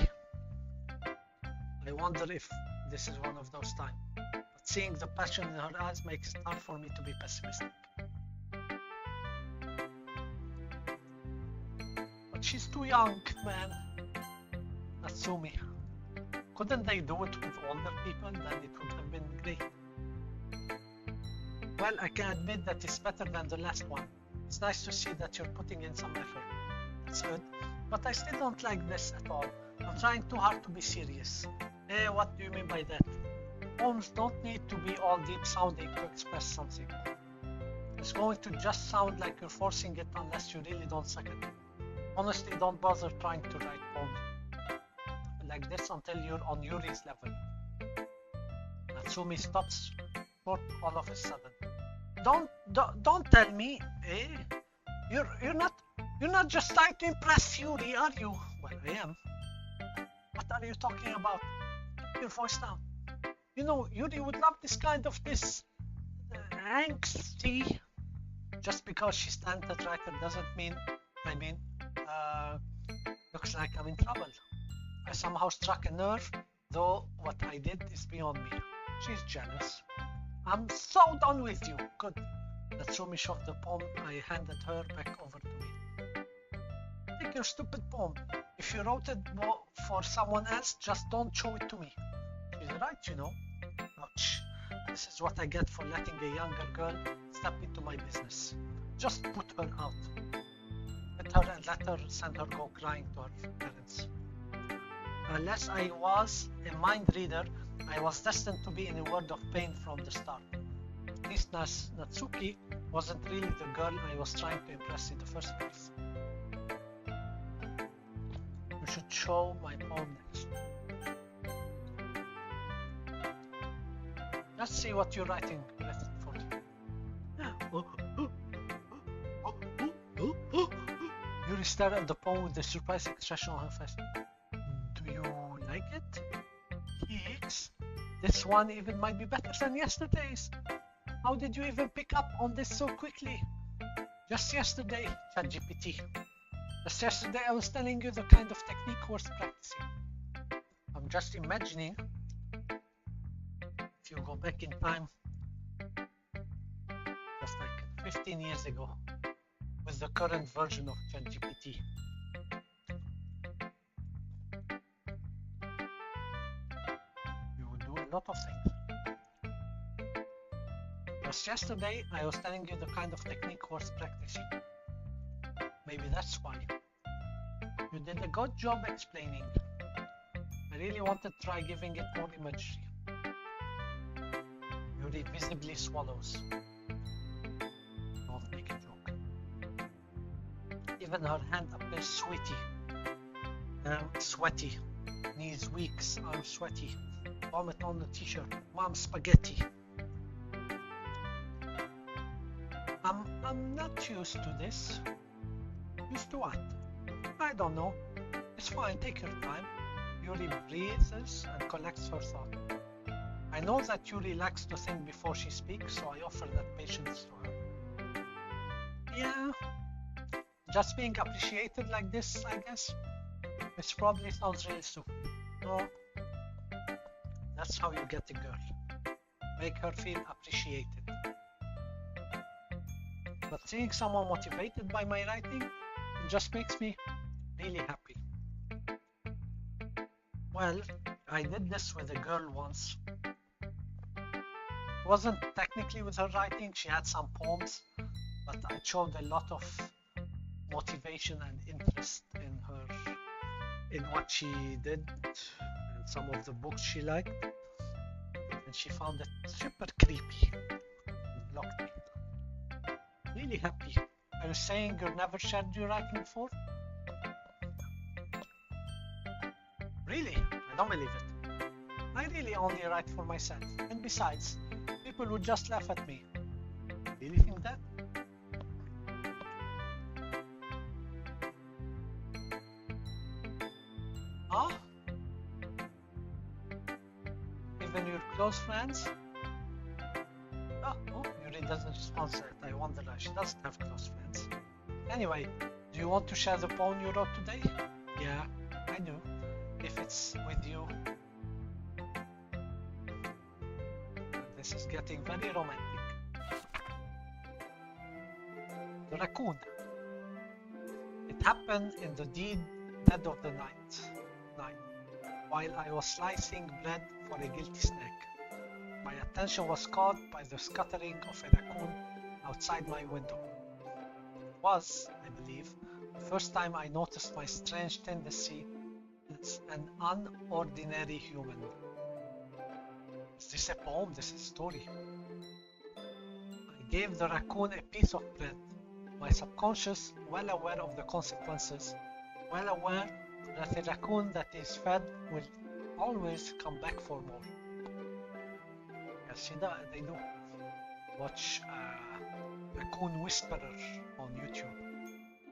I wonder if this is one of those times. But seeing the passion in her eyes makes it hard for me to be pessimistic. But she's too young, man. Natsumi. Couldn't they do it with older people? Then it would have been great. Well, I can admit that it's better than the last one. It's nice to see that you're putting in some effort. That's good. But I still don't like this at all. I'm trying too hard to be serious. What do you mean by that? Poems don't need to be all deep sounding to express something. It's going to just sound like you're forcing it unless you really don't suck at it. Honestly, don't bother trying to write poems like this until you're on Yuri's level. Natsumi stops short all of a sudden. Don't tell me, You're not just trying to impress Yuri, are you? Well, I am. What are you talking about? Keep your voice down. You know, Yuri would love this angsty. Just because she's talented writer doesn't mean, looks like I'm in trouble. I somehow struck a nerve, though what I did is beyond me. She's jealous. I'm so done with you. Good. Natsumi shoved the poem I handed her back over to me. Take your stupid poem. If you wrote it for someone else, just don't show it to me. She's right, you know. Ouch. This is what I get for letting a younger girl step into my business. Just put her out. Let her send her go crying to her parents. Unless I was a mind reader, I was destined to be in a world of pain from the start. At least Natsuki wasn't really the girl I was trying to impress in the first place. You should show my poem next. Let's see what you're writing for you. Yuri stared at the poem with a surprised expression on her face. Do you like it? Yes. This one even might be better than yesterday's. How did you even pick up on this so quickly? Just yesterday, ChatGPT. Just yesterday I was telling you the kind of technique worth practicing. I'm just imagining if you go back in time, just like 15 years ago, with the current version of ChatGPT. lot of things. Just yesterday, I was telling you the kind of technique worth practicing. Maybe that's why. You did a good job explaining. I really wanted to try giving it more imagery. Yuri visibly swallows. Don't make a joke. Even her hand appears sweaty. Sweaty. Knees weak, arms sweaty. Vomit on the t-shirt. Mom, spaghetti. I'm not used to this. Used to what? I don't know. It's fine, take your time. Yuri breathes and collects her thought. I know that Yuri likes to think before she speaks, so I offer that patience to her. Yeah, just being appreciated like this, I guess. Which probably sounds really stupid. No, that's how you get a girl. Make her feel appreciated. But seeing someone motivated by my writing, it just makes me really happy. Well, I did this with a girl once. It wasn't technically with her writing, she had some poems, but I showed a lot of motivation and interest in what she did and some of the books she liked, and she found it super creepy and blocked me. Really happy. Are you saying you never shared your writing before? Really? I don't believe it. I really only write for myself, and besides, people would just laugh at me. Really think that? Huh? Even your close friends? Oh, Yuri doesn't respond to it. I wonder why she doesn't have close friends. Anyway, do you want to share the poem you wrote today? Yeah, I do. If it's with you. This is getting very romantic. The raccoon. It happened in the dead of the night, while I was slicing bread for a guilty snack. My attention was caught by the scuttering of a raccoon outside my window. It was, I believe, the first time I noticed my strange tendency as an unordinary human. Is this a poem? This is a story. I gave the raccoon a piece of bread. My subconscious, well aware of the consequences, well aware that a raccoon that is fed will always come back for more. Yes, they do. Watch Raccoon Whisperer on YouTube.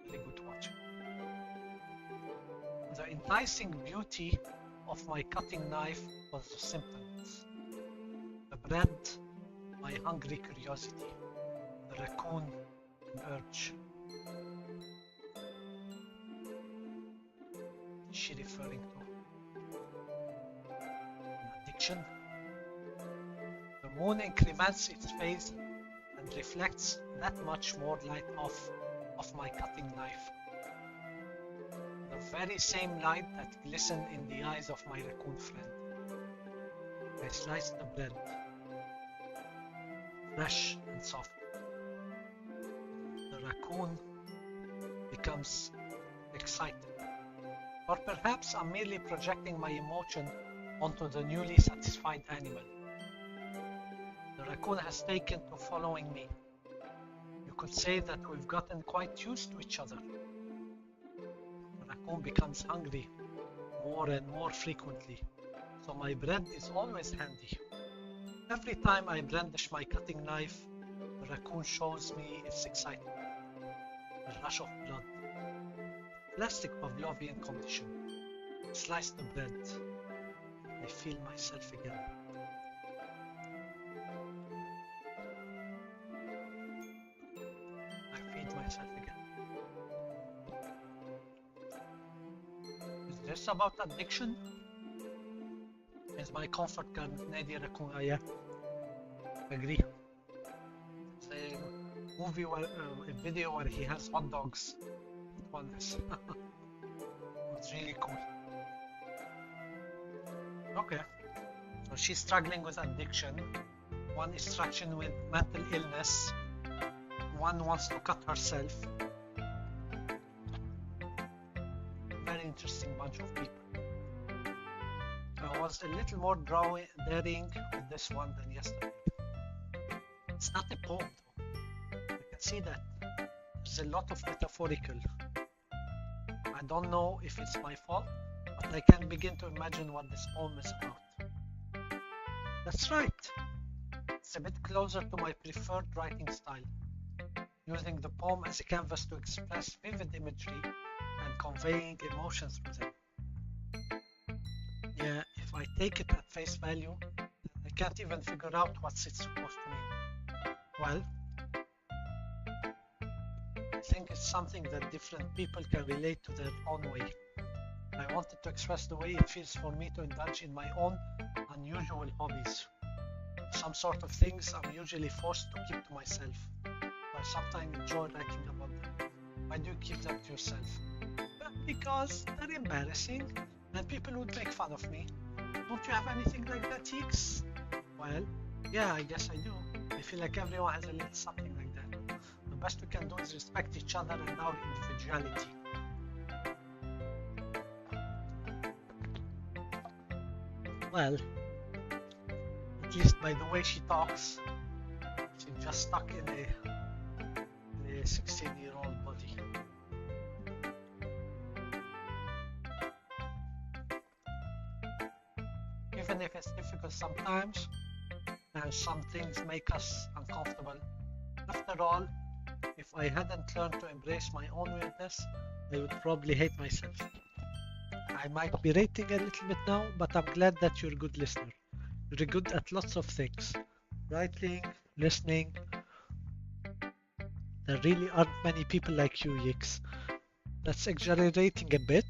Really good to watch. The enticing beauty of my cutting knife was the symptoms. The bread, my hungry curiosity. The raccoon, an urge. Is she referring to an addiction? The moon increments its phase and reflects that much more light off of my cutting knife. The very same light that glistened in the eyes of my raccoon friend. I sliced the bread, fresh and soft. The raccoon becomes excited. Or perhaps I'm merely projecting my emotion onto the newly satisfied animal. The raccoon has taken to following me. You could say that we've gotten quite used to each other. The raccoon becomes hungry more and more frequently, so my bread is always handy. Every time I brandish my cutting knife, the raccoon shows me its excitement. A rush of blood. Classic Pavlovian condition. Slice the bread. I feel myself again. I feed myself again. Is this about addiction? Is my comfort Canadian raccoon? Yeah. Agree. It's a movie where a video where he has hot dogs. On this. It's really cool. Okay. So she's struggling with addiction. One is struggling with mental illness. One wants to cut herself. Very interesting bunch of people. I was a little more daring with this one than yesterday. It's not a poem though. You can see that there's a lot of metaphorical. I don't know if it's my fault, but I can begin to imagine what this poem is about. That's right. It's a bit closer to my preferred writing style, using the poem as a canvas to express vivid imagery and conveying emotions through them. Yeah, if I take it at face value, I can't even figure out what it's supposed to mean. Well, I think it's something that different people can relate to their own way. I wanted to express the way it feels for me to indulge in my own unusual hobbies. Some sort of things I'm usually forced to keep to myself. I sometimes enjoy writing about them. Why do you keep them to yourself? Well, because they're embarrassing and people would make fun of me. Don't you have anything like that, Hicks? Well, yeah, I guess I do. I feel like everyone has a little something like that. The best we can do is respect each other and our individuality. Well, at least by the way she talks, she's just stuck in a 16-year-old body. Even if it's difficult sometimes, and some things make us uncomfortable. After all, if I hadn't learned to embrace my own weirdness, I would probably hate myself. I might be rating a little bit now, but I'm glad that you're a good listener. You're good at lots of things. Writing, listening. There really aren't many people like you, Yix. That's exaggerating a bit.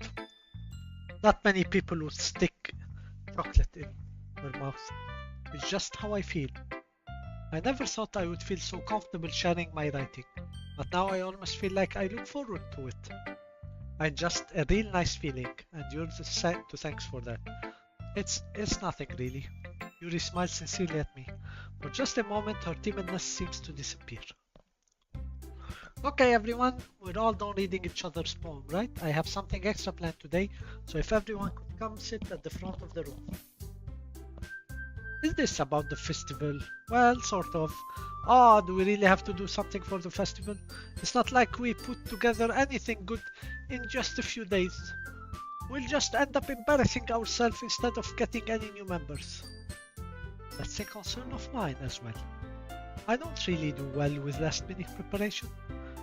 Not many people would stick chocolate in their mouth. It's just how I feel. I never thought I would feel so comfortable sharing my writing, but now I almost feel like I look forward to it. It's just a real nice feeling, and you're to thanks for that. It's nothing really. Yuri smiles sincerely at me. For just a moment, her timidness seems to disappear. Okay, everyone, we're all done reading each other's poem, right? I have something extra planned today, so if everyone could come sit at the front of the room. Is this about the festival? Well, sort of. Ah, do we really have to do something for the festival? It's not like we put together anything good in just a few days. We'll just end up embarrassing ourselves instead of getting any new members. That's a concern of mine as well. I don't really do well with last minute preparation.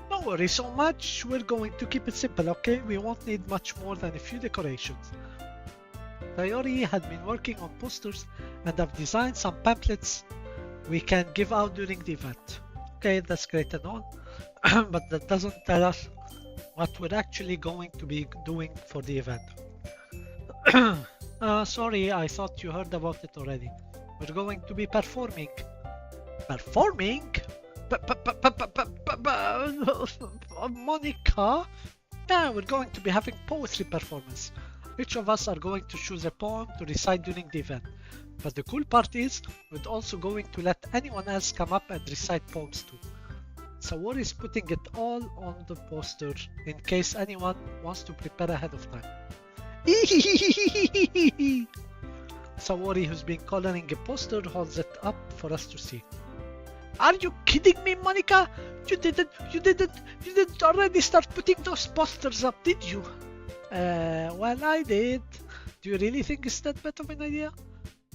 Don't worry so much, we're going to keep it simple, okay? We won't need much more than a few decorations. Sayori had been working on posters and have designed some pamphlets we can give out during the event. Okay, that's great and all, but that doesn't tell us what we're actually going to be doing for the event. Sorry, I thought you heard about it already. We're going to be performing. Performing? Monica? Yeah, we're going to be having poetry performance. Each of us are going to choose a poem to recite during the event. But the cool part is, we're also going to let anyone else come up and recite poems too. Sayori is putting it all on the poster in case anyone wants to prepare ahead of time. Sayori, who's been coloring a poster, holds it up for us to see. Are you kidding me, Monica? You didn't already start putting those posters up, did you? Well, I did. Do you really think it's that bad of an idea?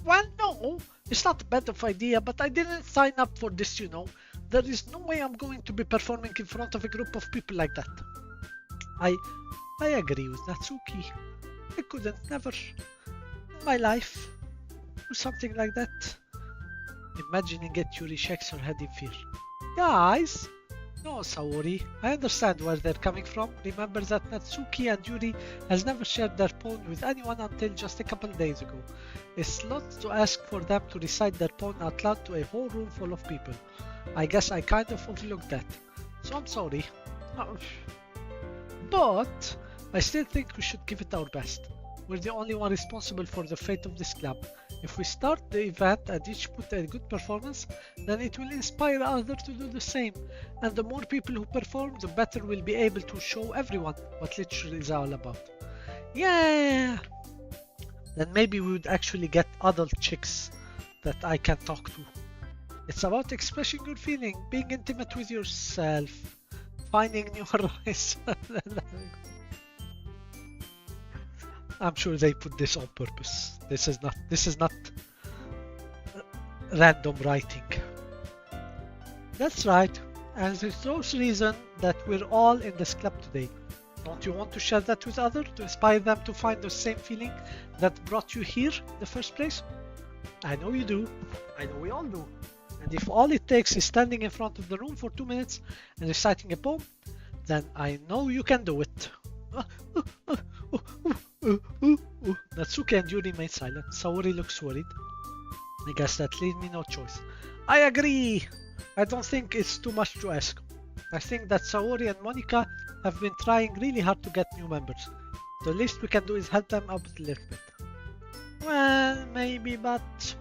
Well, no, it's not a bad of idea, but I didn't sign up for this, you know. There is no way I'm going to be performing in front of a group of people like that. I agree with Natsuki. I couldn't never in my life do something like that. Imagining it, Yuri shakes her head in fear. Guys! No, Sayori, I understand where they're coming from. Remember that Natsuki and Yuri has never shared their poem with anyone until just a couple days ago. It's lot to ask for them to recite their poem out loud to a whole room full of people. I guess I kind of overlooked that. So I'm sorry. But I still think we should give it our best. We're the only one responsible for the fate of this club. If we start the event and each put a good performance, then it will inspire others to do the same. And the more people who perform, the better we'll be able to show everyone what literature is all about. Yeah! Then maybe we would actually get adult chicks that I can talk to. It's about expressing your feeling, being intimate with yourself, finding new horizons. I'm sure they put this on purpose. This is not random writing. That's right, and it's those reason that we're all in this club today. Don't you want to share that with others to inspire them to find the same feeling that brought you here in the first place? I know you do. I know we all do. And if all it takes is standing in front of the room for 2 minutes and reciting a poem, then I know you can do it. Natsuki and Yuri remain silent. Saori looks worried. I guess that leaves me no choice. I agree! I don't think it's too much to ask. I think that Saori and Monika have been trying really hard to get new members. The least we can do is help them out a little bit. Well, maybe, but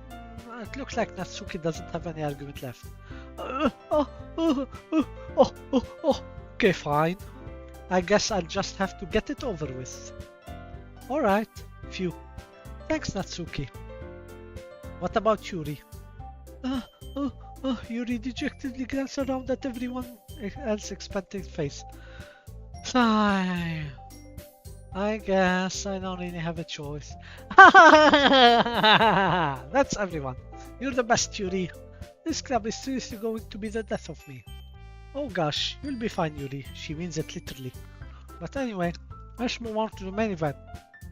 it looks like Natsuki doesn't have any argument left. Okay, fine. I guess I'll just have to get it over with. Alright, phew. Thanks, Natsuki. What about Yuri? Yuri dejectedly glanced around at everyone else's expectant face. Sigh. I guess I don't really have a choice. That's everyone. You're the best, Yuri. This club is seriously going to be the death of me. Oh gosh, you'll be fine, Yuri. She means it literally. But anyway, let's move on to the main event.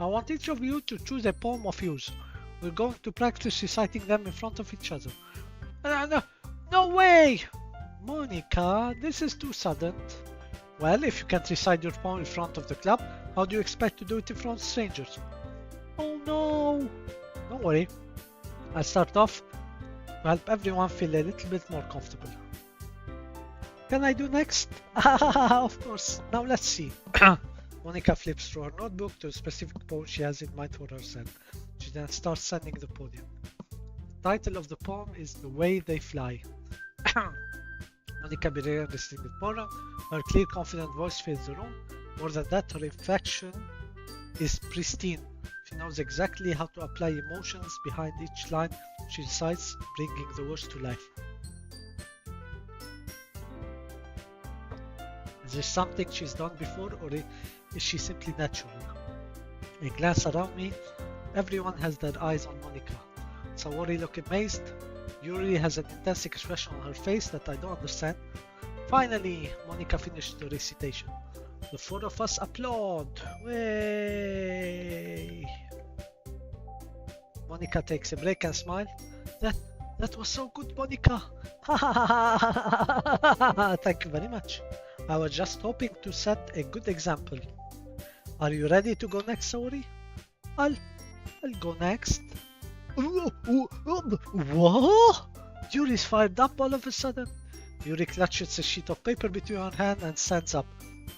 I want each of you to choose a poem of yours. We're going to practice reciting them in front of each other. No way! Monika, this is too sudden. Well, if you can't recite your poem in front of the club, how do you expect to do it in front of strangers? Oh no! Don't worry. I'll start off to help everyone feel a little bit more comfortable. Can I do next? Of course. Now let's see. Monika flips through her notebook to a specific poem she has in mind for herself. She then starts sending the podium. The title of the poem is The Way They Fly. Monika began reciting the poem. Her clear, confident voice fills the room. More than that, her inflection is pristine. She knows exactly how to apply emotions behind each line she recites, bringing the words to life. Is there something she's done before, or is she simply natural? I glance around me. Everyone has their eyes on Monika. Saori looks amazed. Yuri has an intense expression on her face that I don't understand. Finally, Monika finished the recitation. The four of us applaud. Way! Monika takes a break and smiles. That was so good, Monika. Thank you very much. I was just hoping to set a good example. Are you ready to go next, Saori? I'll go next. What? Yuri's fired up all of a sudden. Yuri clutches a sheet of paper between her hand and stands up.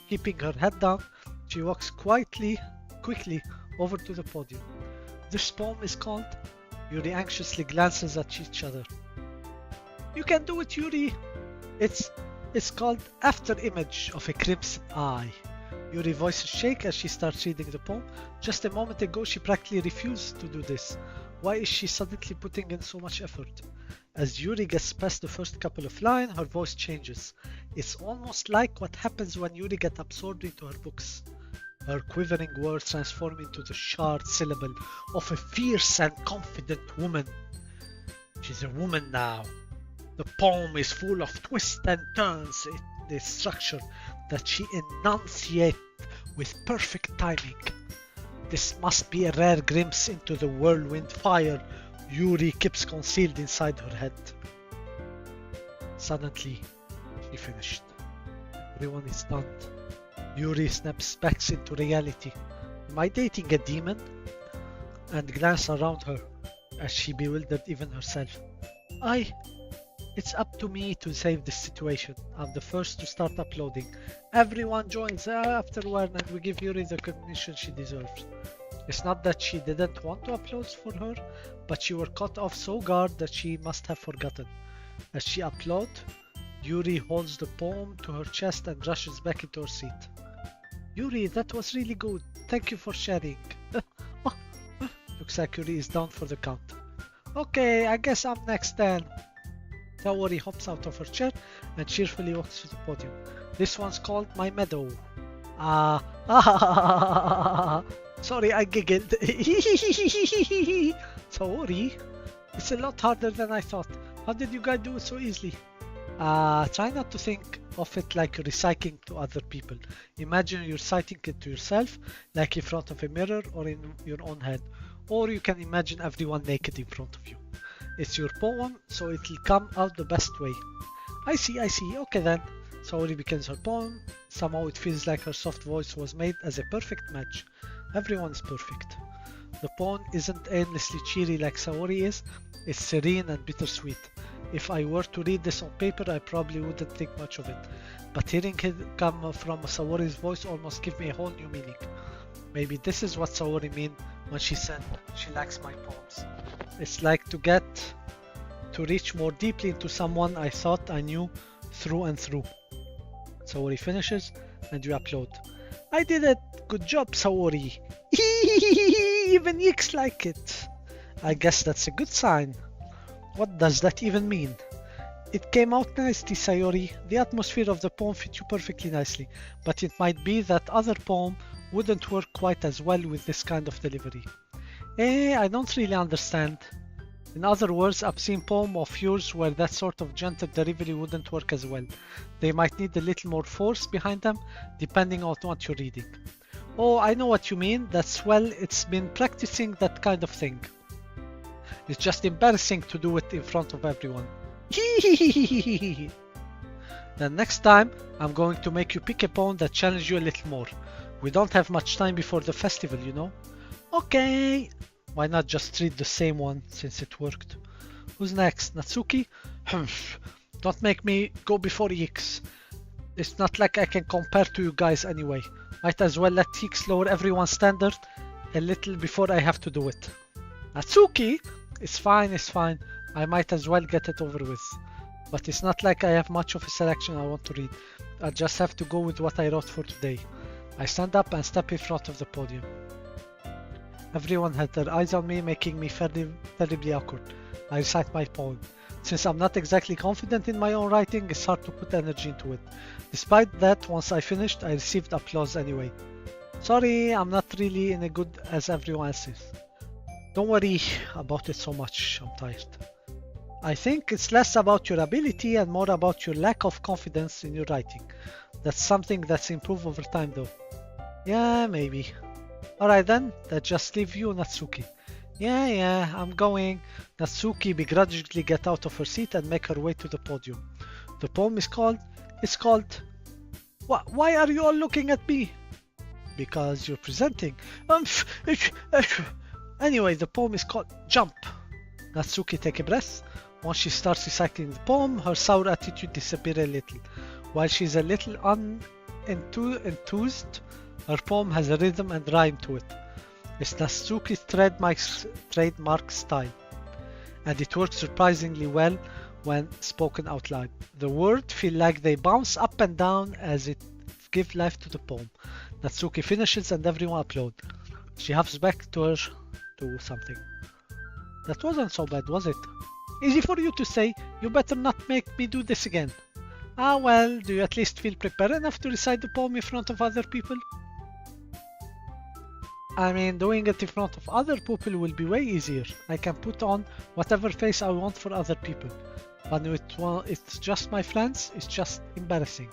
Keeping her head down, she walks quickly over to the podium. This poem is called... Yuri anxiously glances at each other. You can do it, Yuri! It's called After Image of a Crimson Eye. Yuri's voice shakes as she starts reading the poem. Just a moment ago she practically refused to do this. Why is she suddenly putting in so much effort? As Yuri gets past the first couple of lines, her voice changes. It's almost like what happens when Yuri gets absorbed into her books. Her quivering words transform into the sharp syllable of a fierce and confident woman. She's a woman now. The poem is full of twists and turns in the structure that she enunciates with perfect timing. This must be a rare glimpse into the whirlwind fire Yuri keeps concealed inside her head. Suddenly, she finished. Everyone is stunned. Yuri snaps back into reality. Am I dating a demon? And glance around her as she bewildered even herself. It's up to me to save this situation. I'm the first to start uploading. Everyone joins afterward and we give Yuri the recognition she deserves. It's not that she didn't want to upload for her, but she were caught off so guard that she must have forgotten. As she upload, Yuri holds the poem to her chest and rushes back into her seat. Yuri, that was really good. Thank you for sharing. Looks like Yuri is down for the count. Okay, I guess I'm next then. Saori hops out of her chair and cheerfully walks to the podium. This one's called My Meadow. Sorry, I giggled. Saori, it's a lot harder than I thought. How did you guys do it so easily? Try not to think of it like you're reciting to other people. Imagine you're reciting it to yourself, like in front of a mirror or in your own head. Or you can imagine everyone naked in front of you. It's your poem, so it'll come out the best way. I see. Okay then. Saori begins her poem. Somehow it feels like her soft voice was made as a perfect match. Everyone is perfect. The poem isn't aimlessly cheery like Saori is. It's serene and bittersweet. If I were to read this on paper, I probably wouldn't think much of it. But hearing it come from Saori's voice almost gives me a whole new meaning. Maybe this is what Saori meant when she said she likes my poems. It's like to reach more deeply into someone I thought I knew through and through. Saori finishes and you upload. I did it! Good job, Saori! Even Yix like it! I guess that's a good sign. What does that even mean? It came out nicely, Sayori. The atmosphere of the poem fit you perfectly nicely, but it might be that other poem wouldn't work quite as well with this kind of delivery. I don't really understand. In other words, I've seen poems of yours where that sort of gentle delivery wouldn't work as well. They might need a little more force behind them, depending on what you're reading. Oh, I know what you mean. That's well, it's been practicing that kind of thing. It's just embarrassing to do it in front of everyone. Then next time, I'm going to make you pick a poem that challenges you a little more. We don't have much time before the festival, you know. Okay. Why not just read the same one since it worked? Who's next? Natsuki? Don't make me go before Yix. It's not like I can compare to you guys anyway. Might as well let Yix lower everyone's standard a little before I have to do it. Natsuki? It's fine. I might as well get it over with. But it's not like I have much of a selection I want to read. I just have to go with what I wrote for today. I stand up and step in front of the podium. Everyone had their eyes on me, making me terribly awkward. I recite my poem. Since I'm not exactly confident in my own writing, it's hard to put energy into it. Despite that, once I finished, I received applause anyway. Sorry, I'm not really in a good as everyone else is. Don't worry about it so much, I'm tired. I think it's less about your ability and more about your lack of confidence in your writing. That's something that's improved over time though. Yeah, maybe. Alright then, that just leave you, Natsuki. Yeah, I'm going. Natsuki begrudgingly get out of her seat and make her way to the podium. The poem is called... Why are you all looking at me? Because you're presenting. Anyway, the poem is called Jump. Natsuki take a breath. Once she starts reciting the poem, her sour attitude disappears a little. While she's a little enthused, her poem has a rhythm and rhyme to it. It's Natsuki's trademark style, and it works surprisingly well when spoken out loud. The words feel like they bounce up and down as it gives life to the poem. Natsuki finishes and everyone applauds. She huffs back to her to something. That wasn't so bad, was it? Easy for you to say. You better not make me do this again. Ah well, do you at least feel prepared enough to recite the poem in front of other people? I mean, doing it in front of other people will be way easier. I can put on whatever face I want for other people. But it's just my friends, it's just embarrassing.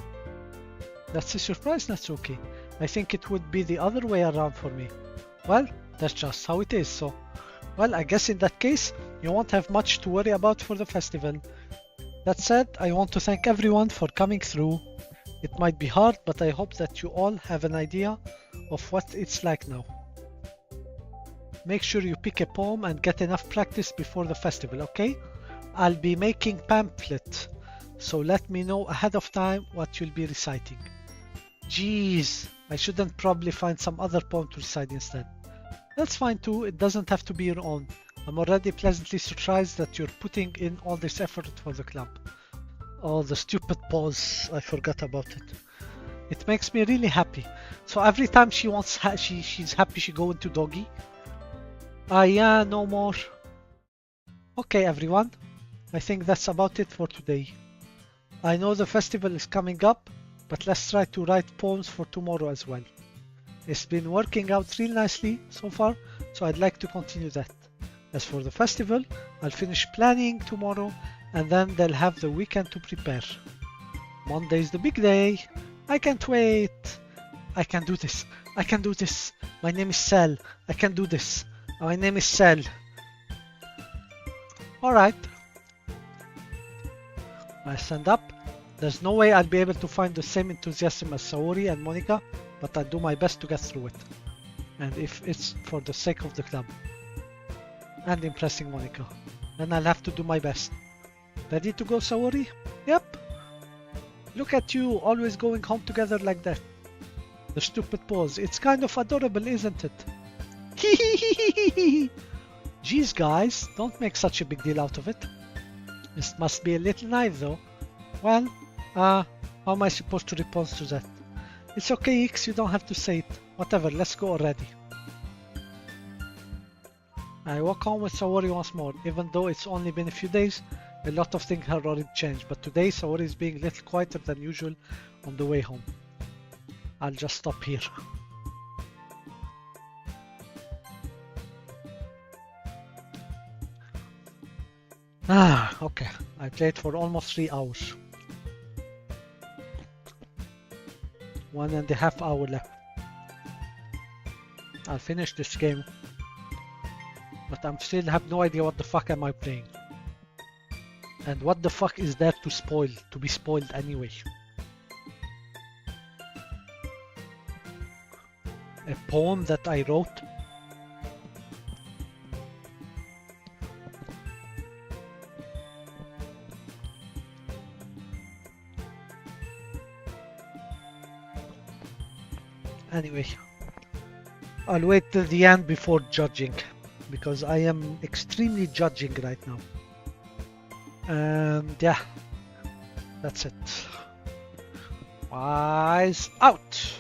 That's a surprise, Natsuki. I think it would be the other way around for me. Well, that's just how it is, so... Well, I guess in that case, you won't have much to worry about for the festival. That said, I want to thank everyone for coming through. It might be hard, but I hope that you all have an idea of what it's like now. Make sure you pick a poem and get enough practice before the festival, okay? I'll be making pamphlet, so let me know ahead of time what you'll be reciting. Jeez, I shouldn't probably find some other poem to recite instead. That's fine too, it doesn't have to be your own. I'm already pleasantly surprised that you're putting in all this effort for the club. Oh, the stupid pause, I forgot about it. It makes me really happy. So every time she wants, she's happy she go into Dogi. Ah yeah, no more. Okay everyone, I think that's about it for today. I know the festival is coming up, but let's try to write poems for tomorrow as well. It's been working out real nicely so far, so I'd like to continue that. As for the festival, I'll finish planning tomorrow and then they'll have the weekend to prepare. Monday's the big day. I can't wait. I can do this. I can do this. My name is Sal. I can do this. My name is Sal. Alright. I stand up. There's no way I'll be able to find the same enthusiasm as Saori and Monica, but I'll do my best to get through it. And if it's for the sake of the club. And impressing Monica. Then I'll have to do my best. Ready to go, Saori? Yep. Look at you, always going home together like that. The stupid pose. It's kind of adorable, isn't it? Hehehehe. Geez, guys, don't make such a big deal out of it. This must be a little naive, though. Well, how am I supposed to respond to that? It's okay, X, you don't have to say it. Whatever, let's go already. I walk home with Saori once more. Even though it's only been a few days, a lot of things have already changed. But today, Saori is being a little quieter than usual on the way home. I'll just stop here. Okay. I played for almost 3 hours. 1.5 hours left. I'll finish this game. But I'm still have no idea what the fuck am I playing. And what the fuck is there to be spoiled anyway? A poem that I wrote? Anyway, I'll wait till the end before judging, because I am extremely judging right now. And yeah, that's it. Eyes out!